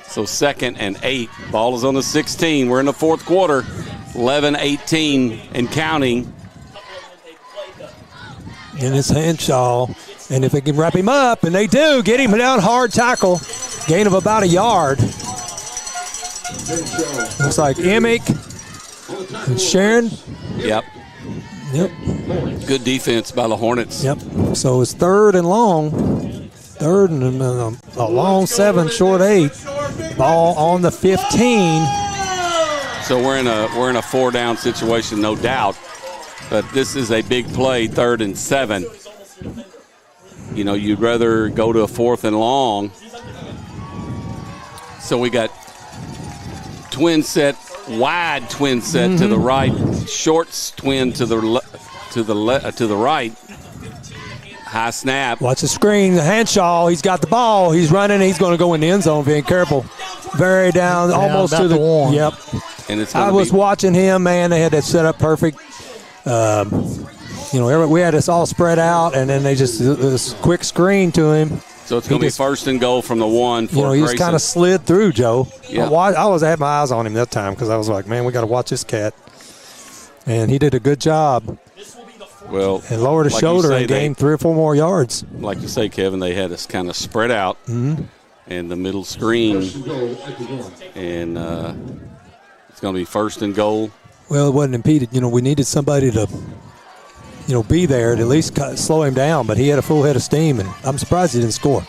So 2nd and 8. Ball is on the 16. We're in the fourth quarter. 11-18 and counting. And it's Henshaw. And if they can wrap him up, and they do, get him down, hard tackle. Gain of about a yard. Looks like Emick and Sharon. Yep. Good defense by the Hornets. Yep. So it's 3rd and long. 3rd and a long 7, short 8. Ball on the 15. So we're in a 4-down situation, no doubt. But this is a big play, 3rd and 7. You know, you'd rather go to a 4th and long. So we got wide twin set to the right, short twin to the right. High snap. Watch the screen. Henshaw, he's got the ball. He's running. He's going to go in the end zone. Being careful. Very down, almost to the one. Yep. And it's. I was watching him, man. They had that set up perfect. We had us all spread out, and then they just this quick screen to him. So it's going to be 1st and goal from the 1 for Grayson. He's kind of slid through, Joe. Yeah. I had my eyes on him that time because I was like, man, we got to watch this cat. And he did a good job. Well, and lowered his shoulder and gained 3 or 4 more yards. Like you say, Kevin, they had us kind of spread out and the middle screen. And it's going to be 1st and goal. Well, it wasn't impeded. We needed somebody to be there to at least slow him down, but he had a full head of steam, and I'm surprised he didn't score.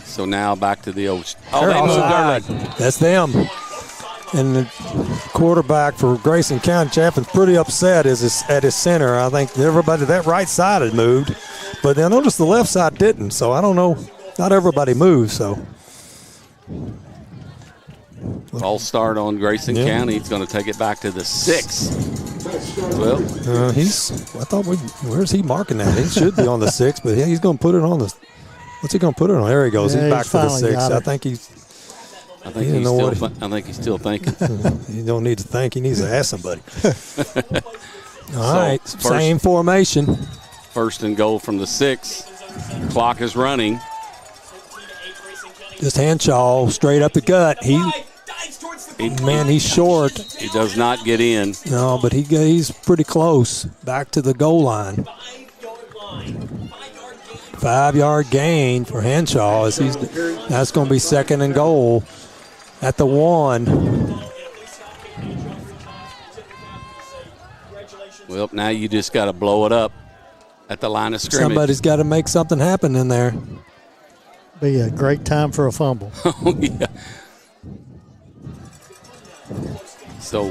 So now back to the old. They moved early. That's them. And the quarterback for Grayson County, Chaffin's pretty upset at his center. I think everybody, that right side had moved, but I noticed the left side didn't. So I don't know. Not everybody moved. So False start on Grayson County. He's going to take it back to the 6. Well, where's he marking that? He should be on the 6, but he's going to put it on the. What's he going to put it on? There he goes. Yeah, he's back to the 6. I think he's still thinking. He don't need to think. He needs to ask somebody. All right, same formation. First and goal from the 6. Clock is running. Just Hanshaw straight up the gut. He's short. He does not get in. No, but he's pretty close. Back to the goal line. 5-yard gain for Hanshaw. That's going to be second and goal at the 1. Well, now you just got to blow it up at the line of scrimmage. Somebody's got to make something happen in there. Be a great time for a fumble. Oh, yeah. So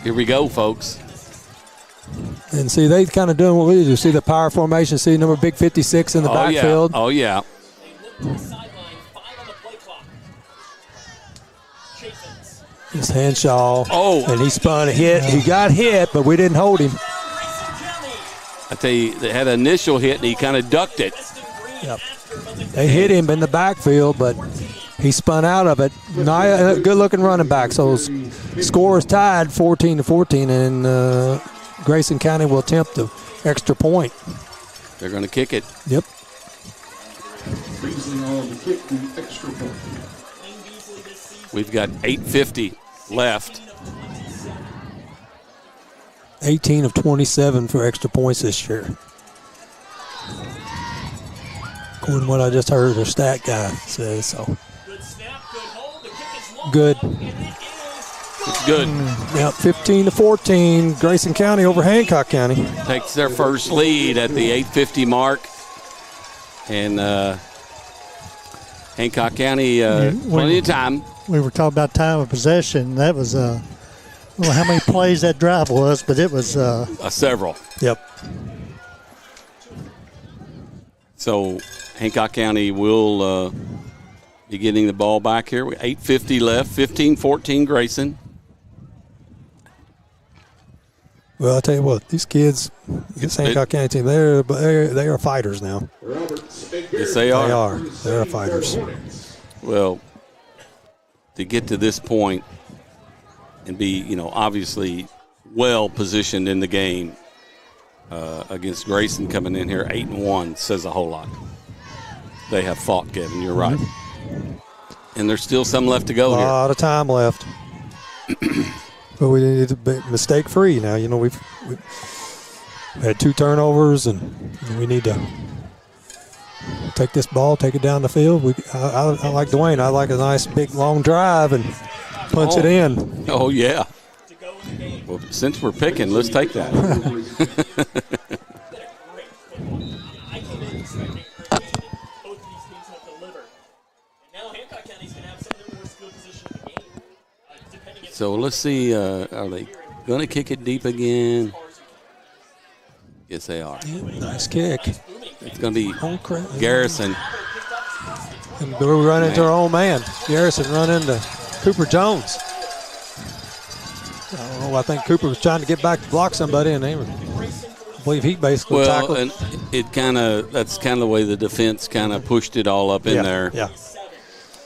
here we go, folks. And see, they kind of doing what we do. See the power formation. See number big 56 in the backfield. Yeah. Oh, yeah. This Hanshaw. Oh. And he spun a hit. He got hit, but we didn't hold him. I tell you, they had an initial hit, and he kind of ducked it. Yep. They hit him in the backfield, but he spun out of it. Good-looking running back. So score is tied 14-14, and Grayson County will attempt the extra point. They're going to kick it. Yep. We've got 8:50 left. 18 of 27 for extra points this year. According to what I just heard, their stat guy says so. Good. It's good. Yep, 15-14. Grayson County over Hancock County. Takes their first lead at the 8:50 mark. And Hancock County, plenty of time. We were talking about time of possession. That was, I don't know how many plays that drive was, but it was. Several. Yep. So Hancock County will be getting the ball back here. 8:50 left, 15-14 Grayson. Well, I'll tell you what, these kids, this Hancock County team, they are fighters now. Yes, they are. They are fighters. Well, to get to this point and be, obviously well positioned in the game against Grayson coming in here 8-1 says a whole lot. They have fought, Kevin. You're right. And there's still some left to go here. A lot of time left. But we need to be mistake-free now. We've had 2 turnovers, and we need to take this ball, take it down the field. I like Dwayne. I like a nice, big, long drive and punch it in. Oh, yeah. Well, since we're picking, let's take that. So let's see, are they going to kick it deep again? Yes, they are. Yeah, nice kick. It's going to be Garrison. And we run into our own man. Garrison run into Cooper Jones. I don't know. I think Cooper was trying to get back to block somebody, and I believe he basically tackled. And that's kind of the way the defense kind of pushed it all up in there. Yeah.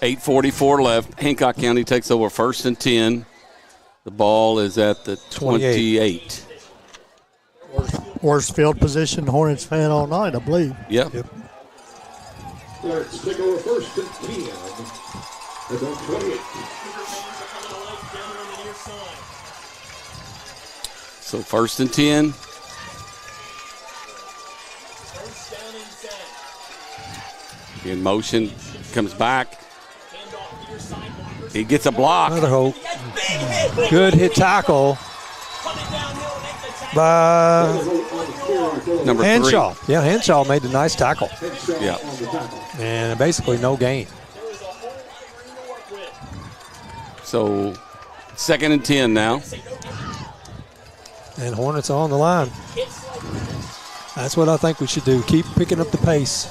8:44 left. Hancock County takes over 1st and 10. The ball is at the 28. Worst field position Hornets fan all night, I believe. Yep. Let's take over 1st and 10. At the 28. So 1st and 10. In motion, comes back. He gets a block. Another hope. Good hit tackle by number Hanshaw. 3. Yeah, Hanshaw made a nice tackle. Yeah. And basically no gain. So 2nd and 10 now. And Hornets are on the line. That's what I think we should do. Keep picking up the pace.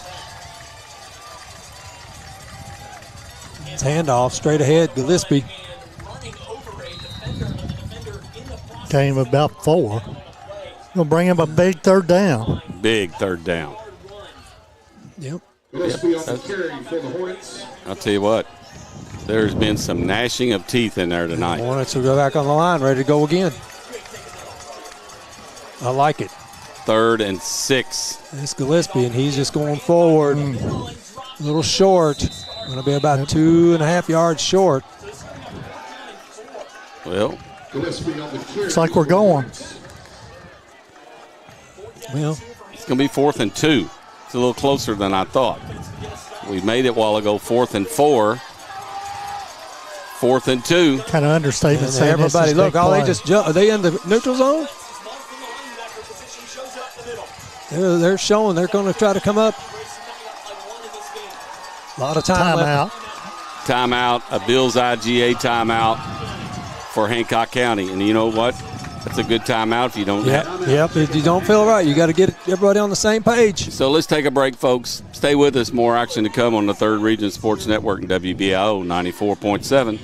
It's handoff straight ahead. Gillespie. Came about 4. We'll bring him a big 3rd down. Big 3rd down. Yep. I'll tell you what. There's been some gnashing of teeth in there tonight. Hornets will go back on the line, ready to go again. I like it. 3rd and 6. It's Gillespie, and he's just going forward. A little short. Going to be about 2.5 yards short. Well, looks like we're going. Well, it's going to be 4th and 2. It's a little closer than I thought. We made it a while ago, 4th and 4. 4th and 2. Kind of understatement. And everybody, look, all they just jump. Are they in the neutral zone? They're showing they're going to try to come up. A lot of time left. Timeout, a Bills IGA timeout for Hancock County. And you know what? That's a good timeout if you don't have. Yep, if you don't feel right, you got to get everybody on the same page. So let's take a break, folks. Stay with us. More action to come on the 3rd Region Sports Network and WBIO 94.7.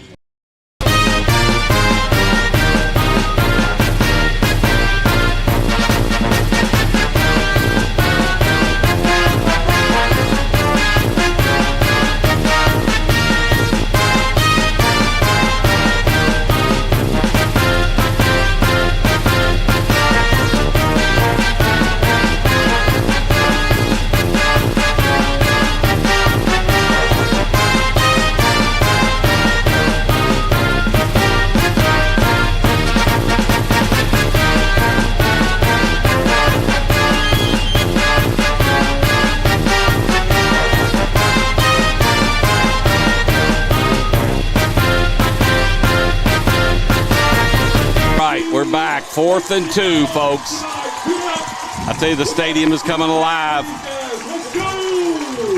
We're back, 4th and 2, folks. I tell you, the stadium is coming alive.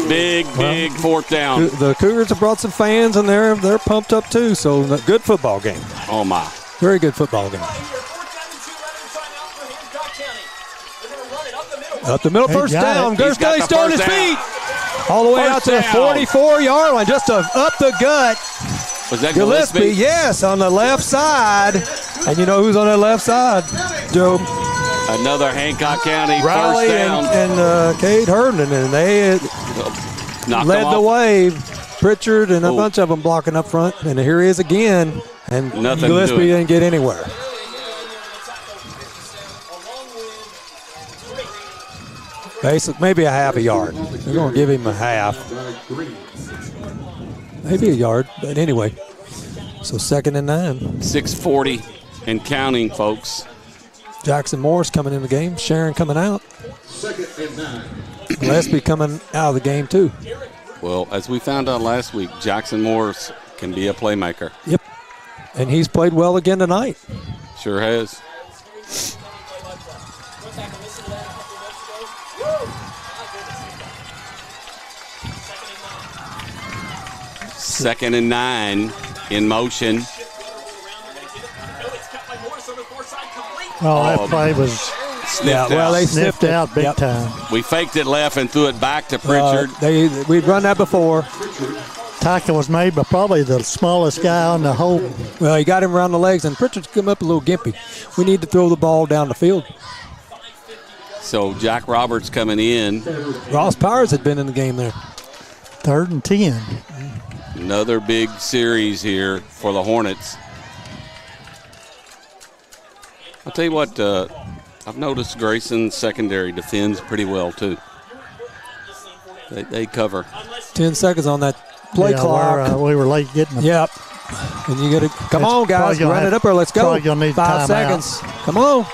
Big 4th down. The Cougars have brought some fans, and they're pumped up too. So good football game. Oh my, very good football game. Up the middle, first down. Gerstein still on his feet. All the way out to the 44-yard line, just up the gut. Was that Gillespie? Yes, on the left side. And you know who's on that left side, Joe? Another Hancock County Riley first down. and Cade Herndon, and they led the way. Pritchard and a bunch of them blocking up front. And here he is again. And Gillespie didn't get anywhere. Basic, maybe a half a yard. They're going to give him a half. Maybe a yard, but anyway. So 2nd and 9. 6:40 and counting, folks. Jackson Morris coming in the game. Sharon coming out. 2nd and 9. Gillespie coming out of the game, too. Well, as we found out last week, Jackson Morris can be a playmaker. Yep. And he's played well again tonight. Sure has. Second and 9 in motion. Oh, that play was sniffed out. Well, they sniffed out big time. We faked it left and threw it back to Pritchard. We'd run that before. Tackle was made by probably the smallest guy on the whole. Well, he got him around the legs, and Pritchard's come up a little gimpy. We need to throw the ball down the field. So Jack Roberts coming in. Ross Powers had been in the game there. 3rd and 10. Another big series here for the Hornets. I'll tell you what, I've noticed Grayson's secondary defends pretty well, too. They cover. 10 seconds on that play clock. We were late getting them. Yep. And you got to, come on, guys, run it up or let's go. 5 seconds. Come on.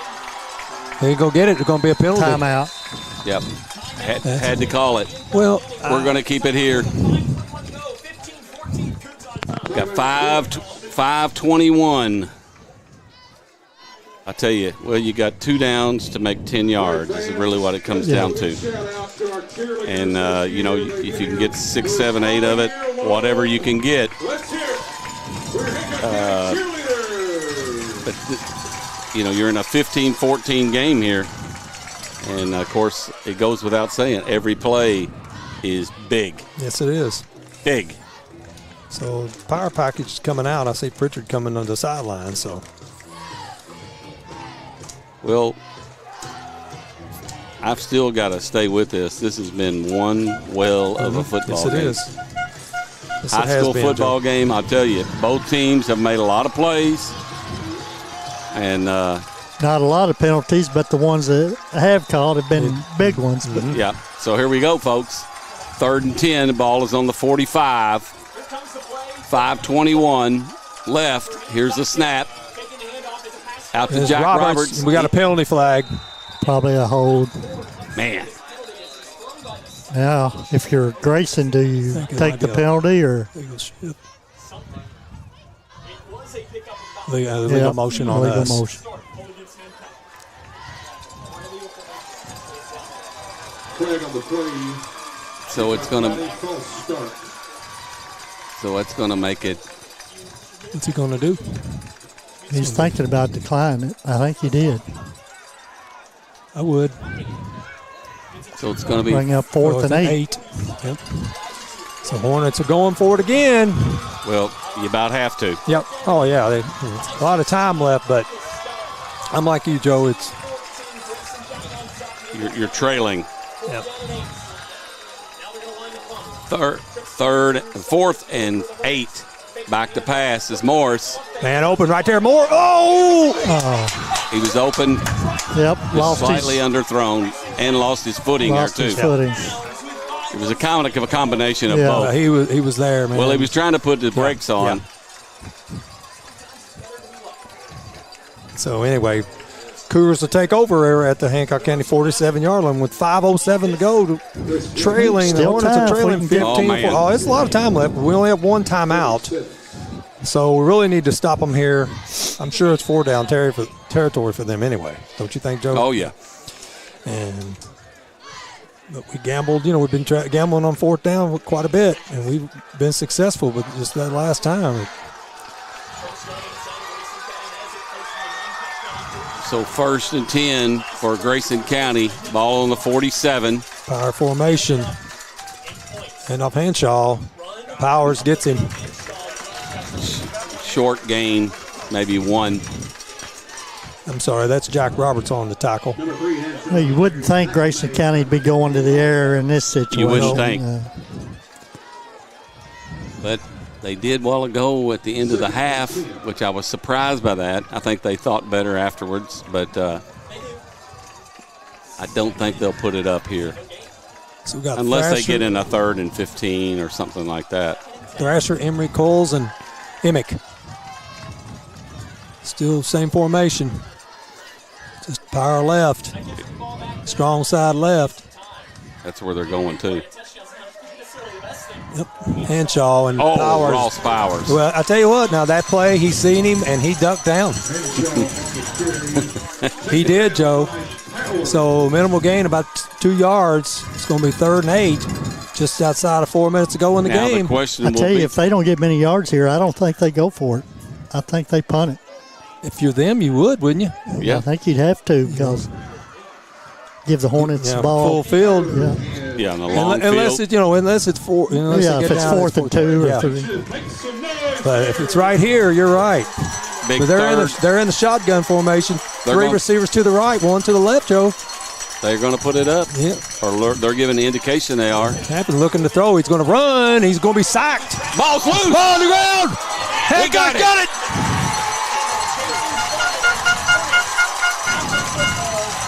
There you go get it. There's going to be a penalty. Timeout. Yep. Had to call it. Well, we're going to keep it here. Got 5:21. I tell you, well, you got 2 downs to make 10 yards. This is really what it comes down to. And, you know, if you can get 6, 7, 8 of it, whatever you can get. But, you're in a 15-14 game here. And, of course, it goes without saying, every play is big. Yes, it is. Big. So, power package is coming out. I see Pritchard coming on the sideline, so. Well, I've still got to stay with this. This has been one well of a football game. Yes, it is. Yes, High school football game, I'll tell you, both teams have made a lot of plays. And not a lot of penalties, but the ones that have called have been big ones. Mm-hmm. Yeah. So here we go, folks. 3rd and 10. The ball is on the 45. 5:21 left. Here's the snap. Out to Jack Roberts. We got a penalty flag. Probably a hold. Man. Now, if you're Grayson, do you take the penalty or? Legal motion on legal us. Motion. So it's gonna make it. What's he gonna do? He's thinking about declining it. I think he did. I would. So it's gonna be bring up 4th and 8. Yep. So Hornets are going for it again. Well, you about have to. Yep. Oh yeah. A lot of time left, but I'm like you, Joe. It's you're trailing. Yep. 4th and 8. Back to pass is Morris. Man open right there. Moore. Oh! He was open. Yep. Lost slightly underthrown and lost his footing there too. Footing. It was a combination of both. He was there, man. Well, he was trying to put the brakes on. Yeah. So anyway, Cougars will take over at the Hancock County 47-yard line with 5:07 to go. Trailing. The Hornets are trailing 15. It's a lot of time left. We only have one timeout. So we really need to stop them here. I'm sure it's 4-down territory for them anyway. Don't you think, Joe? Oh, yeah. But we gambled. We've been gambling on 4th down quite a bit, and we've been successful. But just that last time. So 1st and 10 for Grayson County. Ball on the 47. Power formation. And off Hanshaw. Powers gets him. Short gain, maybe 1. I'm sorry, that's Jack Roberts on the tackle. Well, you wouldn't think Grayson County would be going to the air in this situation. You wouldn't think. But they did a while ago at the end of the half, which I was surprised by that. I think they thought better afterwards, but I don't think they'll put it up here. So we got unless Thrasher, they get in a 3rd and 15 or something like that. Thrasher, Emery, Coles, and Emick. Still same formation. Just power left. Strong side left. That's where they're going to. Yep. Hanshaw and Powers. Ross Powers. Well, I tell you what, now that play, he's seen him and he ducked down. He did, Joe. So minimal gain, about 2 yards. It's going to be 3rd and 8, just outside of 4 minutes to go in the game. The question I tell you, if they don't get many yards here, I don't think they go for it. I think they punt it. If you're them, you would, wouldn't you? Yeah. I think you'd have to because give the Hornets the ball. Full field. Yeah, on the long unless field. Unless it's 4. If it's 4th and 2 or 3. But if it's right here, you're right. Big but they're in the shotgun formation. 3 receivers to the right, 1 to the left, Joe. They're going to put it up. Yeah. Or they're giving the indication they are. Tappan looking to throw. He's going to run. He's going to be sacked. Ball's loose. Ball on the ground. Hancock got it.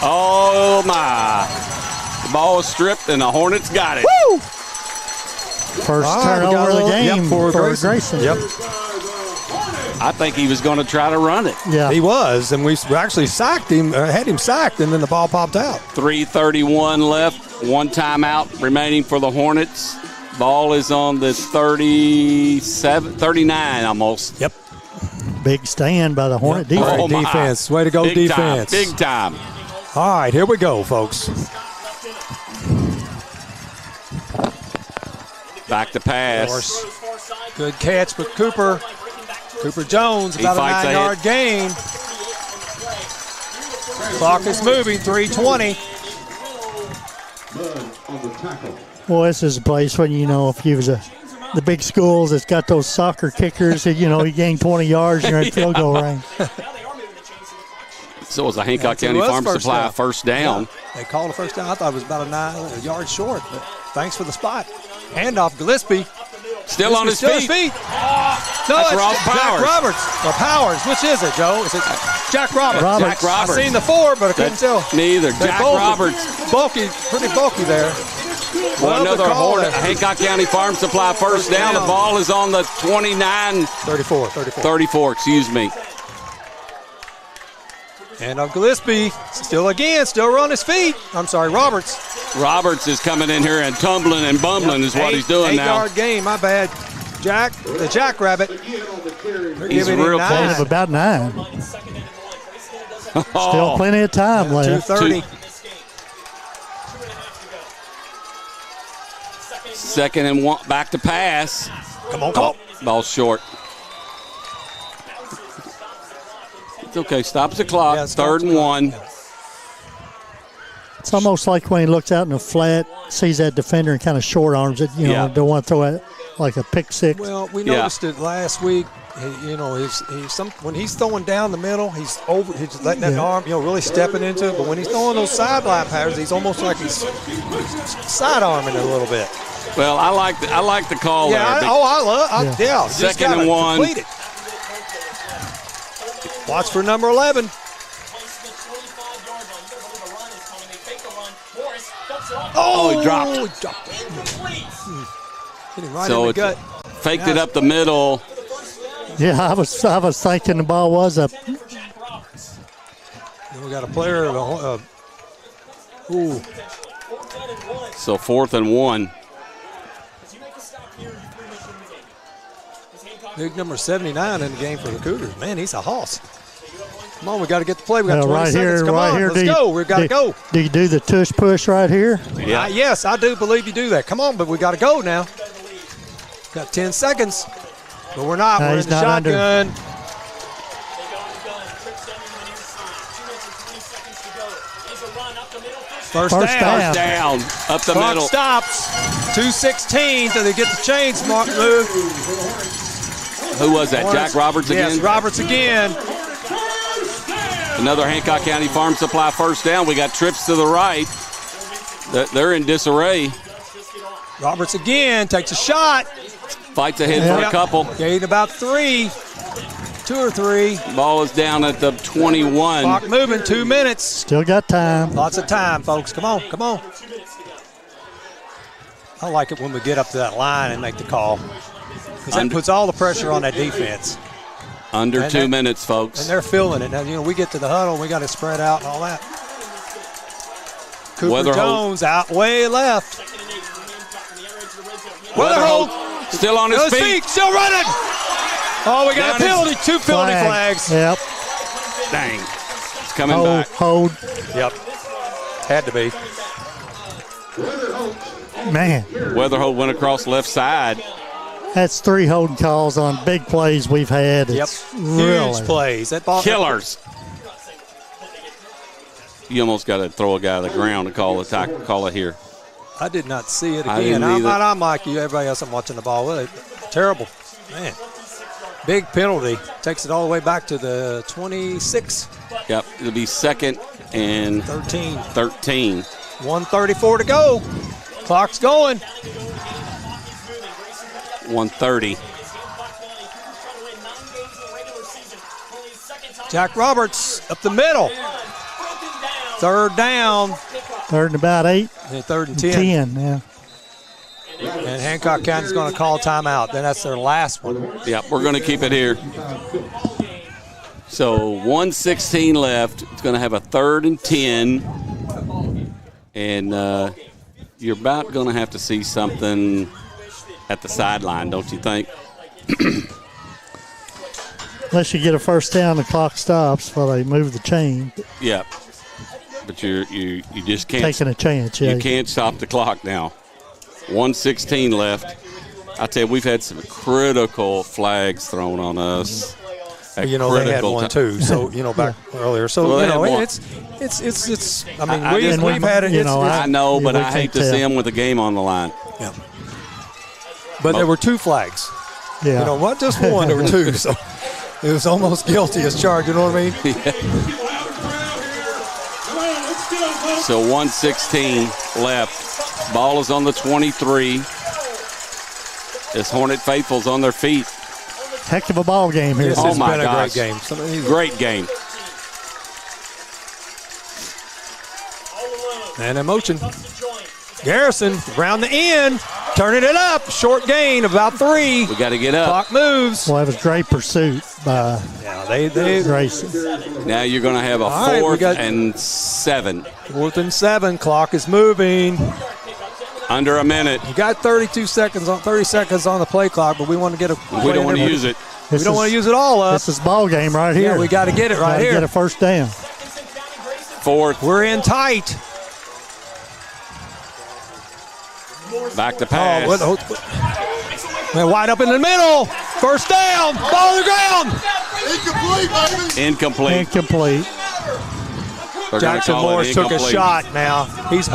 Oh, my. The ball is stripped, and the Hornets got it. Woo! First turnover of the game for Grayson. Yep. I think he was going to try to run it. Yeah. He was, and we actually sacked him, had him sacked, and then the ball popped out. 3:31 left, 1 timeout remaining for the Hornets. Ball is on the 39 almost. Yep. Big stand by the Hornet defense. Oh, defense. Way to go, Big defense. Time. Big time. All right, here we go, folks. Back to pass. Good catch with Cooper. Cooper Jones, about a 9-yard gain. Clock is moving, 3:20. Well, this is a place when, if you was the big schools that's got those soccer kickers, you gain 20 yards, you're in field goal range. So it was a Hancock County Farm Supply first down. Yeah, they called a first down. I thought it was about a yard short, but thanks for the spot. Handoff, Gillespie. Still on his feet. No, that's Jack Powers. Roberts. Or Powers. Which is it, Joe? Is it Jack Roberts? Jack Roberts. I seen the 4, but I couldn't tell. Me either. Jack Roberts. Bulky, pretty bulky there. Well, another Hancock County Farm Supply first down. The ball is on the 29. 34, excuse me. And Gillespie, still on his feet. I'm sorry, Roberts. Roberts is coming in here and tumbling and bumbling is what he's doing now. 8-yard gain, my bad. The Jackrabbit. He's real close. About 9. Still plenty of time left. 2:30. Second and 1, back to pass. Come on. Ball short. It's okay. Stops the clock. Yeah, 3rd and 1. It's almost like when he looks out in the flat, sees that defender and kind of short arms it. Don't want to throw it like a pick six. Well, we noticed it last week. When he's throwing down the middle, he's letting that arm, really stepping into it. But when he's throwing those sideline patterns, he's almost like he's side arming it a little bit. Well, I like the call there. Yeah. 2nd and 1. Complete it. Watch for number 11. Oh, he dropped. Hit him right in the gut. Faked it up the middle. Yeah, I was thinking the ball was up. Then we got a player. So 4th and 1. Big number 79 in the game for the Cougars. Man, he's a hoss. Come on, we got to get the play. We got 20 seconds. Come on, let's go. We've got to go. Do you do the tush push right here? Yeah. Yes, I do believe you do that. Come on, but we got to go now. Got 10 seconds, but we're not. We're in the shotgun. First down. Up the Clock middle. Stops. 2:16 till they get the chains moved. Who was that? Jack Roberts again? Yes, Roberts again. Another Hancock County Farm Supply first down. We got trips to the right. They're in disarray. Roberts again takes a shot. Fights ahead for a couple. Gained about 3. 2 or 3. Ball is down at the 21. Clock moving, 2 minutes. Still got time. Lots of time, folks. Come on. I like it when we get up to that line and make the call. Because that puts all the pressure on that defense. Under 2 minutes, folks. And they're feeling it. Now, we get to the huddle, we got to spread out and all that. Cooper Jones out way left. Weatherholt still on his feet. Still running. Oh, we got a penalty. 2 penalty flags. Yep. Dang. It's coming back. Hold. Yep. Had to be. Man. Weatherholt went across left side. That's 3 holding calls on big plays we've had. Yep. Really huge plays. That ball killers. You almost got to throw a guy to the ground to call it here. I did not see it again. I'm like you, everybody else. I'm watching the ball with it. Terrible. Man. Big penalty. Takes it all the way back to the 26. Yep. It'll be 2nd and 13. 1:34 to go. Clock's going. 1:30. Jack Roberts up the middle. 3rd down. 3rd and about 8. And 3rd and 10. Yeah. And Hancock County's going to call timeout. Then that's their last one. Yep, we're going to keep it here. So 1:16 left. It's going to have a 3rd and 10. And you're about going to have to see something at the sideline, don't you think? Unless you get a first down, the clock stops while they move the chain. Yep. But you just can't. Taking a chance, yeah. You can't stop the clock now. 1:16 left. I tell you, we've had some critical flags thrown on us. A you know, they had critical one time. too. So you know, back earlier. So Well, they you know, had one. it's. I mean, I just- we've had it. you know, I know, but we I hate can't to tell. see them with the game on the line. Yeah. But there were 2 flags. Yeah. You know, not just one. There were 2. So it was almost guilty as charged. You know what I mean? So 1:16 left. Ball is on the 23. This Hornet faithful's on their feet. Heck of a ball game here. This Oh has my been gosh. a great game. Great game. And in motion. Garrison round the end, turning it up. Short gain, about 3. We got to get up. Clock moves. Well, it was great pursuit by They Grayson. Now you're going to have a All right, we 4th got- and 7. 4th and 7. Clock is moving. Under a minute. You got 30 seconds on the play clock, but we want to get a. We don't want to use it. We don't want to use it all up. This is ball game right here. Yeah, we got to get it right Gotta here. Get a first down. 4th. We're in tight. Back to pass. Man, wide up in the middle. First down. Ball on the ground. Incomplete. Incomplete. They're gonna Jackson call it Morris took a incomplete. shot now. He's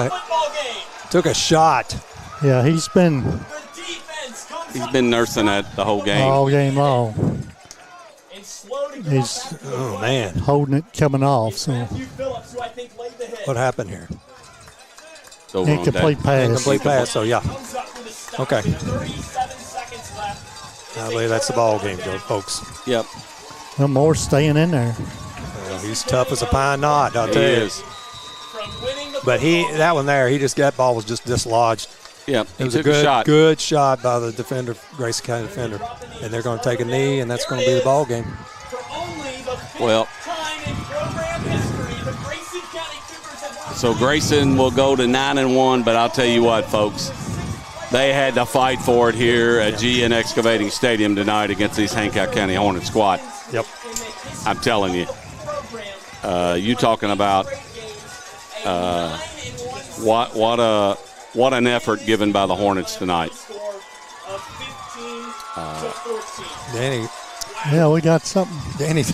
took a shot. Yeah, he's been He's been nursing that the whole game. all game long. He's Oh, man. holding it coming off. So What happened here? It's over on incomplete that. pass. Incomplete pass, so yeah. Okay. I believe that's the ball game, folks. Yep. No more staying in there. Well, he's tough as a pine knot, I'll He tell you. is. But that one there, that ball was just dislodged. Yep. It was He a took a shot. good shot by the defender, Grayson County defender. And they're going to take a knee, and that's going to be the ball game. Well, so Grayson will go to 9-1, but I'll tell you what, folks, they had to fight for it here at GN Excavating Stadium tonight against these Hancock County Hornet squad. Yep. I'm telling you. You talking about what an effort given by the Hornets tonight. Danny. Yeah, we got something. Danny's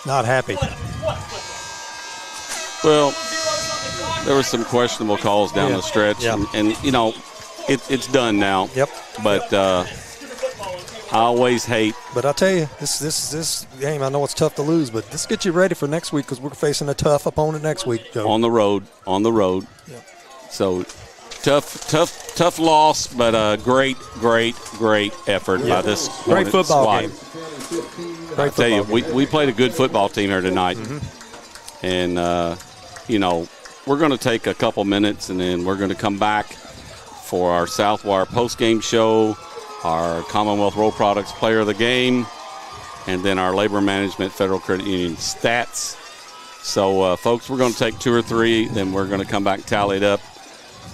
not happy. Well, there were some questionable calls down the stretch, Yeah. and you know, it's done now. Yep. But I always hate. But I'll tell you, this game, I know it's tough to lose, but this gets you ready for next week because we're facing a tough opponent next week, Joe. On the road. Yep. So tough loss, but a great effort by this Great Hornet football squad. game. I tell you, we played a good football team here tonight, and you know, we're going to take a couple minutes, and then we're going to come back for our Southwire postgame show, our Commonwealth Road Products Player of the Game, and then our Labor Management Federal Credit Union stats. So, folks, we're going to take 2 or 3, then we're going to come back, tally it up.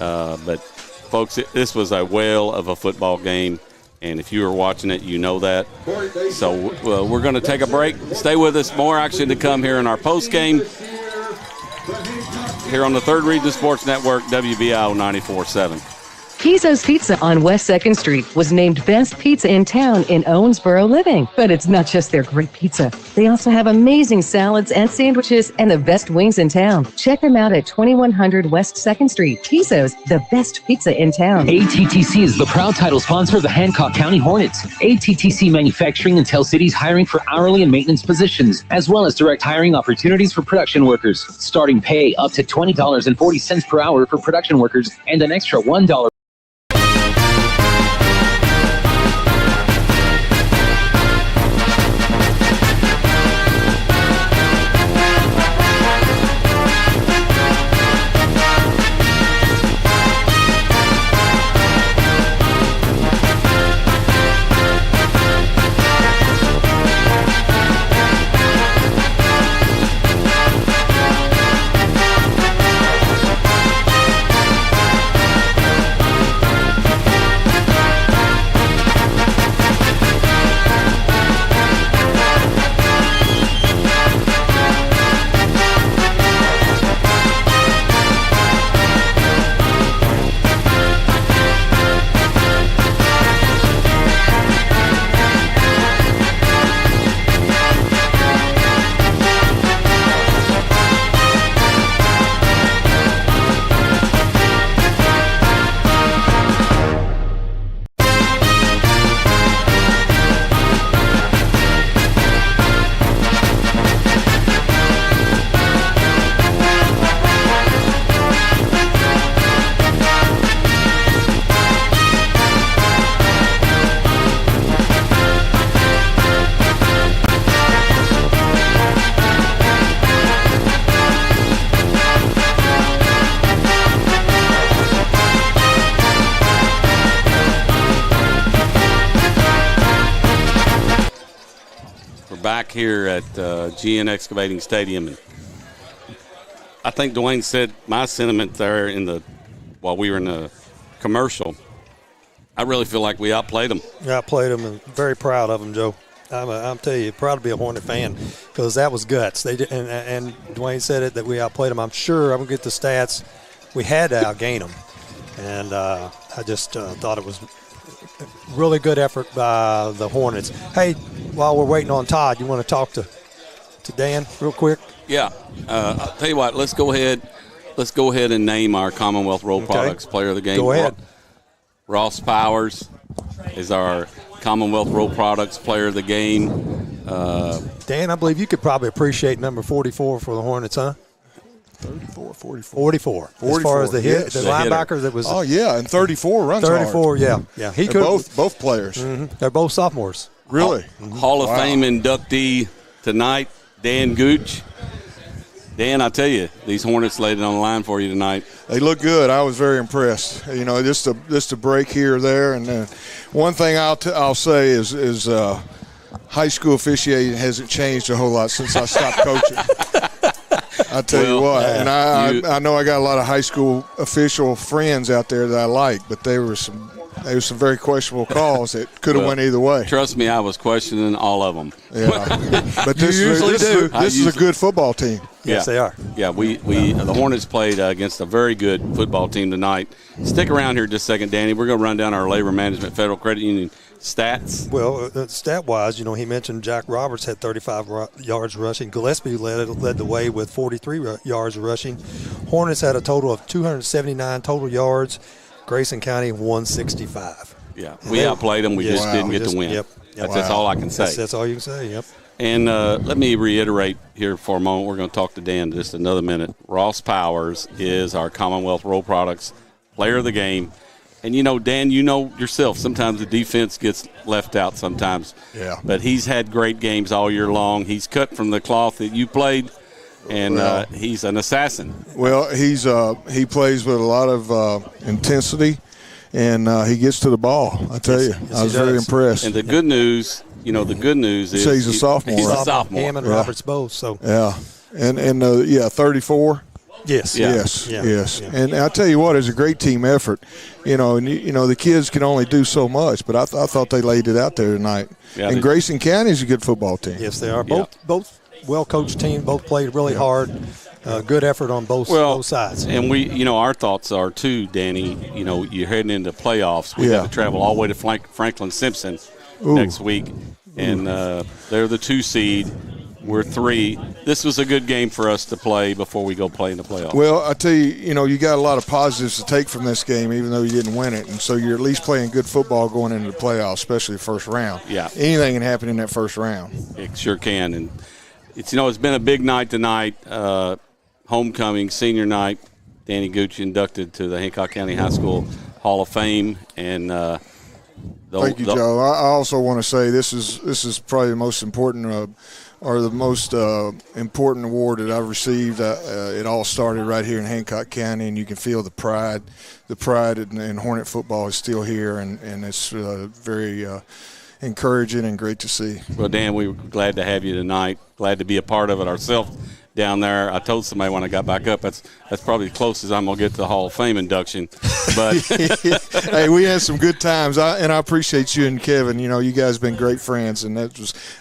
But, folks, this was a whale of a football game, and if you were watching it, you know that. So, we're going to take a break. Stay with us. More action to come here in our postgame here on the Third Region Sports Network, WBIO 94.7. Pizzo's Pizza on West 2nd Street was named Best Pizza in Town in Owensboro Living. But it's not just their great pizza. They also have amazing salads and sandwiches and the best wings in town. Check them out at 2100 West 2nd Street. Pizzo's, the best pizza in town. ATTC is the proud title sponsor of the Hancock County Hornets. ATTC Manufacturing and Tell Cities hiring for hourly and maintenance positions, as well as direct hiring opportunities for production workers. Starting pay up to $20.40 per hour for production workers and an extra $1 back here at GN Excavating Stadium, and I think Dwayne said my sentiment there while we were in the commercial. I really feel like we outplayed them. Yeah, I played them, and very proud of them, Joe. I'm telling you, proud to be a Hornet fan because that was guts. They did, and Dwayne said it that we outplayed them. I'm sure I'm gonna get the stats. We had to outgain them, and I just thought it was really good effort by the Hornets. Hey, while we're waiting on Todd, you want to talk to Dan real quick? Yeah, I'll tell you what. Let's go ahead and name our Commonwealth Roll Products Player of the Game. Go ahead. Ross Powers is our Commonwealth Roll Products Player of the Game. Dan, I believe you could probably appreciate number 44 for the Hornets, huh? 34, 44. 44. As far as the hit, yes. the linebacker that was. Oh, yeah, and 34 runs 34, hard. yeah. He They're could. both players. Mm-hmm. They're both sophomores. Really? Hall of Fame inductee tonight, Dan Gooch. Dan, I tell you, these Hornets laid it on the line for you tonight. They look good. I was very impressed. You know, just a break here or there. And one thing I'll say is high school officiating hasn't changed a whole lot since I stopped coaching. I tell you what. And I know I got a lot of high school official friends out there that I like, but there were some very questionable calls that could have went either way. Trust me, I was questioning all of them. Yeah, but this is a good football team. Yes, they are. Yeah, the Hornets played against a very good football team tonight. Stick around here just a second, Danny. We're going to run down our Labor Management Federal Credit Union stats. Well, stat-wise, he mentioned Jack Roberts had 35 yards rushing. Gillespie led the way with 43 yards rushing. Hornets had a total of 279 total yards. Grayson County 165. Yeah, we outplayed them. We just didn't get the win. Yep. That's all I can say. That's all you can say, yep. And let me reiterate here for a moment. We're going to talk to Dan in just another minute. Ross Powers is our Commonwealth Roll Products Player of the Game. And, Dan, yourself, sometimes the defense gets left out sometimes. Yeah. But he's had great games all year long. He's cut from the cloth that you played, and he's an assassin. Well, he plays with a lot of intensity, and he gets to the ball. I tell you, I was very impressed. And the good news is he's a sophomore. He's a sophomore. Him and Roberts both. So yeah, and 34. Yes. Yeah. Yes. Yeah. Yes. Yeah. And I tell you what, it's a great team effort. And the kids can only do so much, but I thought they laid it out there tonight. Yeah, and Grayson County is a good football team. Yes, they are. Both well-coached teams. Both played really hard. Good effort on both sides. And we, our thoughts are too, Danny. You're heading into playoffs. We have to travel all the way to Franklin Simpson next week, and they're the 2 seed. We're 3. This was a good game for us to play before we go play in the playoffs. Well, I tell you, you got a lot of positives to take from this game, even though you didn't win it. And so you're at least playing good football going into the playoffs, especially the first round. Yeah. Anything can happen in that first round. It sure can. And it's been a big night tonight. Homecoming, senior night. Danny Gooch inducted to the Hancock County High School Hall of Fame. And thank you, Joe. I also want to say this is probably the most important important award that I've received. It all started right here in Hancock County, and you can feel the pride. The pride in Hornet football is still here, and it's very encouraging and great to see. Well, Dan, we were glad to have you tonight. Glad to be a part of it ourselves down there. I told somebody when I got back up, that's probably the closest I'm going to get to the Hall of Fame induction. But hey, we had some good times, and I appreciate you and Kevin. You guys have been great friends, and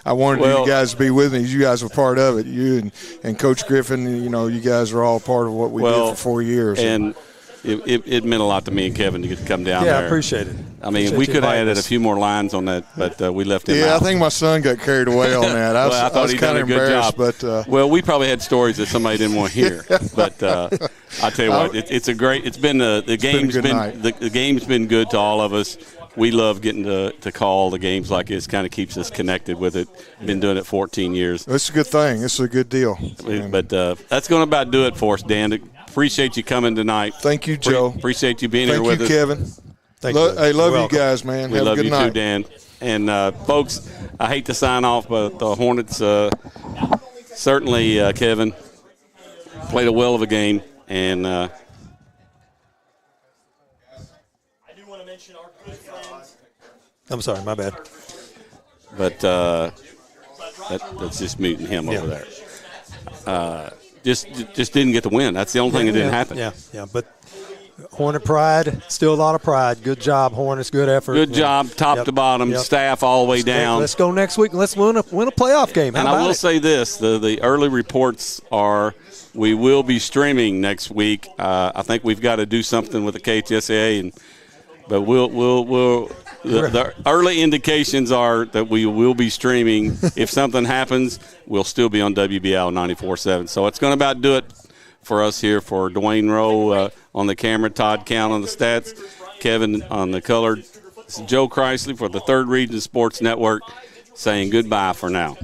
I wanted you guys to be with me. You guys were part of it. You and Coach Griffin, you guys are all part of what we did for 4 years. And it meant a lot to me and Kevin to get to come down there. Yeah, I appreciate it. I mean, we could have added a few more lines on that, but we left him out. Yeah, I think my son got carried away on that. I thought he did a good job. But we probably had stories that somebody didn't want to hear. But I tell you what, the game's been good to all of us. We love getting to call the games like this. Kind of keeps us connected with it. Been doing it 14 years. It's a good thing. It's a good deal. But that's going to about do it for us, Dan. Appreciate you coming tonight. Thank you, Joe. Appreciate you being here with us. Thank you, Kevin. Thank you. Hey, love you guys, man. We Have love a good you night. too, Dan. And, folks, I hate to sign off, but the Hornets certainly, Kevin, played a well of a game. And I do want to mention our good friends. I'm sorry, my bad. But That's just muting him over there. Just didn't get the win. That's the only thing that didn't happen. Yeah. But Hornet pride, still a lot of pride. Good job, Hornets. Good effort. Good job, top to bottom, staff all the way down. Let's go next week. Let's win a playoff game. And I will say this: the early reports are we will be streaming next week. I think we've got to do something with the KTSA, but the early indications are that we will be streaming. If something happens, we'll still be on WBL 94.7. So it's going to about do it for us here. For Dwayne Rowe on the camera, Todd Count on the stats, Kevin on the color. This is Joe Chrisley for the Third Region Sports Network saying goodbye for now.